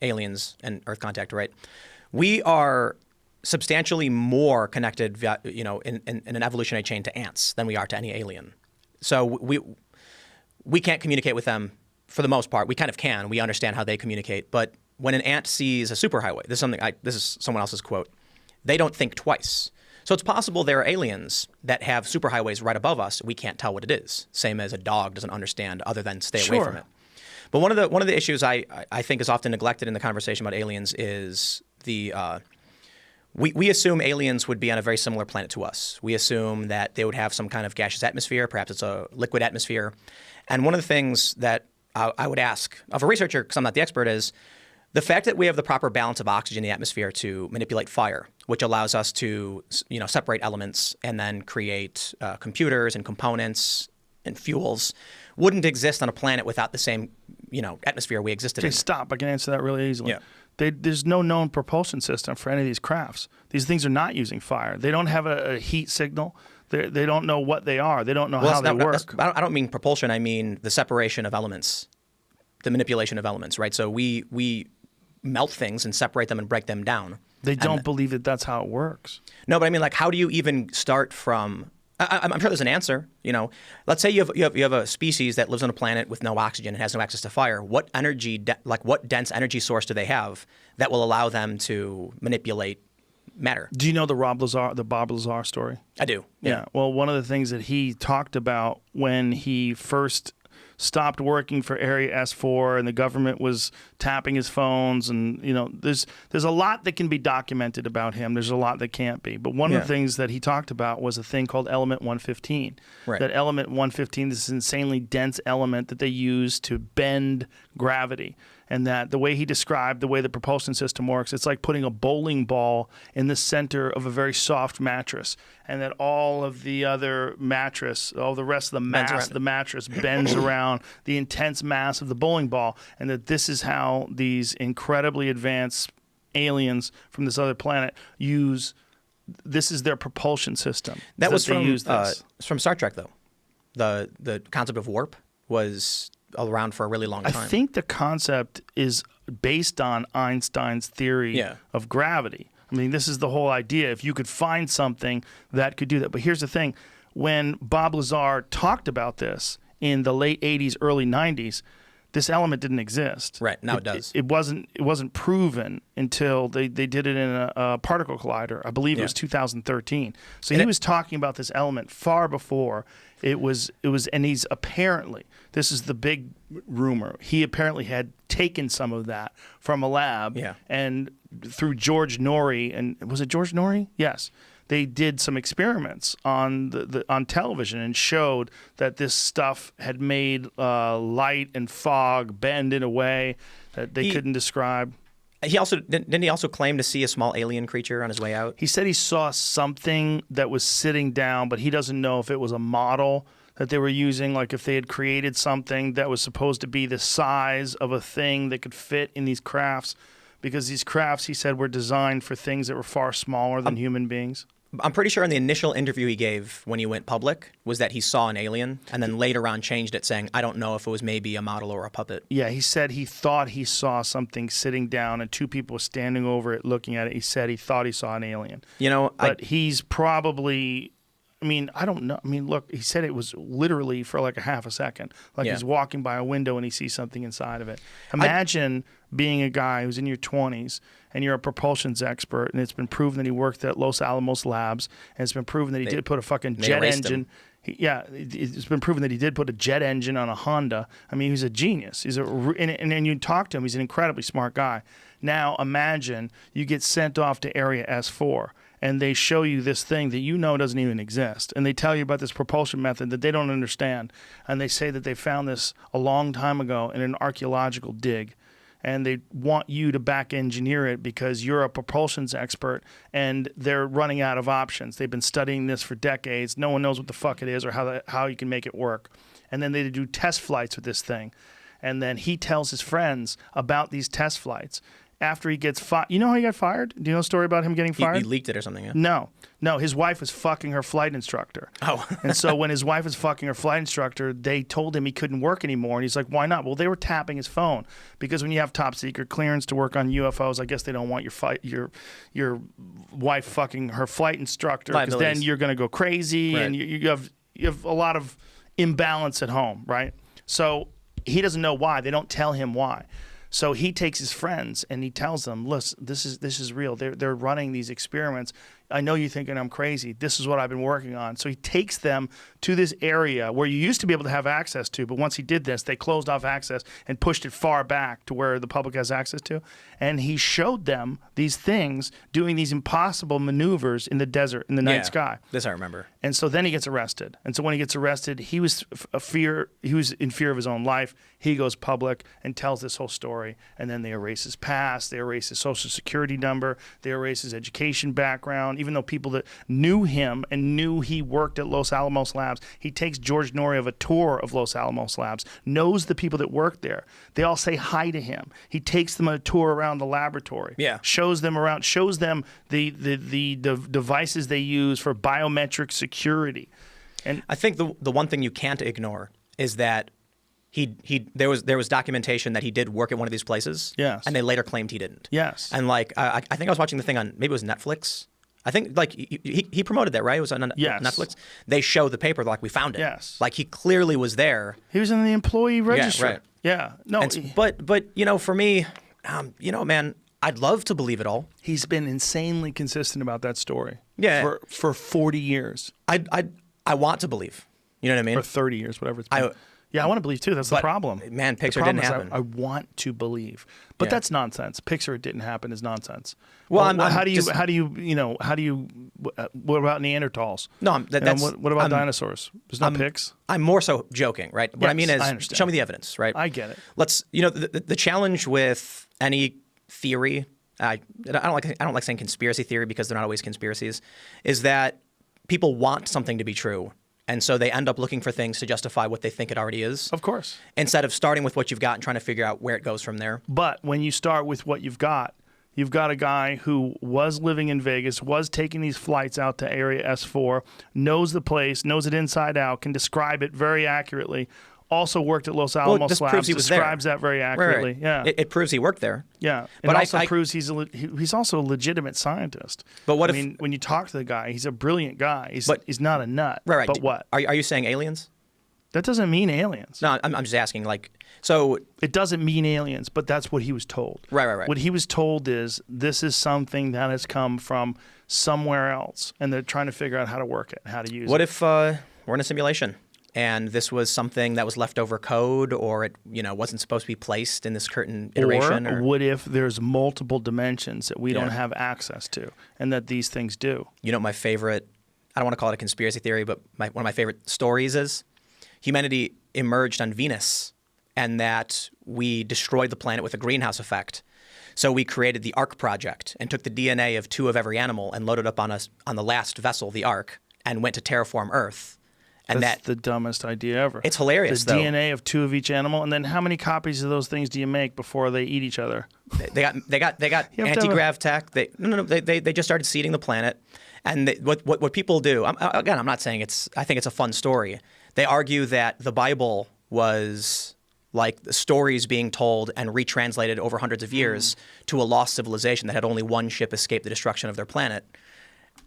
aliens and Earth contact. Right, we are substantially more connected, in an evolutionary chain to ants than we are to any alien. So we can't communicate with them for the most part. We kind of can. We understand how they communicate. But when an ant sees a superhighway, this is someone else's quote. They don't think twice. So it's possible there are aliens that have superhighways right above us. We can't tell what it is. Same as a dog doesn't understand other than stay away Sure. from it. But one of the issues I think is often neglected in the conversation about aliens is we assume aliens would be on a very similar planet to us. We assume that they would have some kind of gaseous atmosphere, perhaps it's a liquid atmosphere. And one of the things that I would ask of a researcher, because I'm not the expert, is the fact that we have the proper balance of oxygen in the atmosphere to manipulate fire, which allows us to separate elements and then create computers and components and fuels, wouldn't exist on a planet without the same atmosphere we existed okay, in. stop. I can answer that really easily. Yeah. There's no known propulsion system for any of these crafts. These things are not using fire. They don't have a heat signal. They don't know what they are. They don't know how they work. I don't mean propulsion. I mean the separation of elements, the manipulation of elements, right? So we melt things and separate them and break them down. They don't believe that that's how it works. No, but I mean, like, how do you even start from? I'm sure there's an answer. Let's say you have a species that lives on a planet with no oxygen and has no access to fire. What energy, what dense energy source do they have that will allow them to manipulate matter? Do you know the Bob Lazar story? I do. Yeah. Well, one of the things that he talked about when he first stopped working for Area S4 and the government was tapping his phones, and there's a lot that can be documented about him. There's a lot that can't be. But one of the things that he talked about was a thing called element 115. Right. That element 115 is this insanely dense element that they use to bend gravity. And that the way he described the way the propulsion system works, it's like putting a bowling ball in the center of a very soft mattress, and that all of the other mattress, all the rest of the mass of the mattress bends around the intense mass of the bowling ball, and that this is how these incredibly advanced aliens from this other planet this is their propulsion system. That was they use this. it's from Star Trek, though. The concept of warp was around for a really long time. I think the concept is based on Einstein's theory of gravity. I mean, this is the whole idea. If you could find something that could do that. But here's the thing. When Bob Lazar talked about this in the late 80s, early 90s, this element didn't exist. Right, now it does. It wasn't proven until they did it in a particle collider. I believe it was 2013. So he was talking about this element far before it was, and he's apparently, this is the big rumor, he apparently had taken some of that from a lab, and through George Norrie, and was it George Norrie? Yes. They did some experiments on on television and showed that this stuff had made light and fog bend in a way that they couldn't describe. He also didn't he also claim to see a small alien creature on his way out? He said he saw something that was sitting down, but he doesn't know if it was a model that they were using, like if they had created something that was supposed to be the size of a thing that could fit in these crafts, because these crafts, he said, were designed for things that were far smaller than human beings. I'm pretty sure in the initial interview he gave when he went public was that he saw an alien, and then later on changed it, saying, I don't know if it was maybe a model or a puppet. Yeah, he said he thought he saw something sitting down and two people were standing over it looking at it. He said he thought he saw an alien. You know, but he's probably, I mean, I don't know. I mean, look, he said it was literally for like a half a second. Like he's walking by a window and he sees something inside of it. Imagine being a guy who's in your 20s and you're a propulsions expert, and it's been proven that he worked at Los Alamos Labs, and it's been proven that he did put a fucking jet engine. It's been proven that he did put a jet engine on a Honda. I mean, he's a genius. He's and you talk to him, he's an incredibly smart guy. Now imagine you get sent off to Area S4, and they show you this thing that you know doesn't even exist, and they tell you about this propulsion method that they don't understand, and they say that they found this a long time ago in an archaeological dig, and they want you to back engineer it because you're a propulsions expert, and they're running out of options. They've been studying this for decades. No one knows what the fuck it is or how you can make it work. And then they do test flights with this thing. And then he tells his friends about these test flights. After he gets fired, you know how he got fired? Do you know a story about him getting fired? He leaked it or something, yeah? No, his wife was fucking her flight instructor. Oh. And so when his wife was fucking her flight instructor, they told him he couldn't work anymore. And he's like, why not? Well, they were tapping his phone because when you have top secret clearance to work on UFOs, I guess they don't want your wife fucking her flight instructor, because then you're going to go crazy, and you have a lot of imbalance at home, right? So he doesn't know why. They don't tell him why. So he takes his friends and he tells them, listen, this is real. They're running these experiments. I know you're thinking I'm crazy. This is what I've been working on. So he takes them to this area where you used to be able to have access to, but once he did this, they closed off access and pushed it far back to where the public has access to. And he showed them these things doing these impossible maneuvers in the desert, in the night sky. This I remember. And so then he gets arrested. And so when he gets arrested, he was in fear of his own life. He goes public and tells this whole story. And then they erase his past. They erase his social security number. They erase his education background. Even though people that knew him and knew he worked at Los Alamos Labs, he takes George Norrie of a tour of Los Alamos Labs, knows the people that work there. They all say hi to him. He takes them on a tour around the laboratory. Shows them around, shows them the devices they use for biometric security. And I think the one thing you can't ignore is that there was documentation that he did work at one of these places. Yes. And they later claimed he didn't. Yes. And like I think I was watching the thing on, maybe it was Netflix. I think like he promoted that, right? It was on Netflix. They showed the paper, like we found it. Yes. Like he clearly was there. He was in the employee register. Yeah, right. Yeah. No. But you know, for me, man, I'd love to believe it all. He's been insanely consistent about that story. Yeah. For 40 years. I want to believe. You know what I mean? Or 30 years, whatever it's been. I want to believe too. That's the problem. Man, Pixar the problem didn't happen. I want to believe, but that's nonsense. Pixar, it didn't happen is nonsense. Well, how do you what about Neanderthals? No, what about dinosaurs? There's no pics. I'm more so joking, right? What I mean is, show me the evidence, right? I get it. The challenge with any theory, I don't like saying conspiracy theory because they're not always conspiracies, is that people want something to be true. And so they end up looking for things to justify what they think it already is. Of course. Instead of starting with what you've got and trying to figure out where it goes from there. But when you start with what you've got a guy who was living in Vegas, was taking these flights out to Area S4, knows the place, knows it inside out, can describe it very accurately. Also worked at Los Alamos Labs, describes that very accurately. Right. Yeah, it proves he worked there. Yeah, but also proves he's also a legitimate scientist. But when you talk to the guy, he's a brilliant guy. He's not a nut. Right. But what are you saying aliens? That doesn't mean aliens. No, I'm just asking. Like, so It doesn't mean aliens, but that's what he was told. Right. What he was told is this is something that has come from somewhere else, and they're trying to figure out how to work it, how to use what it. if we're in a simulation and this was something that was leftover code, or it wasn't supposed to be placed in this certain iteration? Or what if there's multiple dimensions that we don't Yeah. have access to, and that these things do? My favorite, I don't want to call it a conspiracy theory, but one of my favorite stories is humanity emerged on Venus and that we destroyed the planet with a greenhouse effect. So we created the Ark Project and took the DNA of 2 of every animal and loaded up on the last vessel, the Ark, and went to terraform Earth. And That's the dumbest idea ever. It's hilarious, The though. DNA of 2 of each animal, and then how many copies of those things do you make before they eat each other? They got You have to have anti-grav tech. They just started seeding the planet, and what people do. I'm not saying I think it's a fun story. They argue that the Bible was like the stories being told and retranslated over hundreds of years to a lost civilization that had only one ship escaped the destruction of their planet.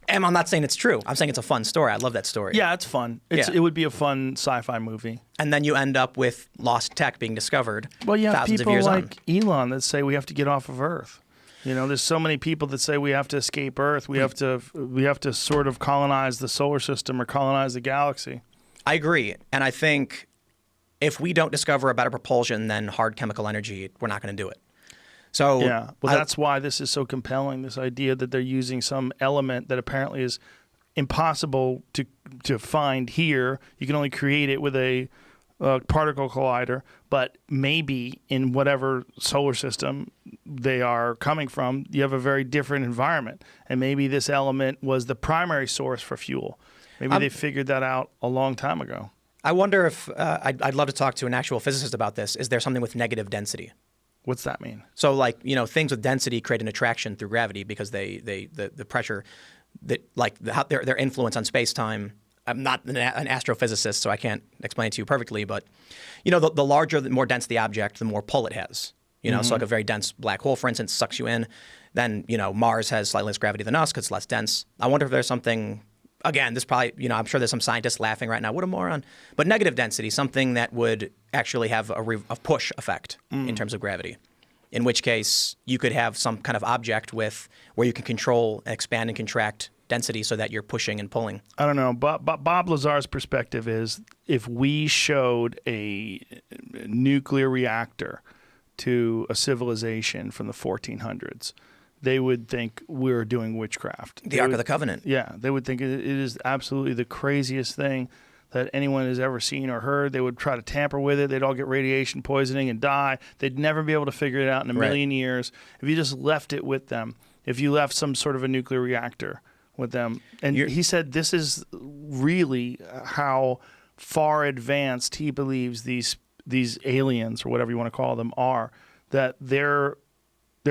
And I'm not saying it's true. I'm saying it's a fun story. I love that story. Yeah, it's fun. Yeah. It would be a fun sci-fi movie. And then you end up with lost tech being discovered Well, you have thousands of people years like on. Elon that say we have to get off of Earth. There's so many people that say we have to escape Earth. We have to sort of colonize the solar system or colonize the galaxy. I agree. And I think if we don't discover a better propulsion than hard chemical energy, we're not going to do it. So Yeah, well, that's why this is so compelling. This idea that they're using some element that apparently is impossible to find here. You can only create it with a particle collider, but maybe in whatever solar system they are coming from, you have a very different environment, and maybe this element was the primary source for fuel. Maybe they figured that out a long time ago. I wonder if I'd love to talk to an actual physicist about this. Is there something with negative density? What's that mean? So, like, things with density create an attraction through gravity because the pressure that their influence on space time. I'm not an astrophysicist, so I can't explain it to you perfectly. But the larger, the more dense the object, the more pull it has. So like a very dense black hole, for instance, sucks you in. Then Mars has slightly less gravity than us because it's less dense. I wonder if there's something. Again, this probably, I'm sure there's some scientists laughing right now. What a moron. But negative density, something that would actually have a push effect in terms of gravity. In which case, you could have some kind of object where you can control, expand, and contract density so that you're pushing and pulling. I don't know. Bob Lazar's perspective is if we showed a nuclear reactor to a civilization from the 1400s, they would think we're doing witchcraft. The Ark of the Covenant. Yeah, they would think it is absolutely the craziest thing that anyone has ever seen or heard. They would try to tamper with it. They'd all get radiation poisoning and die. They'd never be able to figure it out in a million years. If you just left it with them, if you left some sort of a nuclear reactor with them. And he said this is really how far advanced he believes these aliens, or whatever you want to call them, are, that their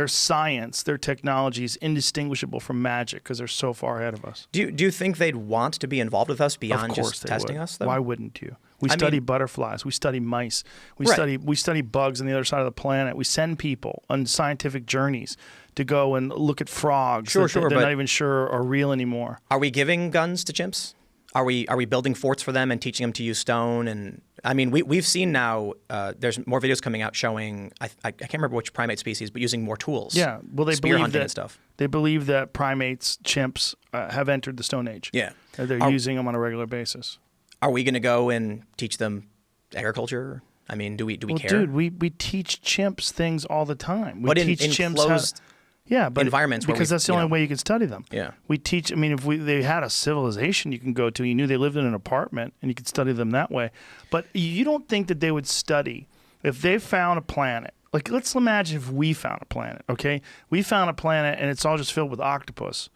science, their technology is indistinguishable from magic because they're so far ahead of us. Do you think they'd want to be involved with us beyond Of course just they testing would. us, though? Why wouldn't you? We study butterflies. We study mice. We Right. study bugs on the other side of the planet. We send people on scientific journeys to go and look at frogs Sure, that they're but not even sure are real anymore. Are we giving guns to chimps? Are we building forts for them and teaching them to use stone? And I mean, we've seen now. There's more videos coming out showing. I can't remember which primate species, but using more tools. Yeah, well, they spear believe hunting that and stuff. They believe that primates, chimps, have entered the Stone Age. Yeah. They're using them on a regular basis. Are we going to go and teach them agriculture? I mean, do we care? Dude, we teach chimps things all the time. We But in teach chimps enclosed but environments where because that's the only way you can study them. Yeah. We teach. I mean, if they had a civilization you can go to, you knew they lived in an apartment, and you could study them that way. But you don't think that they would study if they found a planet. Like, let's imagine if we found a planet. Okay, we found a planet, and it's all just filled with octopus,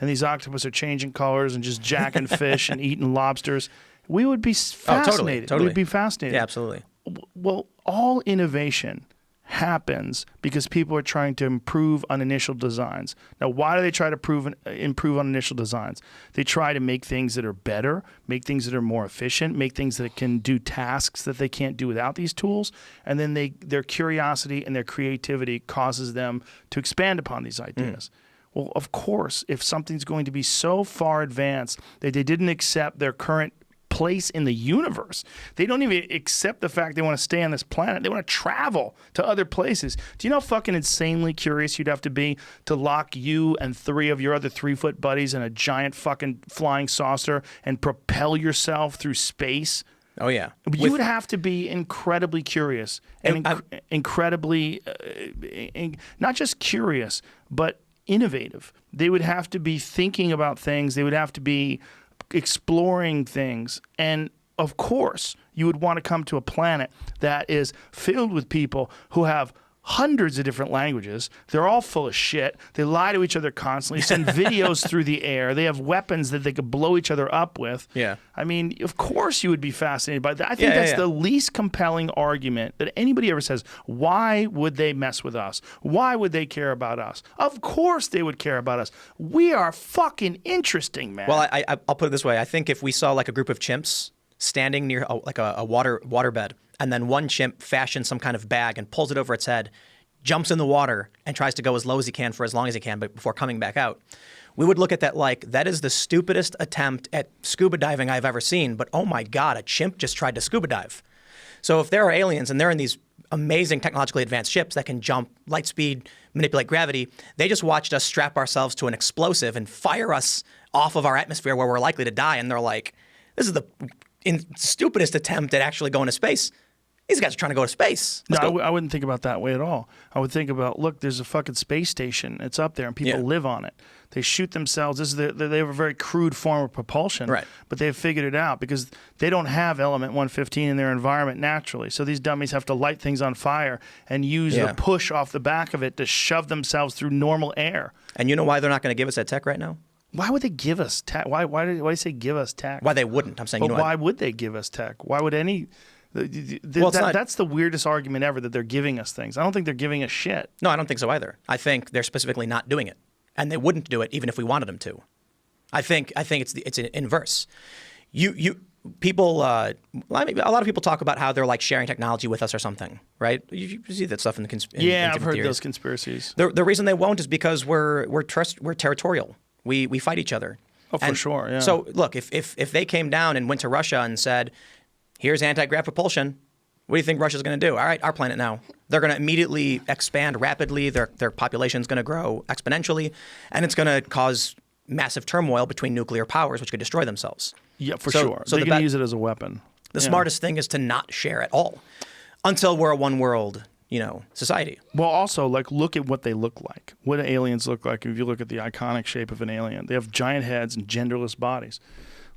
and these octopus are changing colors and just jacking fish and eating lobsters. We would be fascinated. Totally. We'd be fascinated. Yeah, absolutely. Well, all innovation happens because people are trying to improve on initial designs. Now, why do they try to improve on initial designs? They try to make things that are better, make things that are more efficient, make things that can do tasks that they can't do without these tools, and then their curiosity and their creativity causes them to expand upon these ideas. Well, of course, if something's going to be so far advanced that they didn't accept their current place in the universe. They don't even accept the fact they want to stay on this planet. They want to travel to other places. Do you know how fucking insanely curious you'd have to be to lock you and 3 of your other 3-foot buddies in a giant fucking flying saucer and propel yourself through space? Oh yeah. You would have to be incredibly curious and incredibly, not just curious, but innovative. They would have to be thinking about things. They would have to be exploring things. And of course, you would want to come to a planet that is filled with people who have hundreds of different languages. They're all full of shit. They lie to each other constantly, send videos through the air. They have weapons that they could blow each other up with. Yeah. I mean, of course you would be fascinated by that. I think that's the least compelling argument that anybody ever says. Why would they mess with us? Why would they care about us? Of course they would care about us. We are fucking interesting, man. Well, I'll put it this way. I think if we saw like a group of chimps standing near a waterbed, and then one chimp fashions some kind of bag and pulls it over its head, jumps in the water, and tries to go as low as he can for as long as he can, but before coming back out, we would look at that like, that is the stupidest attempt at scuba diving I've ever seen, but oh my God, a chimp just tried to scuba dive. So if there are aliens and they're in these amazing technologically advanced ships that can jump light speed, manipulate gravity, they just watched us strap ourselves to an explosive and fire us off of our atmosphere where we're likely to die, and they're like, this is the stupidest attempt at actually going to space. These guys are trying to go to space. I wouldn't think about that way at all. I would think about, look, there's a fucking space station. It's up there, and people live on it. They shoot themselves. They have a very crude form of propulsion, right? But they've figured it out because they don't have element 115 in their environment naturally. So these dummies have to light things on fire and use the push off the back of it to shove themselves through normal air. And you know why they're not going to give us that tech right now? Why would they give us tech? Why do you say give us tech? Why they wouldn't? I'm saying, But why would they give us tech? Why would any... that's the weirdest argument ever, that they're giving us things. I don't think they're giving us shit. No, I don't think so either. I think they're specifically not doing it, and they wouldn't do it even if we wanted them to. I think it's an inverse. People. A lot of people talk about how they're like sharing technology with us or something, right? You see that stuff in the I've heard those conspiracies. The reason they won't is because we're territorial. We fight each other. Oh, for sure. Yeah. So look, if they came down and went to Russia and said, here's anti-grav propulsion, what do you think Russia's going to do? All right, our planet now. They're going to immediately expand rapidly. Their population's going to grow exponentially, and it's going to cause massive turmoil between nuclear powers, which could destroy themselves. Yeah, for sure. So they're going to use it as a weapon. The smartest thing is to not share at all until we're a one-world, society. Well, also, like, look at what they look like. What do aliens look like? If you look at the iconic shape of an alien, they have giant heads and genderless bodies.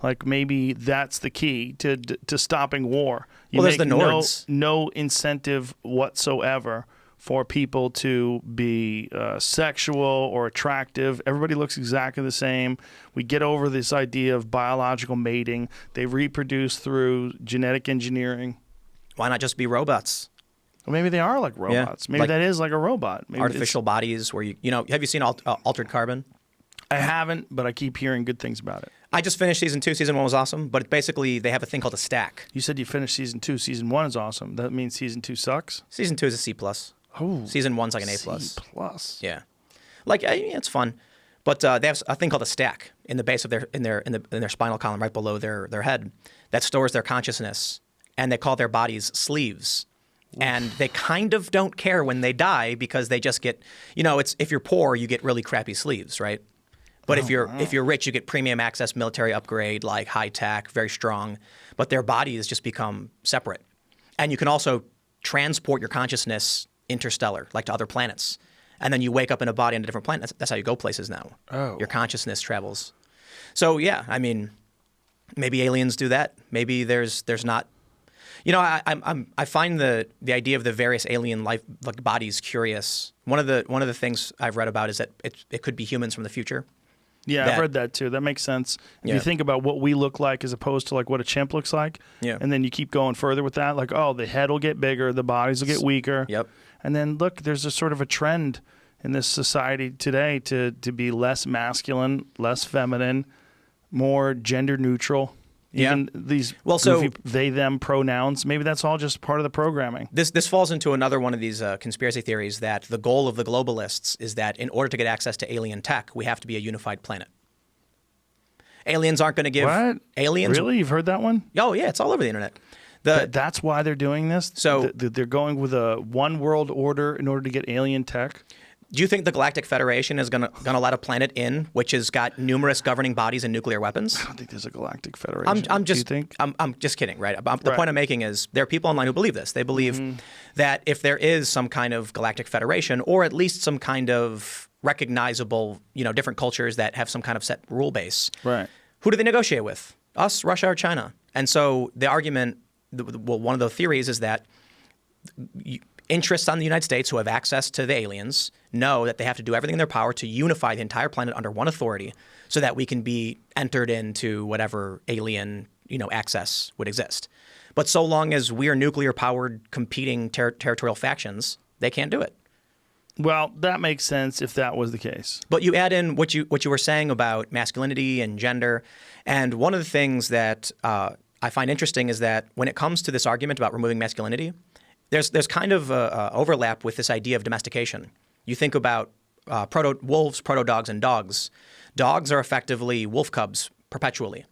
Like, maybe that's the key to stopping war. There's the Nords. No incentive whatsoever for people to be sexual or attractive. Everybody looks exactly the same. We get over this idea of biological mating. They reproduce through genetic engineering. Why not just be robots? Well, maybe they are like robots. Maybe that is like a robot. Maybe artificial bodies where have you seen Altered Carbon? I haven't, but I keep hearing good things about it. I just finished season 2. Season 1 was awesome, but basically they have a thing called a stack. You said you finished season 2. Season 1 is awesome. That means season 2 sucks? Season 2 is a C+. Oh, season 1's like an A+. C+. Yeah. It's fun. But they have a thing called a stack in the base of in their spinal column right below their head that stores their consciousness, and they call their bodies sleeves. And they kind of don't care when they die because they just get, if you're poor, you get really crappy sleeves, right? But if you're rich, you get premium access, military upgrade, like high tech, very strong. But their bodies just become separate. And you can also transport your consciousness interstellar, like to other planets. And then you wake up in a body on a different planet. That's how you go places now. Oh. Your consciousness travels. So yeah, maybe aliens do that. Maybe there's not. I find the idea of the various alien life like bodies curious. One of the things I've read about is that it could be humans from the future. Yeah, I've read that too. That makes sense. If you think about what we look like as opposed to like what a chimp looks like, and then you keep going further with that, like, the head will get bigger, the bodies will get weaker. Yep. And then look, there's a sort of a trend in this society today to be less masculine, less feminine, more gender neutral. Even these goofy they, them pronouns, maybe that's all just part of the programming. This falls into another one of these conspiracy theories that the goal of the globalists is that in order to get access to alien tech, we have to be a unified planet. Aliens aren't going to give What? aliens. Really? You've heard that one? Oh yeah, it's all over the internet. That's why they're doing this? So- They're going with a one world order in order to get alien tech? Do you think the Galactic Federation is going to let a planet in which has got numerous governing bodies and nuclear weapons? I don't think there's a galactic federation. I'm Do you just think? I'm just kidding, right? The Right. point I'm making is there are people online who believe this. They believe that if there is some kind of galactic federation, or at least some kind of recognizable, different cultures that have some kind of set rule base, Right. who do they negotiate with? Us, Russia, or China? And so the argument, one of the theories is that interests on the United States who have access to the aliens know that they have to do everything in their power to unify the entire planet under one authority so that we can be entered into whatever alien, access would exist. But so long as we are nuclear-powered competing territorial factions, they can't do it. Well, that makes sense if that was the case. But you add in what you were saying about masculinity and gender, and one of the things that I find interesting is that when it comes to this argument about removing masculinity, there's kind of a overlap with this idea of domestication. You think about wolves, proto-dogs, and dogs. Dogs are effectively wolf cubs perpetually.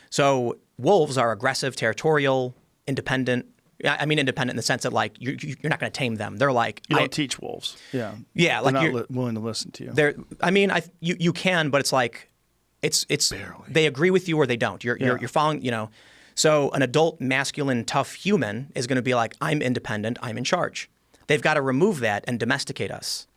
So wolves are aggressive, territorial, independent. I mean independent in the sense that like you're not going to tame them. They're like You don't teach wolves. Yeah. Yeah, They're like not you're- willing to listen to you. you can, but it's like it's Barely. they agree with you or they don't. You're following, So an adult, masculine, tough human is going to be like, I'm independent, I'm in charge. They've got to remove that and domesticate us.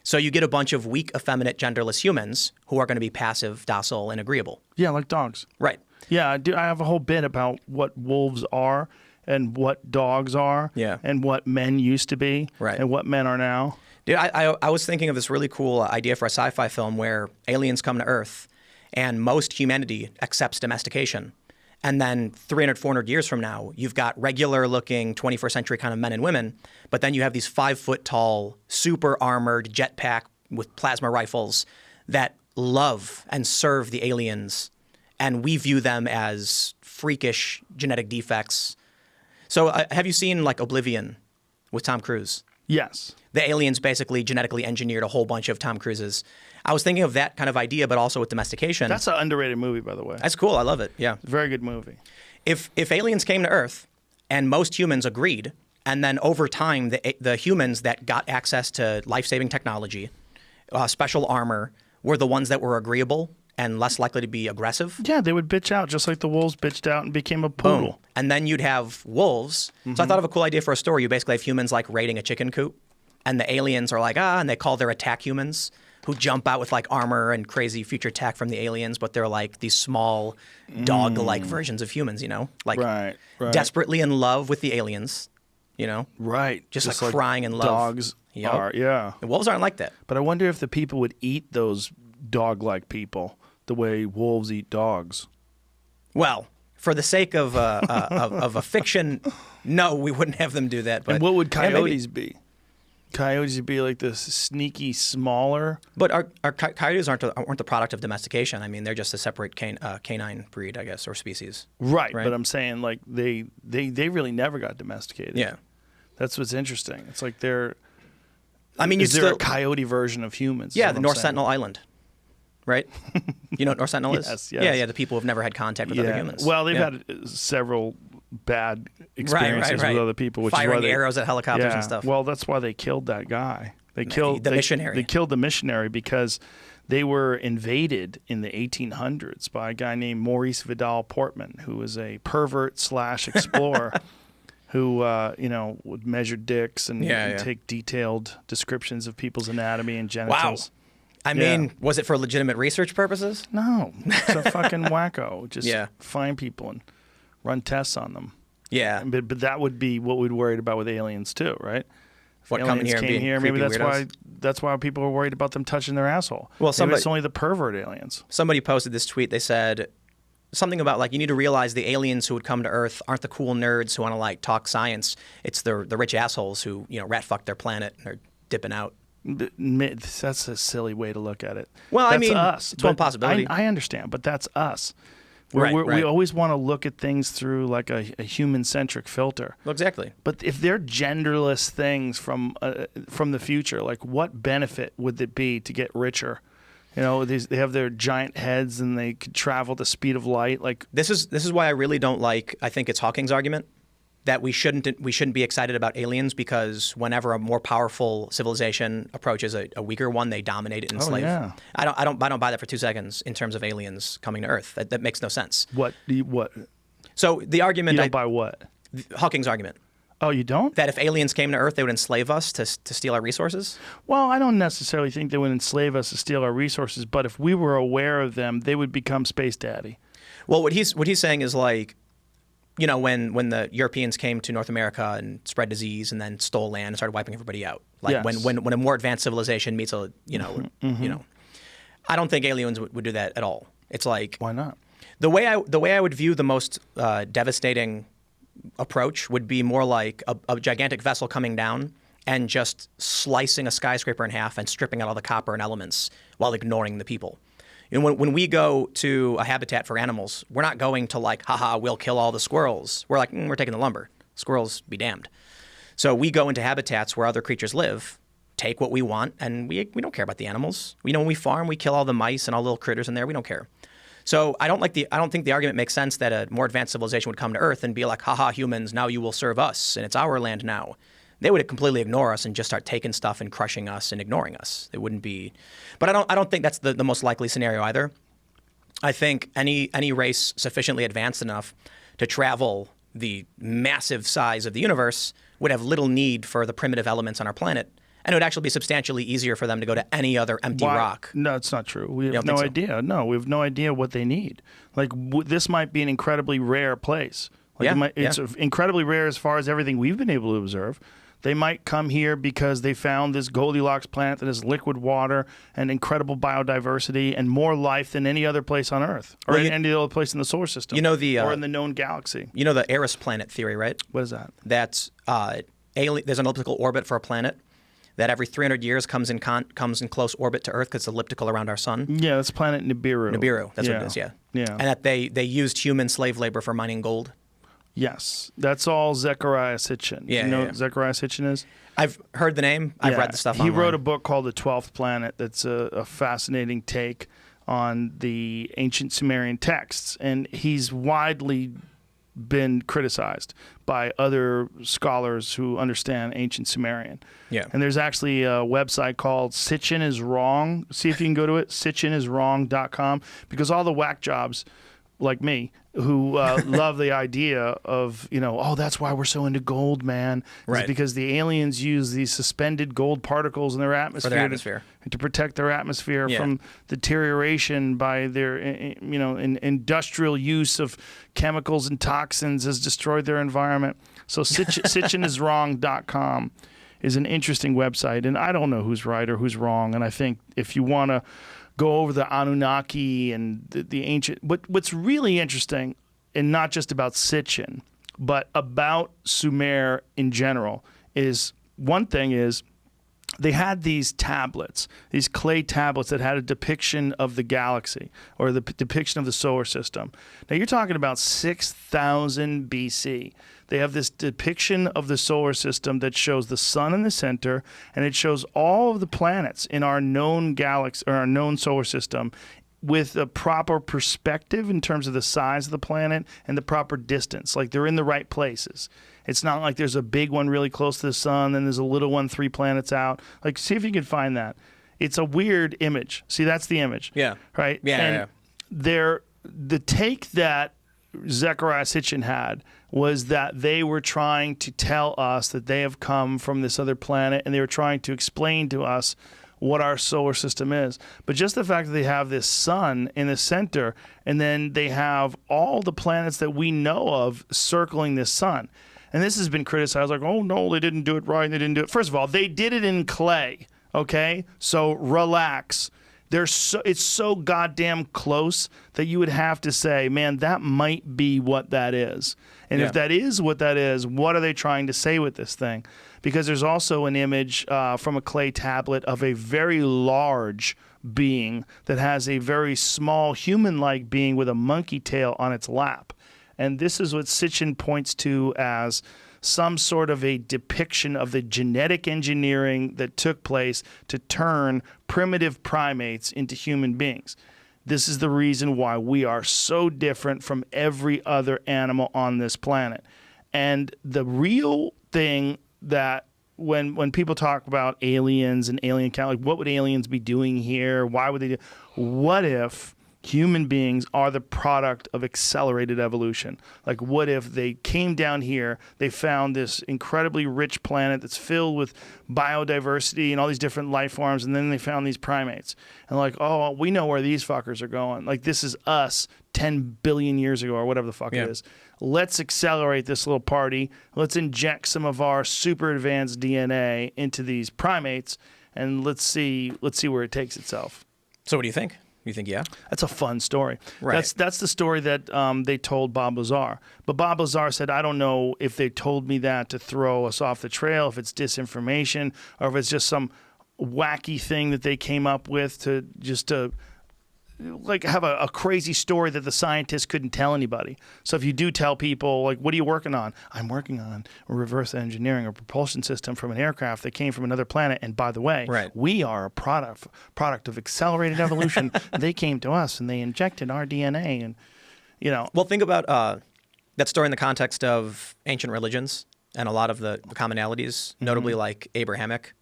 So you get a bunch of weak, effeminate, genderless humans who are going to be passive, docile, and agreeable. Yeah, like dogs. Right. Yeah, I do. I have a whole bit about what wolves are and what dogs are. Yeah. And what men used to be. Right. And what men are now. Dude, I was thinking of this really cool idea for a sci-fi film where aliens come to Earth and most humanity accepts domestication. And then 300, 400 years from now, you've got regular-looking 21st century kind of men and women, but then you have these 5-foot-tall, super armored jetpack with plasma rifles that love and serve the aliens, and we view them as freakish genetic defects. So have you seen like Oblivion with Tom Cruise? Yes. The aliens basically genetically engineered a whole bunch of Tom Cruises. I was thinking of that kind of idea, but also with domestication. That's an underrated movie, by the way. That's cool. I love it. Yeah. Very good movie. If aliens came to Earth and most humans agreed, and then over time the humans that got access to life-saving technology, special armor, were the ones that were agreeable and less likely to be aggressive. Yeah, they would bitch out just like the wolves bitched out and became a poodle. Boom. And then you'd have wolves. So I thought of a cool idea for a story. You basically have humans like raiding a chicken coop, and the aliens are like, and they call their attack humans, who jump out with like armor and crazy future tech from the aliens, but they're like these small dog-like versions of humans, like Right. desperately in love with the aliens, Right. Just like crying in love. Dogs Yep. are, yeah. And wolves aren't like that. But I wonder if the people would eat those dog-like people the way wolves eat dogs. Well, for the sake of a fiction, no, we wouldn't have them do that. But And what would yeah, maybe. coyotes be? Coyotes would be like this sneaky, smaller. But our coyotes aren't the product of domestication. I mean, they're just a separate canine breed, I guess, or species. Right. Right. But I'm saying like they really never got domesticated. Yeah. That's what's interesting. It's like they're. I mean, is there a coyote version of humans? is Yeah, what the I'm North saying. Sentinel Island, right? You know what North Sentinel is? Yes, Yeah, yes. yeah. The people who've never had contact with other humans. Well, they've Yeah. had several bad experiences right. with other people, which Firing is why they, arrows at helicopters and stuff. Well, that's why they killed that guy. They killed the missionary. They killed the missionary because they were invaded in the 1800s by a guy named Maurice Vidal Portman, who was a pervert / explorer. Who would measure dicks and, and take detailed descriptions of people's anatomy and genitals. I mean, was it for legitimate research purposes? No, it's a fucking wacko. Just Yeah. find people and run tests on them. Yeah. But that would be what we'd worried about with aliens too, right? If What, coming aliens here and came being here, maybe creepy that's why people are worried about them touching their asshole. Well, maybe somebody- it's only the pervert aliens. Somebody posted this tweet. They said something about like you need to realize the aliens who would come to Earth aren't the cool nerds who want to like talk science. It's the rich assholes who rat fuck their planet and are dipping out. That's a silly way to look at it. Well, I That's mean, us. it's one But possibility. I understand, but that's us. Right, We right. always want to look at things through like a human-centric filter. Well, exactly. But if they're genderless things from the future, like what benefit would it be to get richer You know, they have their giant heads and they could travel the speed of light. Like, This is why I really don't like. I think it's Hawking's argument that we shouldn't be excited about aliens because whenever a more powerful civilization approaches a weaker one, they dominate it and enslave. yeah. I don't buy that for 2 seconds in terms of aliens coming to Earth. That makes no sense. what? What? So the argument, You don't buy what? Hawking's argument, Oh, you don't? that if aliens came to Earth, they would enslave us to steal our resources. Well, I don't necessarily think they would enslave us to steal our resources, but if we were aware of them, they would become space daddy. Well, what he's saying is like, you know, when the Europeans came to North America and spread disease and then stole land and started wiping everybody out. Like Yes. when a more advanced civilization meets a you know, I don't think aliens would do that at all. It's like Why not? the way I would view the most devastating approach would be more like a gigantic vessel coming down and just slicing a skyscraper in half and stripping out all the copper and elements while ignoring the people. And when we go to a habitat for animals, we're not going to like, haha, we'll kill all the squirrels. We're like, we're taking the lumber. Squirrels be damned. So we go into habitats where other creatures live, take what we want, and we don't care about the animals. You know, when we farm, we kill all the mice and all the little critters in there. We don't care. So I don't think the argument makes sense that a more advanced civilization would come to Earth and be like, haha, humans, now you will serve us, and it's our land now. They would completely ignore us and just start taking stuff and crushing us and ignoring us. It wouldn't be, but I don't think that's the most likely scenario either. I think any race sufficiently advanced enough to travel the massive size of the universe would have little need for the primitive elements on our planet, and it would actually be substantially easier for them to go to any other empty Why- rock. No, it's not true. We have don't no think so? idea. No, we have no idea what they need. Like, this might be an incredibly rare place. Like, Yeah, it's incredibly rare as far as everything we've been able to observe. They might come here because they found this Goldilocks planet that has liquid water and incredible biodiversity and more life than any other place on Earth or Well, any other place in the solar system. You know or in the known galaxy. You know the Eris planet theory, right? What is that? That's there's an elliptical orbit for a planet that every 300 years comes in close orbit to Earth because it's elliptical around our sun. Yeah, that's planet Nibiru. Nibiru, that's what it is, yeah. Yeah. And that they used human slave labor for mining gold. Yes. That's all Zecharia Sitchin. Yeah, You know yeah, what Zecharia Sitchin is? I've heard the name. I've Yeah. read the stuff He online. wrote a book called The 12th Planet that's a fascinating take on the ancient Sumerian texts. And he's widely been criticized by other scholars who understand ancient Sumerian. Yeah. And there's actually a website called Sitchin is Wrong. See if you can go to it, sitchiniswrong.com, because all the whack jobs like me who love the idea of, you know, oh, that's why we're so into gold, man. It's Right. because the aliens use these suspended gold particles in their atmosphere, to protect their atmosphere Yeah. from deterioration by their, you know, industrial use of chemicals and toxins has destroyed their environment. So sitchiniswrong.com is an interesting website, and I don't know who's right or who's wrong. And I think if you want to go over the Anunnaki and the ancient, what's really interesting, and not just about Sitchin, but about Sumer in general, is one thing is they had these tablets, these clay tablets that had a depiction of the galaxy or the depiction of the solar system. Now you're talking about 6,000 BC. They have this depiction of the solar system that shows the sun in the center, and it shows all of the planets in our known galaxy or our known solar system with a proper perspective in terms of the size of the planet and the proper distance. Like, they're in the right places. It's not like there's a big one really close to the sun, then there's a little one 3 planets out. Like, see if you can find that. It's a weird image. See, that's the image. Yeah. Right? Yeah, And yeah. the take that Zecharia Sitchin had was that they were trying to tell us that they have come from this other planet, and they were trying to explain to us what our solar system is. But just the fact that they have this sun in the center, and then they have all the planets that we know of circling this sun. And this has been criticized, like, oh, no, they didn't do it right. They didn't do it. First of all, they did it in clay, okay? So relax. It's so goddamn close that you would have to say, man, that might be what that is. And if that is what that is, what are they trying to say with this thing? Because there's also an image from a clay tablet of a very large being that has a very small human-like being with a monkey tail on its lap. And this is what Sitchin points to as some sort of a depiction of the genetic engineering that took place to turn primitive primates into human beings. This is the reason why we are so different from every other animal on this planet. And the real thing that when people talk about aliens and alien like what would aliens be doing here? Why would they do? What if human beings are the product of accelerated evolution? Like, what if they came down here, they found this incredibly rich planet that's filled with biodiversity and all these different life forms, and then they found these primates. And like, oh, we know where these fuckers are going. Like, this is us 10 billion years ago or whatever the fuck it is. Let's accelerate this little party. Let's inject some of our super advanced DNA into these primates, and let's see where it takes itself. So what do you think? You think, yeah? That's a fun story. Right. That's the story that they told Bob Lazar. But Bob Lazar said, I don't know if they told me that to throw us off the trail, if it's disinformation, or if it's just some wacky thing that they came up with to like have a crazy story that the scientists couldn't tell anybody. So if you do tell people, like, what are you working on? I'm working on reverse engineering a propulsion system from an aircraft that came from another planet. And by the way, we are a product of accelerated evolution. They came to us and they injected our DNA. And, you know. Well, think about that story in the context of ancient religions and a lot of the commonalities, notably like Abrahamic.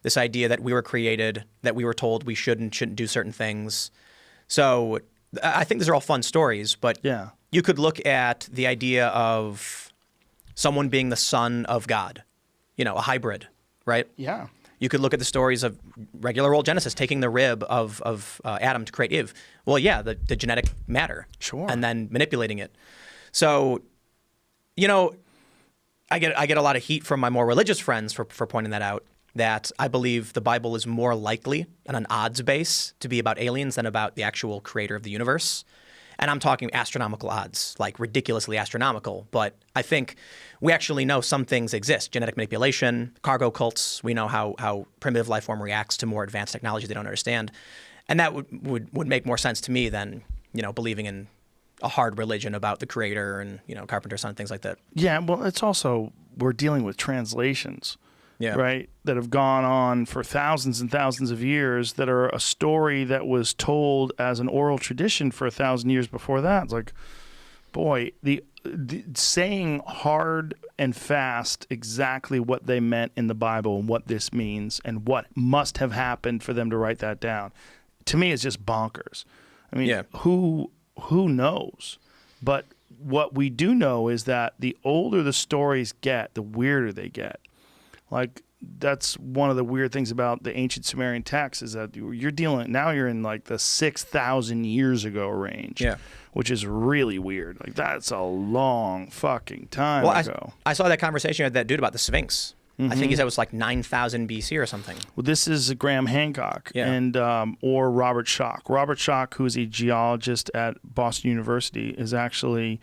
This idea that we were created, that we were told we shouldn't do certain things. So I think these are all fun stories, but you could look at the idea of someone being the son of God, you know, a hybrid, right? Yeah. You could look at the stories of regular old Genesis, taking the rib of Adam to create Eve. Well, yeah, the genetic matter. Sure. And then manipulating it. So, you know, I get a lot of heat from my more religious friends for pointing that out, that I believe the Bible is more likely on an odds base to be about aliens than about the actual creator of the universe. And I'm talking astronomical odds, like ridiculously astronomical. But I think we actually know some things exist. Genetic manipulation, cargo cults. We know how primitive life form reacts to more advanced technology they don't understand. And that would make more sense to me than, you know, believing in a hard religion about the creator and, you know, carpenter's son, things like that. Yeah, well, it's also, we're dealing with translations. Right, that have gone on for thousands and thousands of years, that are a story that was told as an oral tradition for 1,000 years before that. It's like, boy, the saying hard and fast exactly what they meant in the Bible and what this means and what must have happened for them to write that down, to me is just bonkers. I mean, who knows? But what we do know is that the older the stories get, the weirder they get. Like, that's one of the weird things about the ancient Sumerian texts, is that you're in like the 6,000 years ago range, which is really weird. Like, that's a long fucking time ago. I saw that conversation with that dude about the Sphinx. I think he said it was like 9,000 BC or something. Well, this is Graham Hancock and or Robert Schoch. Robert Schoch, who is a geologist at Boston University, is actually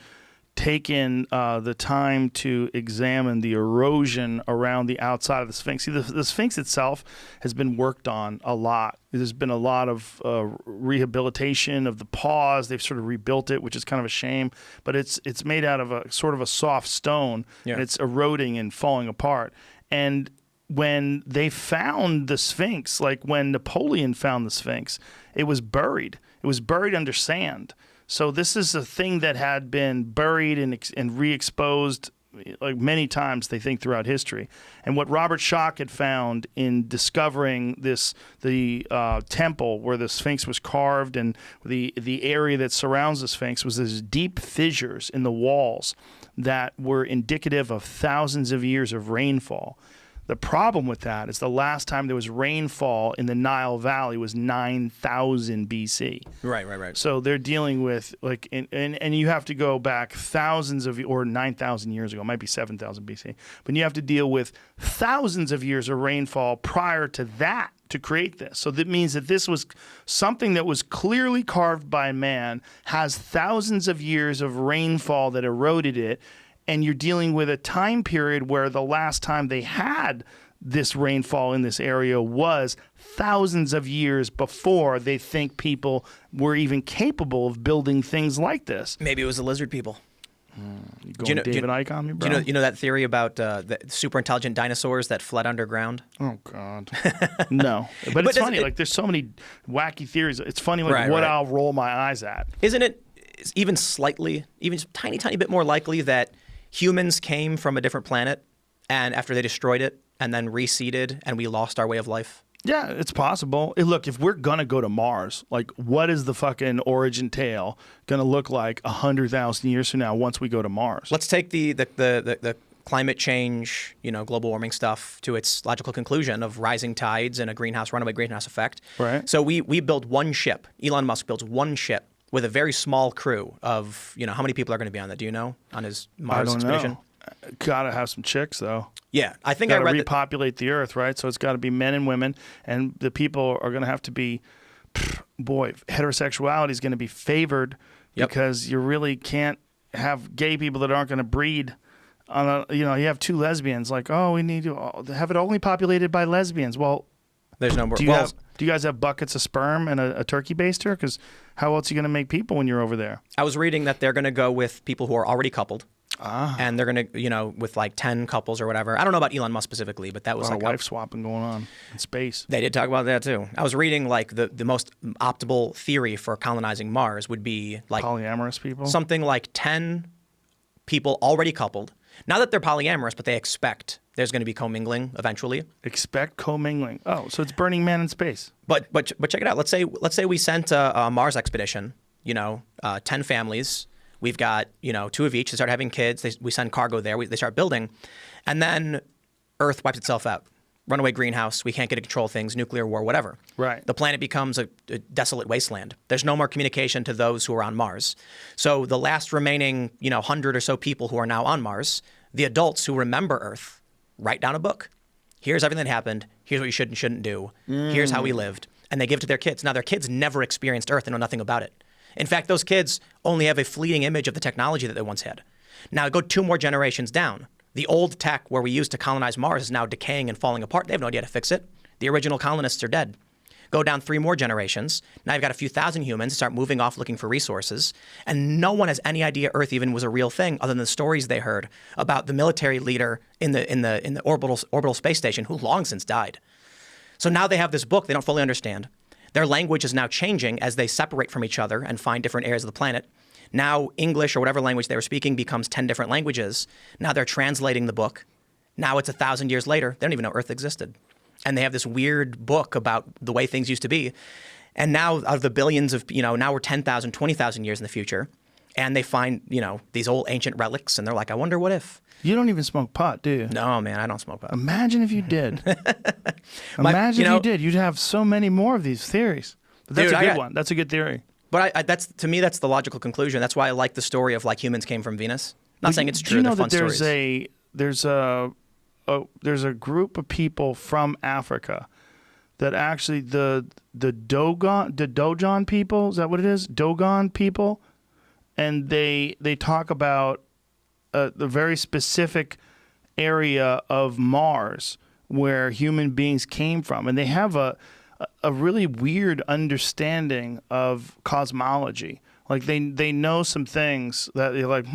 taken the time to examine the erosion around the outside of the Sphinx. See, the Sphinx itself has been worked on a lot. There's been a lot of rehabilitation of the paws. They've sort of rebuilt it, which is kind of a shame. But it's made out of a sort of a soft stone, and it's eroding and falling apart. And when they found the Sphinx, like when Napoleon found the Sphinx, it was buried. It was buried under sand. So this is a thing that had been buried and re-exposed like many times, they think, throughout history. And what Robert Schoch had found in discovering the temple where the Sphinx was carved, and the area that surrounds the Sphinx, was these deep fissures in the walls that were indicative of thousands of years of rainfall. The problem with that is the last time there was rainfall in the Nile Valley was 9,000 BC. Right. So they're dealing with, like, and you have to go back thousands of, or 9,000 years ago, it might be 7,000 BC, but you have to deal with thousands of years of rainfall prior to that to create this. So that means that this was something that was clearly carved by man, has thousands of years of rainfall that eroded it, and you're dealing with a time period where the last time they had this rainfall in this area was thousands of years before they think people were even capable of building things like this. Maybe it was the lizard people. You going David Icke on me, bro? You know that theory about the super intelligent dinosaurs that fled underground? Oh God, no. But it's funny. Like, there's so many wacky theories. It's funny, like what I'll roll my eyes at. Isn't it even just a tiny bit more likely that humans came from a different planet, and after they destroyed it, and then reseeded, and we lost our way of life? Yeah, it's possible. Look, if we're gonna go to Mars, like, what is the fucking origin tale gonna look like 100,000 years from now once we go to Mars? Let's take the climate change, global warming stuff to its logical conclusion of rising tides and a runaway greenhouse effect. Right. So we build one ship. Elon Musk builds one ship with a very small crew of, how many people are going to be on that? Do you know, on his Mars expedition? Know. Gotta have some chicks, though. Yeah, I think gotta repopulate the Earth, right? So it's got to be men and women, and the people are going to have to be, heterosexuality is going to be favored because you really can't have gay people that aren't going to breed. You have two lesbians, like, we need to have it only populated by lesbians. Well, there's no more. Do you guys have buckets of sperm and a turkey baster? Because how else are you going to make people when you're over there? I was reading that they're going to go with people who are already coupled. And they're going to, with like 10 couples or whatever. I don't know about Elon Musk specifically, but that was like wife swapping going on in space. They did talk about that too. I was reading like the most optimal theory for colonizing Mars would be like polyamorous people. Something like 10 people already coupled. Not that they're polyamorous, but they expect there's going to be commingling eventually. Expect commingling. Oh, so it's Burning Man in space. But check it out. Let's say we sent a Mars expedition. 10 families. We've got, 2 of each. They start having kids. We send cargo there. They start building. And then Earth wipes itself out. Runaway greenhouse. We can't get to control things. Nuclear war, whatever. Right. The planet becomes a desolate wasteland. There's no more communication to those who are on Mars. So the last remaining, 100 or so people who are now on Mars, the adults who remember Earth, write down a book. Here's everything that happened. Here's what you should and shouldn't do. Here's how we lived. And they give it to their kids. Now, their kids never experienced Earth and know nothing about it. In fact, those kids only have a fleeting image of the technology that they once had. Now, go 2 more generations down. The old tech where we used to colonize Mars is now decaying and falling apart. They have no idea how to fix it. The original colonists are dead. Go down 3 more generations. Now you've got a few thousand humans start moving off looking for resources. And no one has any idea Earth even was a real thing other than the stories they heard about the military leader in the orbital space station who long since died. So now they have this book they don't fully understand. Their language is now changing as they separate from each other and find different areas of the planet. Now English or whatever language they were speaking becomes 10 different languages. Now they're translating the book. Now it's 1,000 years later. They don't even know Earth existed. And they have this weird book about the way things used to be. And now out of the billions of, now we're 10,000, 20,000 years in the future. And they find, these old ancient relics. And they're like, I wonder what if. You don't even smoke pot, do you? No, man, I don't smoke pot. Imagine if you did. Imagine if you did. You'd have so many more of these theories. But that's a good one. That's a good theory. But to me, that's the logical conclusion. That's why I like the story of like humans came from Venus. Not saying it's true. Do you know that there's a group of people from Africa that actually the Dogon people, is that what it is? Dogon people, and they talk about the very specific area of Mars where human beings came from, and they have a really weird understanding of cosmology. Like they know some things that you're like,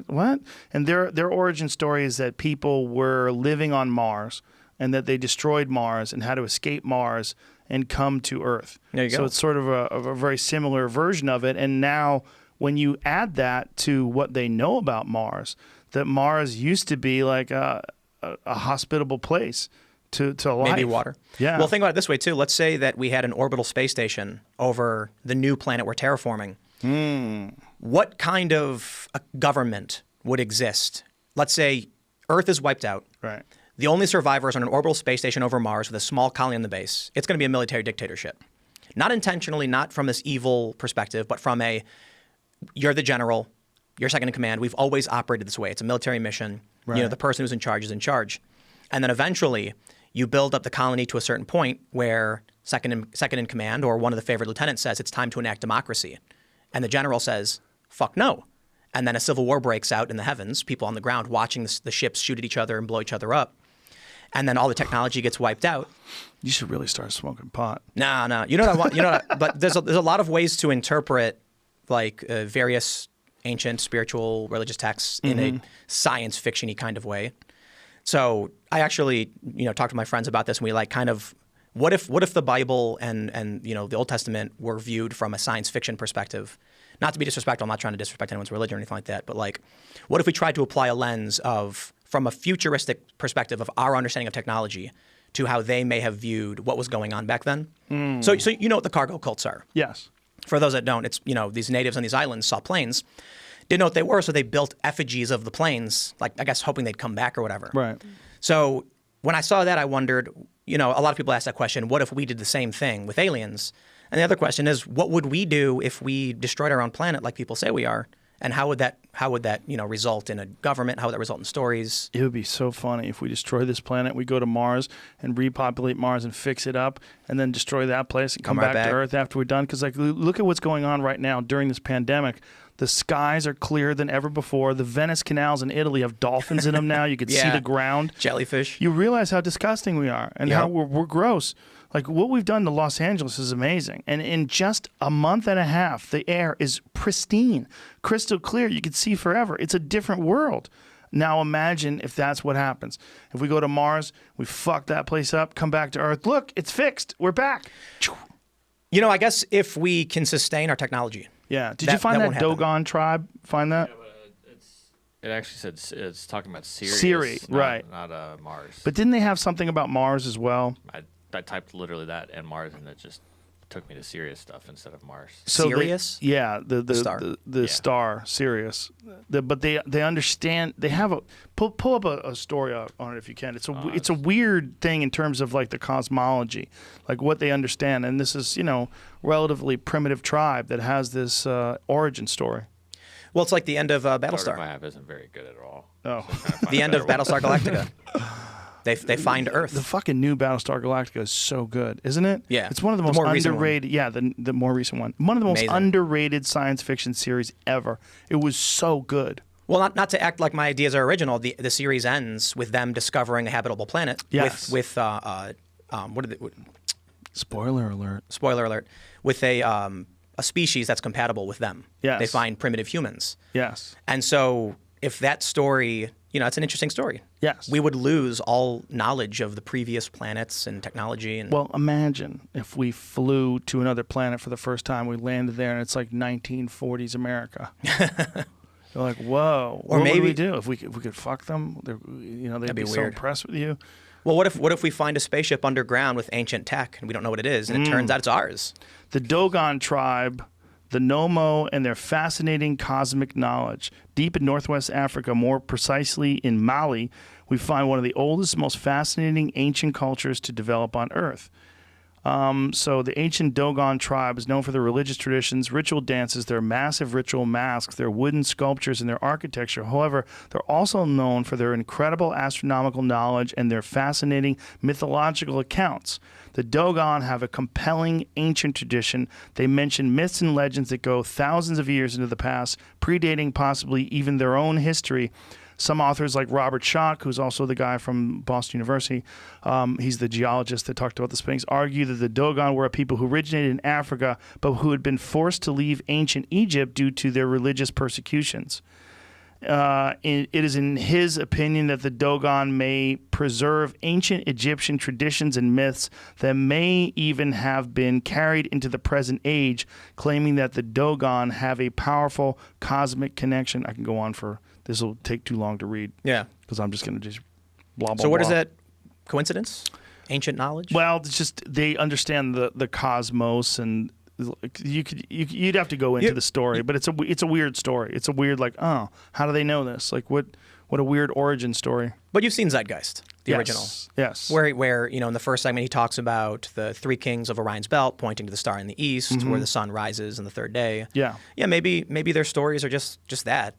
what? And their origin story is that people were living on Mars and that they destroyed Mars and had to escape Mars and come to Earth. There you go. So it's sort of a very similar version of it. And now when you add that to what they know about Mars, that Mars used to be like a hospitable place to life. Maybe water. Yeah. Well, think about it this way, too. Let's say that we had an orbital space station over the new planet we're terraforming. What kind of a government would exist? Let's say Earth is wiped out. Right. The only survivors on an orbital space station over Mars with a small colony on the base. It's going to be a military dictatorship. Not intentionally, not from this evil perspective, but from you're the general, you're second in command. We've always operated this way. It's a military mission. Right. The person who's in charge is in charge. And then eventually you build up the colony to a certain point where second in command or one of the favorite lieutenants says it's time to enact democracy. And the general says, fuck no. And then a civil war breaks out in the heavens, people on the ground watching the ships shoot at each other and blow each other up. And then all the technology gets wiped out. You should really start smoking pot. No. You know what I want? But there's a lot of ways to interpret like various ancient spiritual religious texts in a science fiction-y kind of way. So I actually, talked to my friends about this, and we like kind of, what if the Bible and the Old Testament were viewed from a science fiction perspective? Not to be disrespectful, I'm not trying to disrespect anyone's religion or anything like that, but like, what if we tried to apply a lens from a futuristic perspective of our understanding of technology to how they may have viewed what was going on back then? So you know what the cargo cults are. Yes. For those that don't, it's, these natives on these islands saw planes, didn't know what they were, so they built effigies of the planes, like, I guess, hoping they'd come back or whatever. Right. So when I saw that, I wondered, a lot of people ask that question, what if we did the same thing with aliens? And the other question is, what would we do if we destroyed our own planet like people say we are? And how would that result in a government? How would that result in stories? It would be so funny if we destroy this planet, we go to Mars and repopulate Mars and fix it up, and then destroy that place and come right back back to Earth after we're done. Because like, look at what's going on right now during this pandemic. The skies are clearer than ever before. The Venice canals in Italy have dolphins in them now. You can see the ground. Jellyfish. You realize how disgusting we are and how we're gross. Like, what we've done to Los Angeles is amazing. And in just a month and a half, the air is pristine, crystal clear. You can see forever. It's a different world. Now imagine if that's what happens. If we go to Mars, we fuck that place up, come back to Earth. Look, it's fixed. We're back. I guess if we can sustain our technology. Yeah. Did you find that won't happen. Dogon tribe? Find that? It actually said it's talking about Sirius. Siri, right. Not Mars. But didn't they have something about Mars as well? I typed literally that and Mars, and it just took me to Sirius stuff instead of Mars. So Sirius? the star. The star, Sirius. But they understand. They have a pull up a story on it if you can. It's a weird thing in terms of like the cosmology, like what they understand. And this is relatively primitive tribe that has this origin story. Well, it's like the end of My Battlestar. app isn't very good at all. Oh. So I'm trying to find The a end of better one. Battlestar Galactica. They find Earth. The fucking new Battlestar Galactica is so good, isn't it? Yeah. It's one of the most more recent underrated. Yeah, the more recent one. One of the most Amazing. underrated science fiction series ever. It was so good. Well, not to act like my ideas are original. The series ends with them discovering a habitable planet. Yes. With what did Spoiler alert. spoiler alert, with a species that's compatible with them. Yes. They find primitive humans. Yes. And so if that story, it's an interesting story. Yes. We would lose all knowledge of the previous planets and technology. And Well, imagine if we flew to another planet for the first time. We landed there, and it's like 1940s America. They're like, whoa. Or what would we maybe- do if we could fuck them? They'd be be so weird. impressed with you. well, what if we find a spaceship underground with ancient tech and we don't know what it is, and it turns out it's ours? The Dogon tribe, the Nomo, and their fascinating cosmic knowledge. Deep in northwest Africa, more precisely in Mali, we find one of the oldest, most fascinating ancient cultures to develop on Earth. So the ancient Dogon tribe is known for their religious traditions, ritual dances, their massive ritual masks, their wooden sculptures, and their architecture. However, they're also known for their incredible astronomical knowledge and their fascinating mythological accounts. The Dogon have a compelling ancient tradition. They mention myths and legends that go thousands of years into the past, predating possibly even their own history. Some authors like Robert Schoch, who's also the guy from Boston University, he's the geologist that talked about the Sphinx, argue that the Dogon were a people who originated in Africa, but who had been forced to leave ancient Egypt due to their religious persecutions. It is in his opinion that the Dogon may preserve ancient Egyptian traditions and myths that may even have been carried into the present age, claiming that the Dogon have a powerful cosmic connection. I can go on for this will take too long to read. Yeah. Because I'm just going to just blah, blah, So what blah. is that? Coincidence? Ancient knowledge? Well, it's just they understand the cosmos, and you'd have to go into the story, but it's a weird story. It's a weird how do they know this? Like what a weird origin story. But you've seen Zeitgeist, the Yes. original. Yes. Where in the first segment he talks about the three kings of Orion's belt pointing to the star in the east, where the sun rises on the third day. Yeah. Yeah, maybe their stories are just that.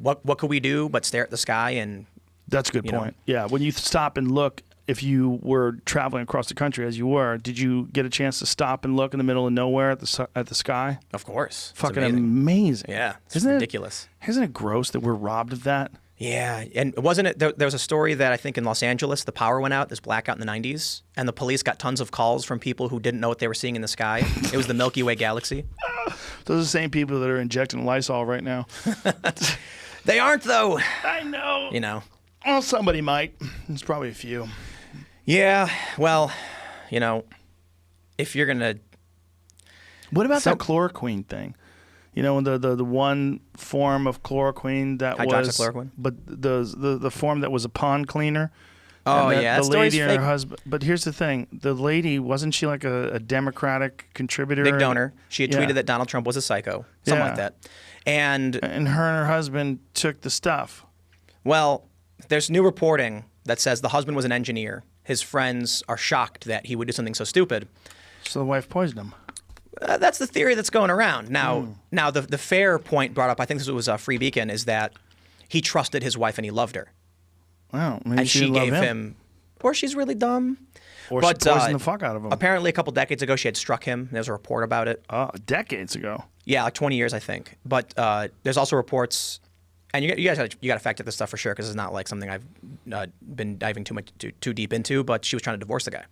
What could we do but stare at the sky and That's a good you know. point. Yeah, when you stop and look, if you were traveling across the country as you were, did you get a chance to stop and look in the middle of nowhere at the sky? of course. It's Fucking amazing. amazing. Yeah, it's Isn't ridiculous. Isn't it gross that we're robbed of that? Yeah, and wasn't it? There was a story that I think in Los Angeles, the power went out, this blackout in the 90s, and the police got tons of calls from people who didn't know what they were seeing in the sky. It was the Milky Way galaxy. Oh, Those are the same people that are injecting Lysol right now. They aren't, though. I know. You know. Well, somebody might. There's probably a few. Yeah, well, you know, if you're going to... What about that chloroquine thing? You know, the one form of chloroquine that was... Hydroxychloroquine? But the form that was a pond cleaner. Oh, and yeah. The lady and her husband... But here's the thing. The lady, wasn't she like a Democratic contributor? Big donor. She had Yeah. tweeted that Donald Trump was a psycho. Something like Yeah. that. And, her and her husband took the stuff. well, there's new reporting that says the husband was an engineer. His friends are shocked that he would do something so stupid. So the wife poisoned him. That's the theory that's going around. Now the fair point brought up, I think this was Free Beacon, is that he trusted his wife and he loved her. Wow. Maybe And she didn't love gave him, or she's really dumb. Or But, she poisoned the fuck out of him. Apparently, a couple decades ago, she had struck him. There was a report about it. Decades ago. Yeah, like 20 years, I think. But there's also reports, and you guys got to fact check this stuff for sure, because it's not like something I've been diving too deep into. But she was trying to divorce the guy.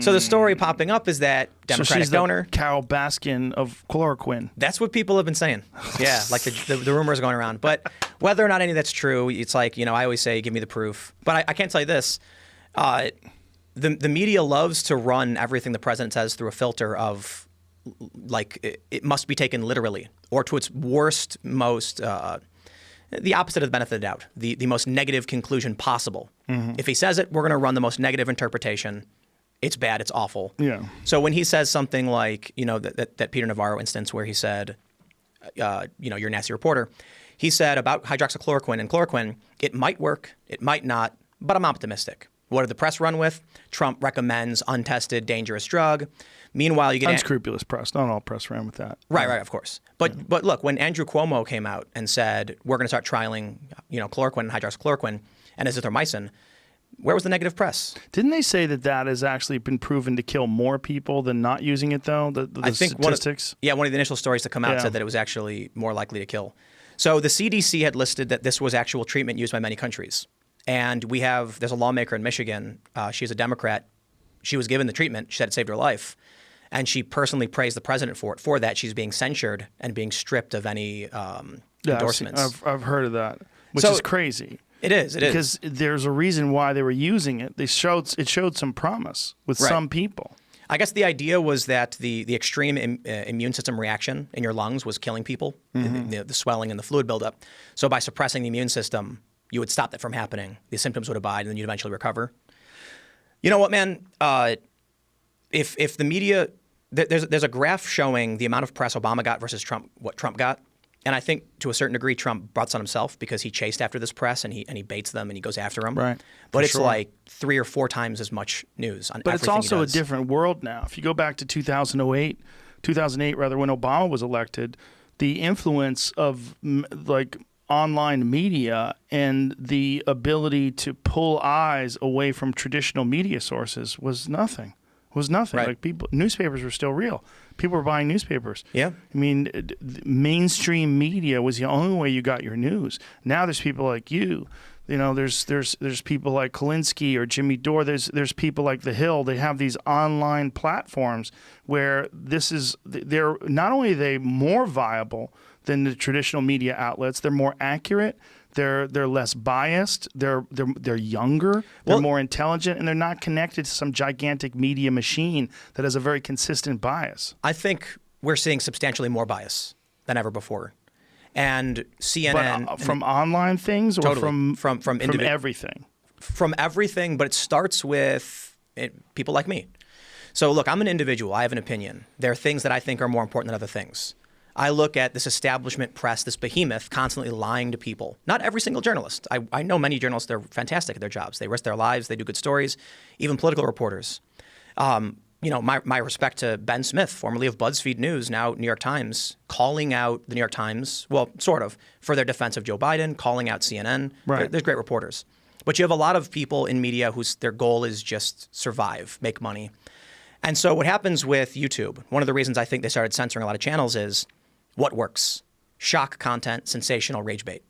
So the story popping up is that Democratic so she's donor. the Carol Baskin of chloroquine. That's what people have been saying. Yeah, like the rumors going around. But whether or not any of that's true, it's like, you know, I always say, give me the proof. But I can't tell you this. The media loves to run everything the president says through a filter of, like, it must be taken literally, or to its worst, most, the opposite of the benefit of the doubt, the most negative conclusion possible. If he says it, we're going to run the most negative interpretation. It's bad. It's awful. Yeah. So when he says something like, you know, that Peter Navarro instance where he said, you know, you're a nasty reporter, he said about hydroxychloroquine and chloroquine, it might work, it might not, but I'm optimistic. What did the press run with? Trump recommends untested, dangerous drug. Meanwhile, you get Unscrupulous press. Not all press ran with that. right, of course. But look, when Andrew Cuomo came out and said we're going to start trialing, you know, chloroquine and hydroxychloroquine and azithromycin, where was the negative press? Didn't they say that has actually been proven to kill more people than not using it, though? The I think statistics? One of the initial stories to come out Yeah. said that it was actually more likely to kill. So the CDC had listed that this was actual treatment used by many countries. And there's a lawmaker in Michigan. She's a Democrat. She was given the treatment. She said it saved her life. And she personally praised the president for it. For that, she's being censured and being stripped of any endorsements. I've heard of that, which So- is crazy. It is. Because there's a reason why they were using it. It showed some promise with Right. some people. I guess the idea was that the extreme immune system reaction in your lungs was killing people, the swelling and the fluid buildup. So by suppressing the immune system, you would stop that from happening. The symptoms would abide, and then you'd eventually recover. You know what, man? If the media, there's a graph showing the amount of press Obama got versus what Trump got. And I think to a certain degree, Trump brought this on himself because he chased after this press and he baits them and he goes after them. Right. But For it's sure. like 3 or 4 times as much news on But it's everything also he a does. different world now. If you go back to 2008 rather, when Obama was elected, the influence of like online media and the ability to pull eyes away from traditional media sources was nothing. Right. Like newspapers were still real. People were buying newspapers. Yeah. I mean, mainstream media was the only way you got your news. Now there's people like you. You know, there's people like Kalinsky or Jimmy Dore. There's people like The Hill. They have these online platforms where they're not only are they more viable than the traditional media outlets, they're more accurate. They're less biased. They're younger. They're more intelligent, and they're not connected to some gigantic media machine that has a very consistent bias. I think we're seeing substantially more bias than ever before. And CNN But from online things or Totally. from everything? From everything, but it starts with people like me. So look, I'm an individual. I have an opinion. There are things that I think are more important than other things. I look at this establishment press, this behemoth, constantly lying to people. Not every single journalist. I know many journalists, they're fantastic at their jobs. They risk their lives. They do good stories, even political reporters. You know, my respect to Ben Smith, formerly of BuzzFeed News, now New York Times, calling out the New York Times, well, sort of, for their defense of Joe Biden, calling out CNN. Right. There's great reporters. But you have a lot of people in media whose their goal is just survive, make money. And so what happens with YouTube, one of the reasons I think they started censoring a lot of channels is what works? Shock content, sensational, rage bait.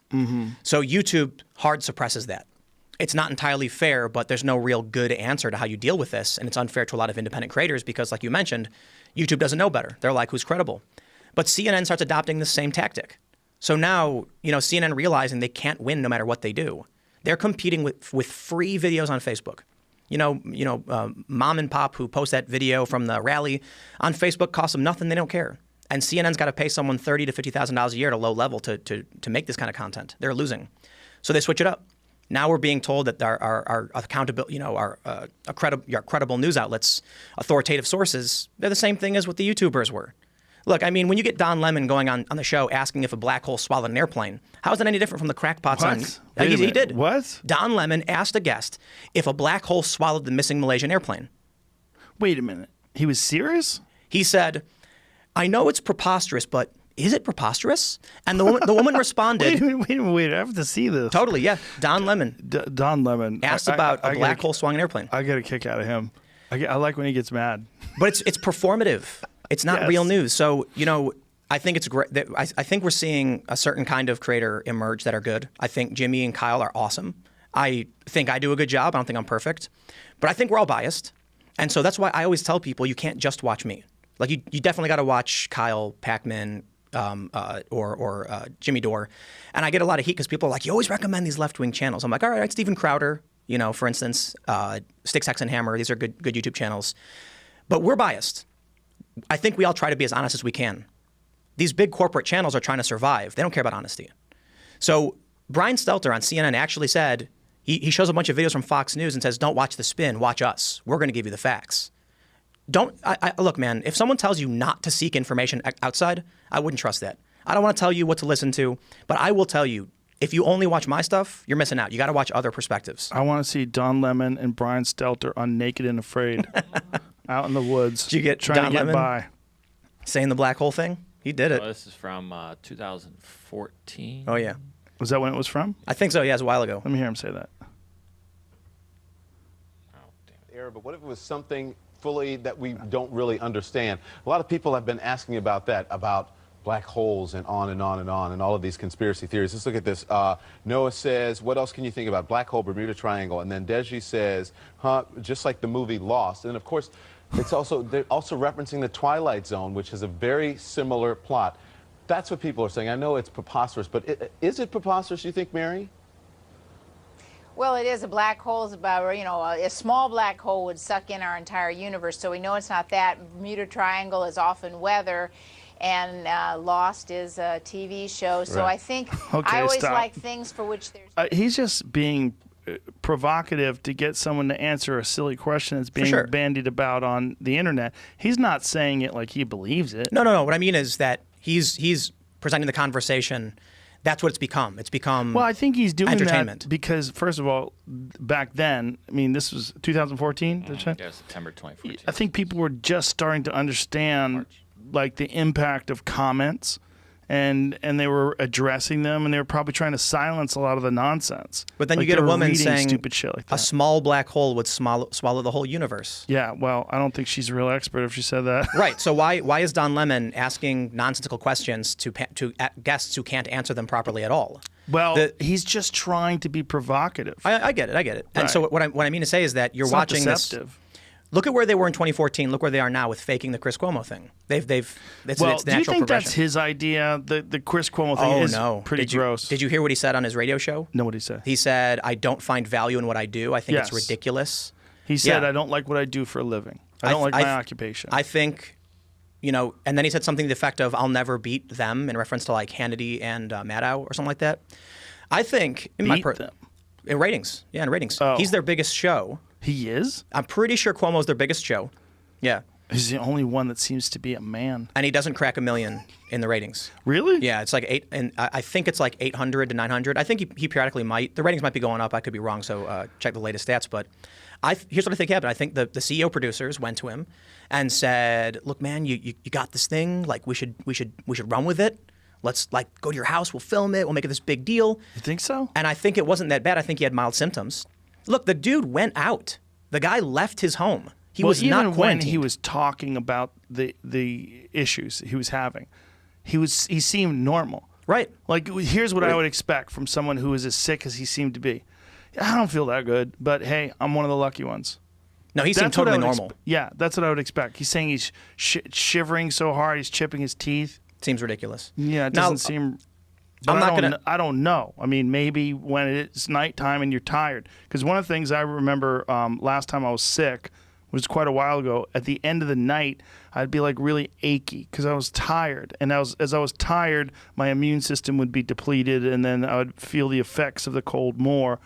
So YouTube hard suppresses that. it's not entirely fair, but there's no real good answer to how you deal with this. And it's unfair to a lot of independent creators because, like you mentioned, YouTube doesn't know better. They're like, who's credible? But CNN starts adopting the same tactic. So now, CNN realizing they can't win no matter what they do. They're competing with free videos on Facebook. Mom and pop who post that video from the rally on Facebook costs them nothing. They don't care. And CNN's got to pay someone $30,000 to $50,000 a year at a low level to make this kind of content. They're losing. So they switch it up. Now we're being told that our accountability, our credible news outlets, authoritative sources, they're the same thing as what the YouTubers were. Look, I mean, when you get Don Lemon going on the show asking if a black hole swallowed an airplane, how is that any different from the crackpots on? He did. What? Don Lemon asked a guest if a black hole swallowed the missing Malaysian airplane. Wait a minute. He was serious? He said, "I know it's preposterous, but is it preposterous?" And the woman responded, Wait, I have to see this. Totally, yeah. Don Lemon Don Lemon asked about a black hole swallowing an airplane. I get a kick out of him. I like when he gets mad. But it's performative. It's not Yes. real news. So, I think it's great. I think we're seeing a certain kind of creator emerge that are good. I think Jimmy and Kyle are awesome. I think I do a good job. I don't think I'm perfect. But I think we're all biased. And so that's why I always tell people you can't just watch me. Like, you definitely got to watch Kyle, Pac-Man, or Jimmy Dore. And I get a lot of heat because people are like, you always recommend these left-wing channels. I'm like, all right, Steven Crowder, for instance, Sticks, Hex, and Hammer. These are good YouTube channels. But we're biased. I think we all try to be as honest as we can. These big corporate channels are trying to survive. They don't care about honesty. So Brian Stelter on CNN actually said, he shows a bunch of videos from Fox News and says, don't watch The Spin, watch us. We're going to give you the facts. Look, man, if someone tells you not to seek information outside, I wouldn't trust that. I don't want to tell you what to listen to, but I will tell you, if you only watch my stuff, you're missing out. You got to watch other perspectives. I want to see Don Lemon and Brian Stelter on Naked and Afraid out in the woods. Did you get trying Don to get Lemon by? saying the black hole thing? He did it. Oh, this is from 2014. Oh, yeah. Was that when it was from? I think so. Yeah, it was a while ago. Let me hear him say that. Oh, damn it. But what if it was something fully that we don't really understand? A lot of people have been asking about that, about black holes and on and on and on, and all of these conspiracy theories. Let's look at this. Noah says, what else can you think about? Black hole, Bermuda Triangle. And then Deji says, just like the movie Lost. And of course, they're also referencing the Twilight Zone, which has a very similar plot. That's what people are saying. I know it's preposterous, but is it preposterous, you think, Mary? Well, it is. A black hole is about, a small black hole would suck in our entire universe, so we know it's not that. Bermuda Triangle is often weather, and Lost is a TV show. So Right. I think Okay, I always stop. like things for which there's... He's just being provocative to get someone to answer a silly question that's being sure. bandied about on the internet. He's not saying it like he believes it. No. What I mean is that he's presenting the conversation. That's what it's become. It's become Well, I think he's doing entertainment. that because, first of all, back then, I mean, this was 2014. Yeah, September 2014. I think people were just starting to understand like the impact of comments, and they were addressing them, and they were probably trying to silence a lot of the nonsense. But then Like, you get they a were woman reading saying stupid shit like a that. small black hole would swallow the whole universe. Yeah, well, I don't think she's a real expert if she said that. Right. So why is Don Lemon asking nonsensical questions to guests who can't answer them properly at all? Well, he's just trying to be provocative. I get it. And so what I mean to say is that you're It's not watching this. deceptive. Look at where they were in 2014. Look where they are now with faking the Chris Cuomo thing. It's Well, it's do you natural think progression. that's his idea? The Chris Cuomo thing Oh is no! pretty gross. Did you hear what he said on his radio show? know what he said? He said, "I don't find value in what I do. I think it's Yes. ridiculous." He said, Yeah. "I don't like what I do for a living. I don't like my occupation." I think, and then he said something to the effect of, "I'll never beat them," in reference to like Hannity and Maddow or something like that. I think in Beat them? in ratings, in ratings, Oh. he's their biggest show. He is. I'm pretty sure Cuomo's their biggest show. Yeah, He's the only one that seems to be a man. and he doesn't crack 1 million in the ratings. Really? Yeah, it's like I think it's like 800 to 900. I think he periodically might. The ratings might be going up. I could be wrong, so check the latest stats. But here's what I think happened. I think the CEO producers went to him and said, "Look, man, you got this thing. Like we should run with it. Let's like go to your house. We'll film it. We'll make it this big deal." You think so? And I think it wasn't that bad. I think he had mild symptoms. Look, the dude went out. The guy left his home. He was even not when quarantined. he was talking about the issues he was having, he seemed normal. Right. Like here's what I would expect from someone who is as sick as he seemed to be. I don't feel that good, but hey, I'm one of the lucky ones. No, he seemed That's what I totally would normal. yeah, that's what I would expect. He's saying he's shivering so hard, he's chipping his teeth. Seems ridiculous. Yeah, it Now, doesn't seem. But I'm not I don't, gonna- I don't know. I mean, maybe when it's nighttime and you're tired. Because one of the things I remember last time I was sick was quite a while ago. At the end of the night, I'd be like really achy because I was tired, and as I was tired, my immune system would be depleted, and then I would feel the effects of the cold more.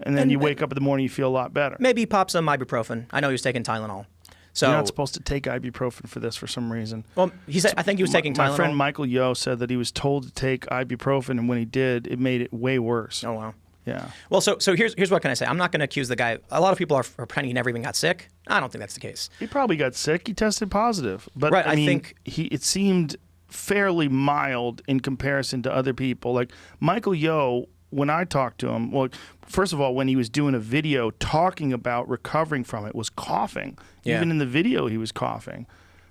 And then you wake up in the morning, you feel a lot better. Maybe pop some ibuprofen. I know he was taking Tylenol. So, You're not supposed to take ibuprofen for this for some reason. well, he said, I think he was taking Tylenol. My friend Michael Yo said that he was told to take ibuprofen, and when he did, it made it way worse. Oh, wow. Yeah. Well, so here's what can I say. I'm not going to accuse the guy. A lot of people are pretending he never even got sick. I don't think that's the case. He probably got sick. He tested positive. But Right, I I mean, think- it seemed fairly mild in comparison to other people. Like Michael Yo, when I talked to him, well, first of all, when he was doing a video talking about recovering from it, was coughing. Yeah. Even in the video, he was coughing.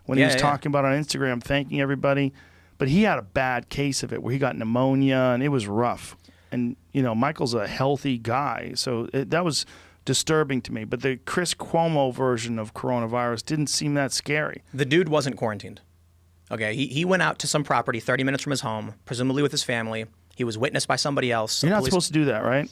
When he Yeah, was yeah. talking about on Instagram, thanking everybody. But he had a bad case of it where he got pneumonia, and it was rough. And, you know, Michael's a healthy guy, so that was disturbing to me. But the Chris Cuomo version of coronavirus didn't seem that scary. The dude wasn't quarantined. Okay, he went out to some property 30 minutes from his home, presumably with his family. He was witnessed by somebody else. You're not supposed to do that, right?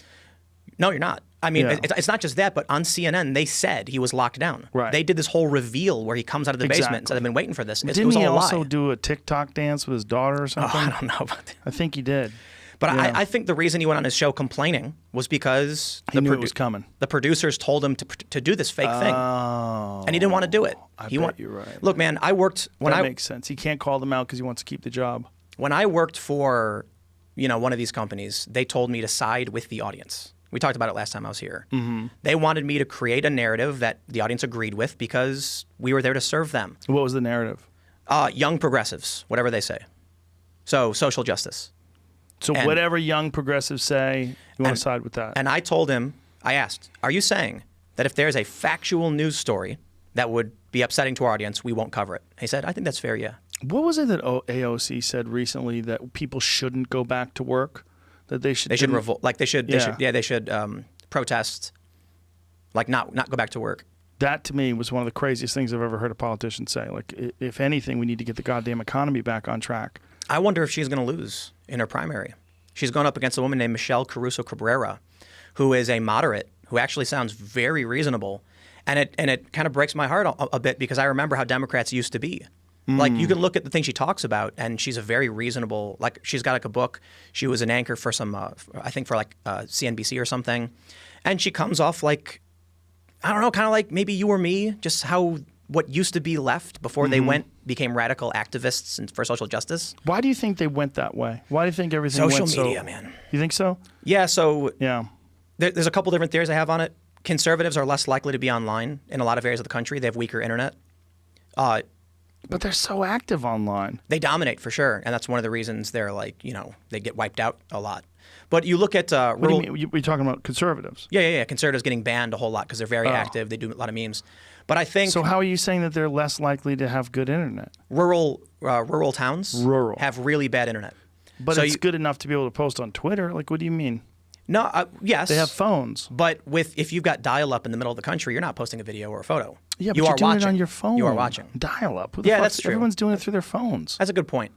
No, you're not. I mean, Yeah. it's not just that, but on CNN, they said he was locked down. Right. They did this whole reveal where he comes out of the basement and Exactly. said, I've been waiting for this. It Didn't was he all a also lie. do a TikTok dance with his daughter or Oh, something? I don't know about that. I think he did. But Yeah. I think the reason he went on his show complaining was because He knew it was coming. the producers told him to do this fake thing. Oh, And he didn't want to do it. I He bet you're right. Look, man, I worked that makes sense. He can't call them out because he wants to keep the job. when I worked for, one of these companies. They told me to side with the audience. We talked about it last time I was here. Mm-hmm. They wanted me to create a narrative that the audience agreed with because we were there to serve them. What was the narrative? Young progressives, whatever they say. So social justice. So And- whatever young progressives say, you want And- to side with that. And I told him, I asked, are you saying that if there's a factual news story that would be upsetting to our audience, we won't cover it? He said, I think that's fair, yeah. What was it that AOC said recently that people shouldn't go back to work? That they should revolt, like they should protest, like not go back to work. That to me was one of the craziest things I've ever heard a politician say. Like, if anything, we need to get the goddamn economy back on track. I wonder if she's going to lose in her primary. She's going up against a woman named Michelle Caruso Cabrera, who is a moderate, who actually sounds very reasonable. And it kind of breaks my heart a bit because I remember how Democrats used to be. Like, you can look at the things she talks about, and she's a very reasonable, like, she's got like a book. She was an anchor for some, I think for like CNBC or something. And she comes off like, I don't know, kind of like maybe you or me, just how what used to be left before they became radical activists for social justice. Why do you think they went that way? Why do you think everything Social went media, so? man. You think so? Yeah, so Yeah. there's a couple different theories I have on it. Conservatives are less likely to be online in a lot of areas of the country. They have weaker internet. But they're so active online. They dominate for sure, and that's one of the reasons they're like, they get wiped out a lot. But you look at What rural, do you mean? You're talking about conservatives. yeah, conservatives getting banned a whole lot because they're very active. They do a lot of memes. But I think So how are you saying that they're less likely to have good internet? rural towns Rural. have really bad internet. But So it's you- good enough to be able to post on Twitter. Like, what do you mean? No, yes, They have phones. But if you've got dial-up in the middle of the country, you're not posting a video or a photo. Yeah, but you you're are doing watching it on your phone. You are watching. Dial up. Yeah, that's true. Everyone's doing it through their phones. That's a good point.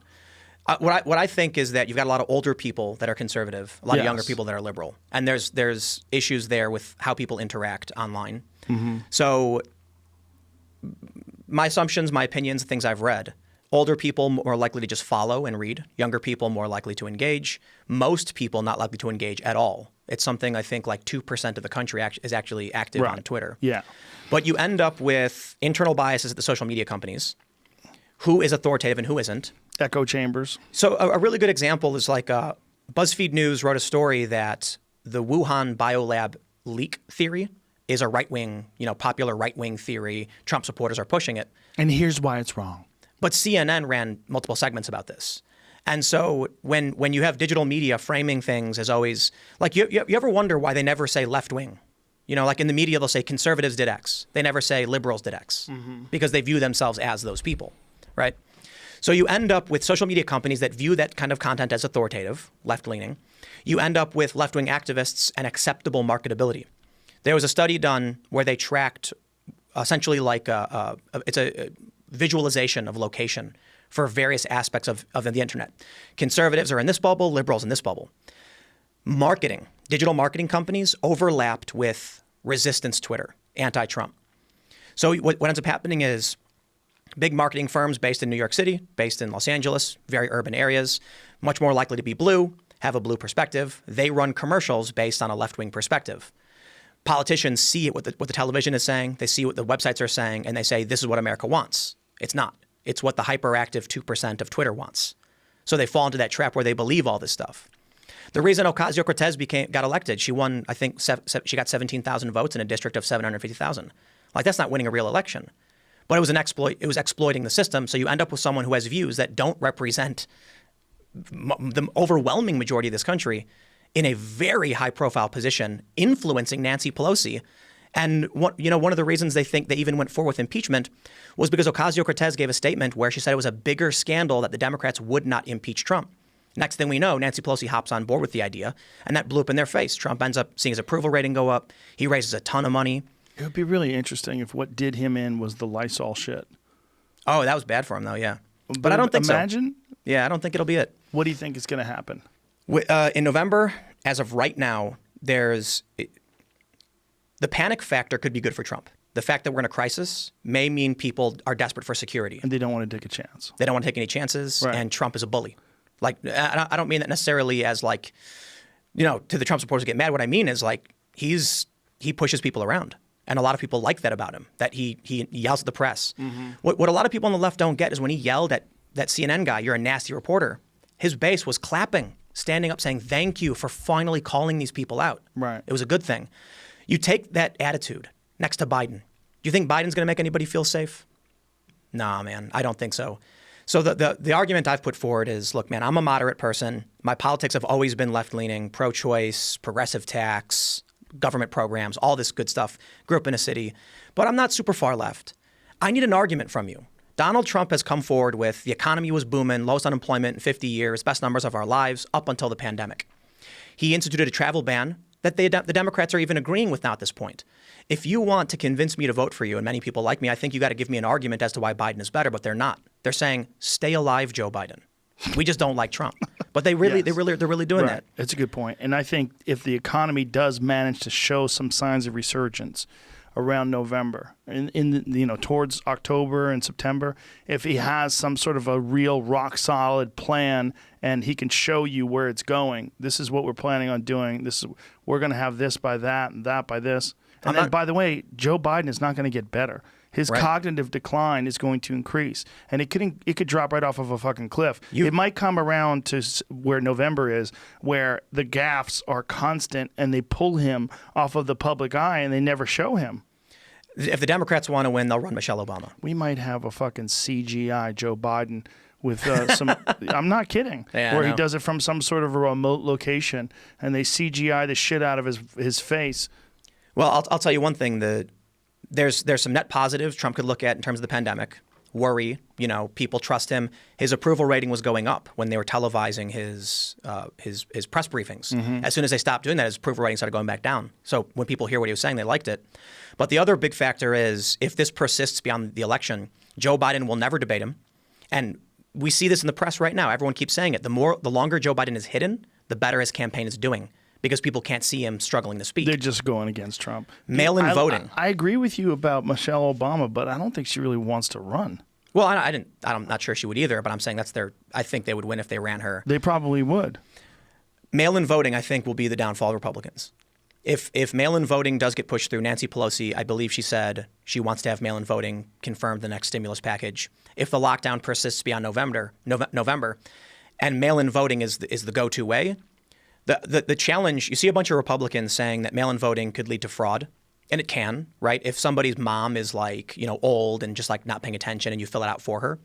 What I think is that you've got a lot of older people that are conservative, a lot of younger Yes. people that are liberal, and there's issues there with how people interact online. Mm-hmm. So my assumptions, my opinions, things I've read. Older people more likely to just follow and read. Younger people more likely to engage. Most people not likely to engage at all. It's something I think like 2% of the country is actually active on Twitter. Yeah. But you end up with internal biases at the social media companies. Who is authoritative and who isn't? Echo chambers. So a really good example is like BuzzFeed News wrote a story that the Wuhan biolab leak theory is a right-wing, popular right-wing theory. Trump supporters are pushing it. And here's why it's wrong. But CNN ran multiple segments about this. And so when you have digital media framing things as always, like you ever wonder why they never say left-wing? Like in the media, they'll say conservatives did X. They never say liberals did X because they view themselves as those people, right? So you end up with social media companies that view that kind of content as authoritative, left-leaning, you end up with left-wing activists and acceptable marketability. There was a study done where they tracked essentially like it's a visualization of location for various aspects of the internet. Conservatives are in this bubble, liberals in this bubble. Marketing, digital marketing companies overlapped with resistance Twitter, anti-Trump. So what ends up happening is big marketing firms based in New York City, based in Los Angeles, very urban areas, much more likely to be blue, have a blue perspective. They run commercials based on a left-wing perspective. Politicians see what the television is saying, they see what the websites are saying, and they say, this is what America wants. It's not. It's what the hyperactive 2% of Twitter wants. So they fall into that trap where they believe all this stuff. The reason Ocasio-Cortez got elected, she won, I think, she got 17,000 votes in a district of 750,000. Like, that's not winning a real election. But it was an exploit. It was exploiting the system. So you end up with someone who has views that don't represent the overwhelming majority of this country in a very high-profile position, influencing Nancy Pelosi. And one of the reasons they think they even went forward with impeachment was because Ocasio-Cortez gave a statement where she said it was a bigger scandal that the Democrats would not impeach Trump. Next thing we know, Nancy Pelosi hops on board with the idea, and that blew up in their face. Trump ends up seeing his approval rating go up. He raises a ton of money. It would be really interesting if what did him in was the Lysol shit. Oh, that was bad for him, though, yeah. But I don't think imagine? so. Yeah, I don't think it'll be it. What do you think is going to happen? In November, as of right now, the panic factor could be good for Trump. The fact that we're in a crisis may mean people are desperate for security. And they don't want to take a chance. They don't want to take any chances, right. And Trump is a bully. Like, I don't mean that necessarily as like, to the Trump supporters get mad. What I mean is like he pushes people around. And a lot of people like that about him, that he yells at the press. Mm-hmm. What a lot of people on the left don't get is when he yelled at that CNN guy, you're a nasty reporter, his base was clapping, standing up saying, thank you for finally calling these people out. Right. It was a good thing. You take that attitude next to Biden. Do you think Biden's going to make anybody feel safe? Nah, man, I don't think so. So the argument I've put forward is, look, man, I'm a moderate person. My politics have always been left-leaning, pro-choice, progressive tax, government programs, all this good stuff. Grew up in a city, but I'm not super far left. I need an argument from you. Donald Trump has come forward with the economy was booming, lowest unemployment in 50 years, best numbers of our lives up until the pandemic. He instituted a travel ban that the Democrats are even agreeing with now at this point. If you want to convince me to vote for you, and many people like me, I think you got to give me an argument as to why Biden is better, but they're not. They're saying, stay alive, Joe Biden. We just don't like Trump. But they're really doing right. that. It's a good point. And I think if the economy does manage to show some signs of resurgence around November, towards October and September, if he has some sort of a real rock solid plan and he can show you where it's going, this is what we're planning on doing. We're going to have this by that and that by this. And then, by the way, Joe Biden is not going to get better. His cognitive decline is going to increase, and it could drop right off of a fucking cliff. It might come around to where November is, where the gaffes are constant, and they pull him off of the public eye, and they never show him. If the Democrats want to win, they'll run Michelle Obama. We might have a fucking CGI Joe Biden with some. I'm not kidding. Yeah, where he does it from some sort of a remote location, and they CGI the shit out of his face. Well, I'll tell you one thing. There's some net positives Trump could look at in terms of the pandemic. Worry, people trust him. His approval rating was going up when they were televising his press briefings. Mm-hmm. As soon as they stopped doing that, his approval rating started going back down. So when people hear what he was saying, they liked it. But the other big factor is if this persists beyond the election, Joe Biden will never debate him. And we see this in the press right now. Everyone keeps saying it. The longer Joe Biden is hidden, the better his campaign is doing, because people can't see him struggling to speak. They're just going against Trump. Mail-in voting. I agree with you about Michelle Obama, but I don't think she really wants to run. Well, I'm not sure she would either, but I'm saying I think they would win if they ran her. They probably would. Mail-in voting, I think, will be the downfall of Republicans. If mail-in voting does get pushed through, Nancy Pelosi, I believe she said she wants to have mail-in voting confirmed the next stimulus package. If the lockdown persists beyond November, and mail-in voting is the go-to way, the challenge, you see a bunch of Republicans saying that mail-in voting could lead to fraud, and it can, right? If somebody's mom is old and just not paying attention and you fill it out for her.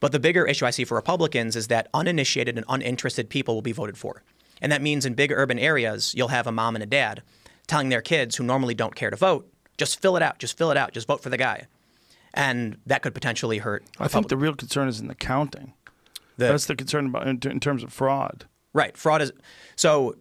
But the bigger issue I see for Republicans is that uninitiated and uninterested people will be voted for. And that means in big urban areas, you'll have a mom and a dad telling their kids who normally don't care to vote, just fill it out, just vote for the guy. And that could potentially hurt. I think the real concern is in the counting. That's the concern about in terms of fraud. Right. Fraud is so.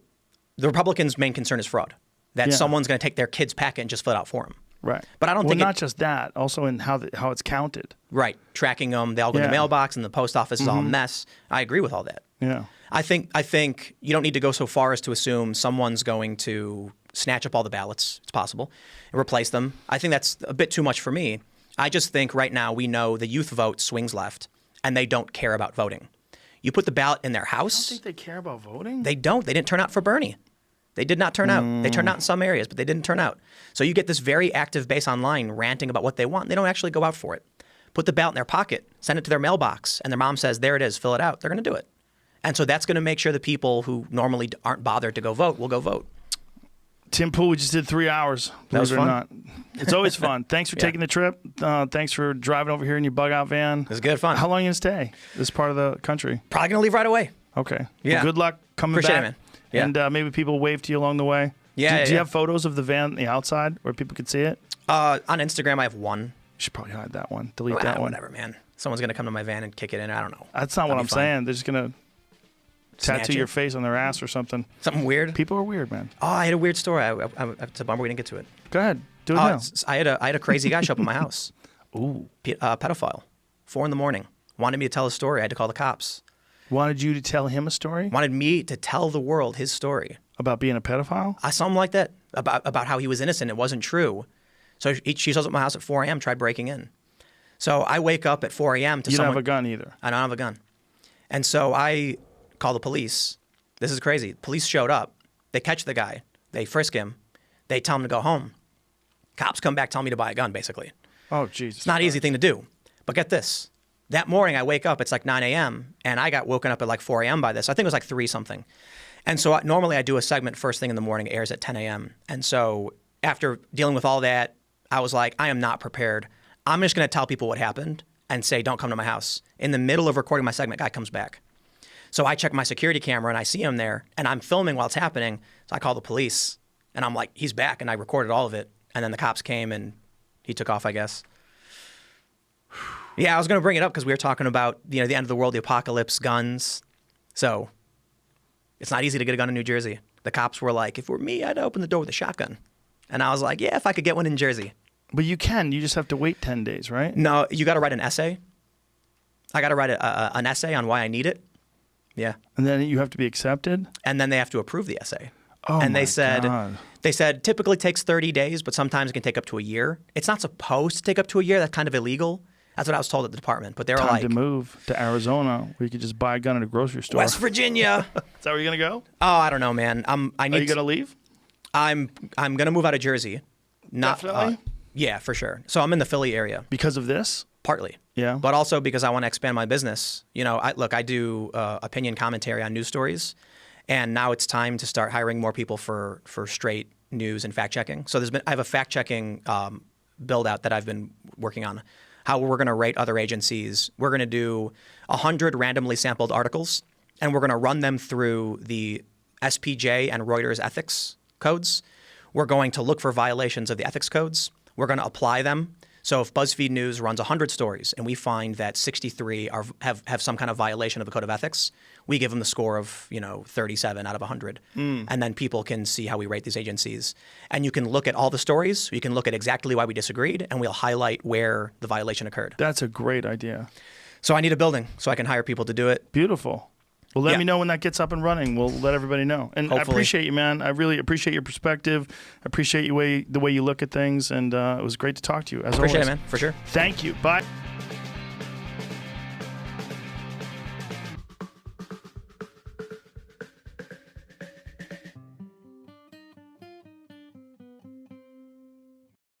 The Republicans' main concern is fraud. That Yeah. someone's going to take their kid's packet and just fill it out for them. Right. But I don't well, think not just that. Also in how it's counted. Right. Tracking them. They all go in Yeah. the mailbox, and the post office is all a mess. I agree with all that. Yeah. I think you don't need to go so far as to assume someone's going to snatch up all the ballots. It's possible, and replace them. I think that's a bit too much for me. I just think right now we know the youth vote swings left, and they don't care about voting. You put the ballot in their I house. think they care about voting. They don't. They didn't turn out for Bernie. They did not turn out. They turned out in some areas, but they didn't turn out. So you get this very active base online ranting about what they want. They don't actually go out for it. Put the ballot in their pocket, send it to their mailbox, and their mom says, there it is, fill it out. They're going to do it. And so that's going to make sure the people who normally aren't bothered to go vote will go vote. Tim Pool, we just did 3 hours. Believe was it or fun. not. It's always fun. Thanks for taking the trip. Thanks for driving over here in your bug out van. It was good fun. How long are you going to stay? This part of the country? Probably going to leave right away. Okay. Yeah. Well, good luck coming Appreciate back. it, man. Yeah. And maybe people wave to you along the way. Yeah, Do you yeah. have photos of the van on the outside where people could see it? On Instagram, I have one. You should probably hide that one. Delete that one. Whatever, man. Someone's going to come to my van and kick it in. I don't know. That's not what I'm That'd be fun. saying. They're just going to Snatch tattoo it. your face on their ass or something. Something weird. People are weird, man. Oh, I had a weird story. It's a bummer we didn't get to it. Go ahead. Do it now. I had a crazy guy show up at my house. Ooh. Pedophile. 4 a.m. Wanted me to tell a story. I had to call the cops. Wanted you to tell him a story Wanted me to tell the world his story. about being a pedophile? Something like that. About how he was innocent. It wasn't true. So she shows up at my house at 4 a.m., tried breaking in. So I wake up at 4 a.m. to You don't someone. have a gun either. I don't have a gun. And so I call the police. This is crazy. Police showed up. They catch the guy. They frisk him. They tell him to go home. Cops come back, tell me to buy a gun, basically. Oh, Jesus. It's not an easy thing to do. But get this. That morning, I wake up. It's like 9 a.m. And I got woken up at like 4 a.m. by this. I think it was like 3 something. And so normally I do a segment first thing in the morning. It airs at 10 a.m. And so after dealing with all that, I was like, I am not prepared. I'm just going to tell people what happened and say, don't come to my house. In the middle of recording my segment, guy comes back. So I check my security camera and I see him there and I'm filming while it's happening. So I call the police and I'm like, he's back. And I recorded all of it. And then the cops came and he took off, I guess. Yeah, I was going to bring it up because we were talking about, the end of the world, the apocalypse, guns. So it's not easy to get a gun in New Jersey. The cops were like, if it were me, I'd open the door with a shotgun. And I was like, yeah, if I could get one in Jersey. But you can. You just have to wait 10 days, right? No, you got to write an essay. I got to write an essay on why I need it. Yeah. And then you have to be accepted? And then they have to approve the essay. Oh, and my they said God. Typically takes 30 days, but sometimes it can take up to a year. It's not supposed to take up to a year. That's kind of illegal. That's what I was told at the department. But they were Time like, to move to Arizona where you could just buy a gun at a grocery store. West Virginia. Is that where you're going to go? Oh, I don't know, man. Are you going to leave? I'm gonna move out of Jersey. Not Definitely? yeah, for sure. So I'm in the Philly area, Because of this? partly. Yeah. But also because I want to expand my business. I do opinion commentary on news stories, and now it's time to start hiring more people for straight news and fact checking. So I have a fact checking build out that I've been working on. How we're going to rate other agencies. We're going to do 100 randomly sampled articles, and we're going to run them through the SPJ and Reuters ethics codes. We're going to look for violations of the ethics codes. We're going to apply them. So if BuzzFeed News runs 100 stories and we find that 63 have some kind of violation of the code of ethics, we give them the score of 37 out of 100. And then people can see how we rate these agencies. And you can look at all the stories. You can look at exactly why we disagreed, and we'll highlight where the violation occurred. That's a great idea. So I need a building so I can hire people to do it. Beautiful. Well, let Yeah. me know when that gets up and running. We'll let everybody know. And I Hopefully. appreciate you, man. I really appreciate your perspective. I appreciate the way you look at things. And it was great to talk to you, as Appreciate always. it, man, for sure. Thank you. Bye.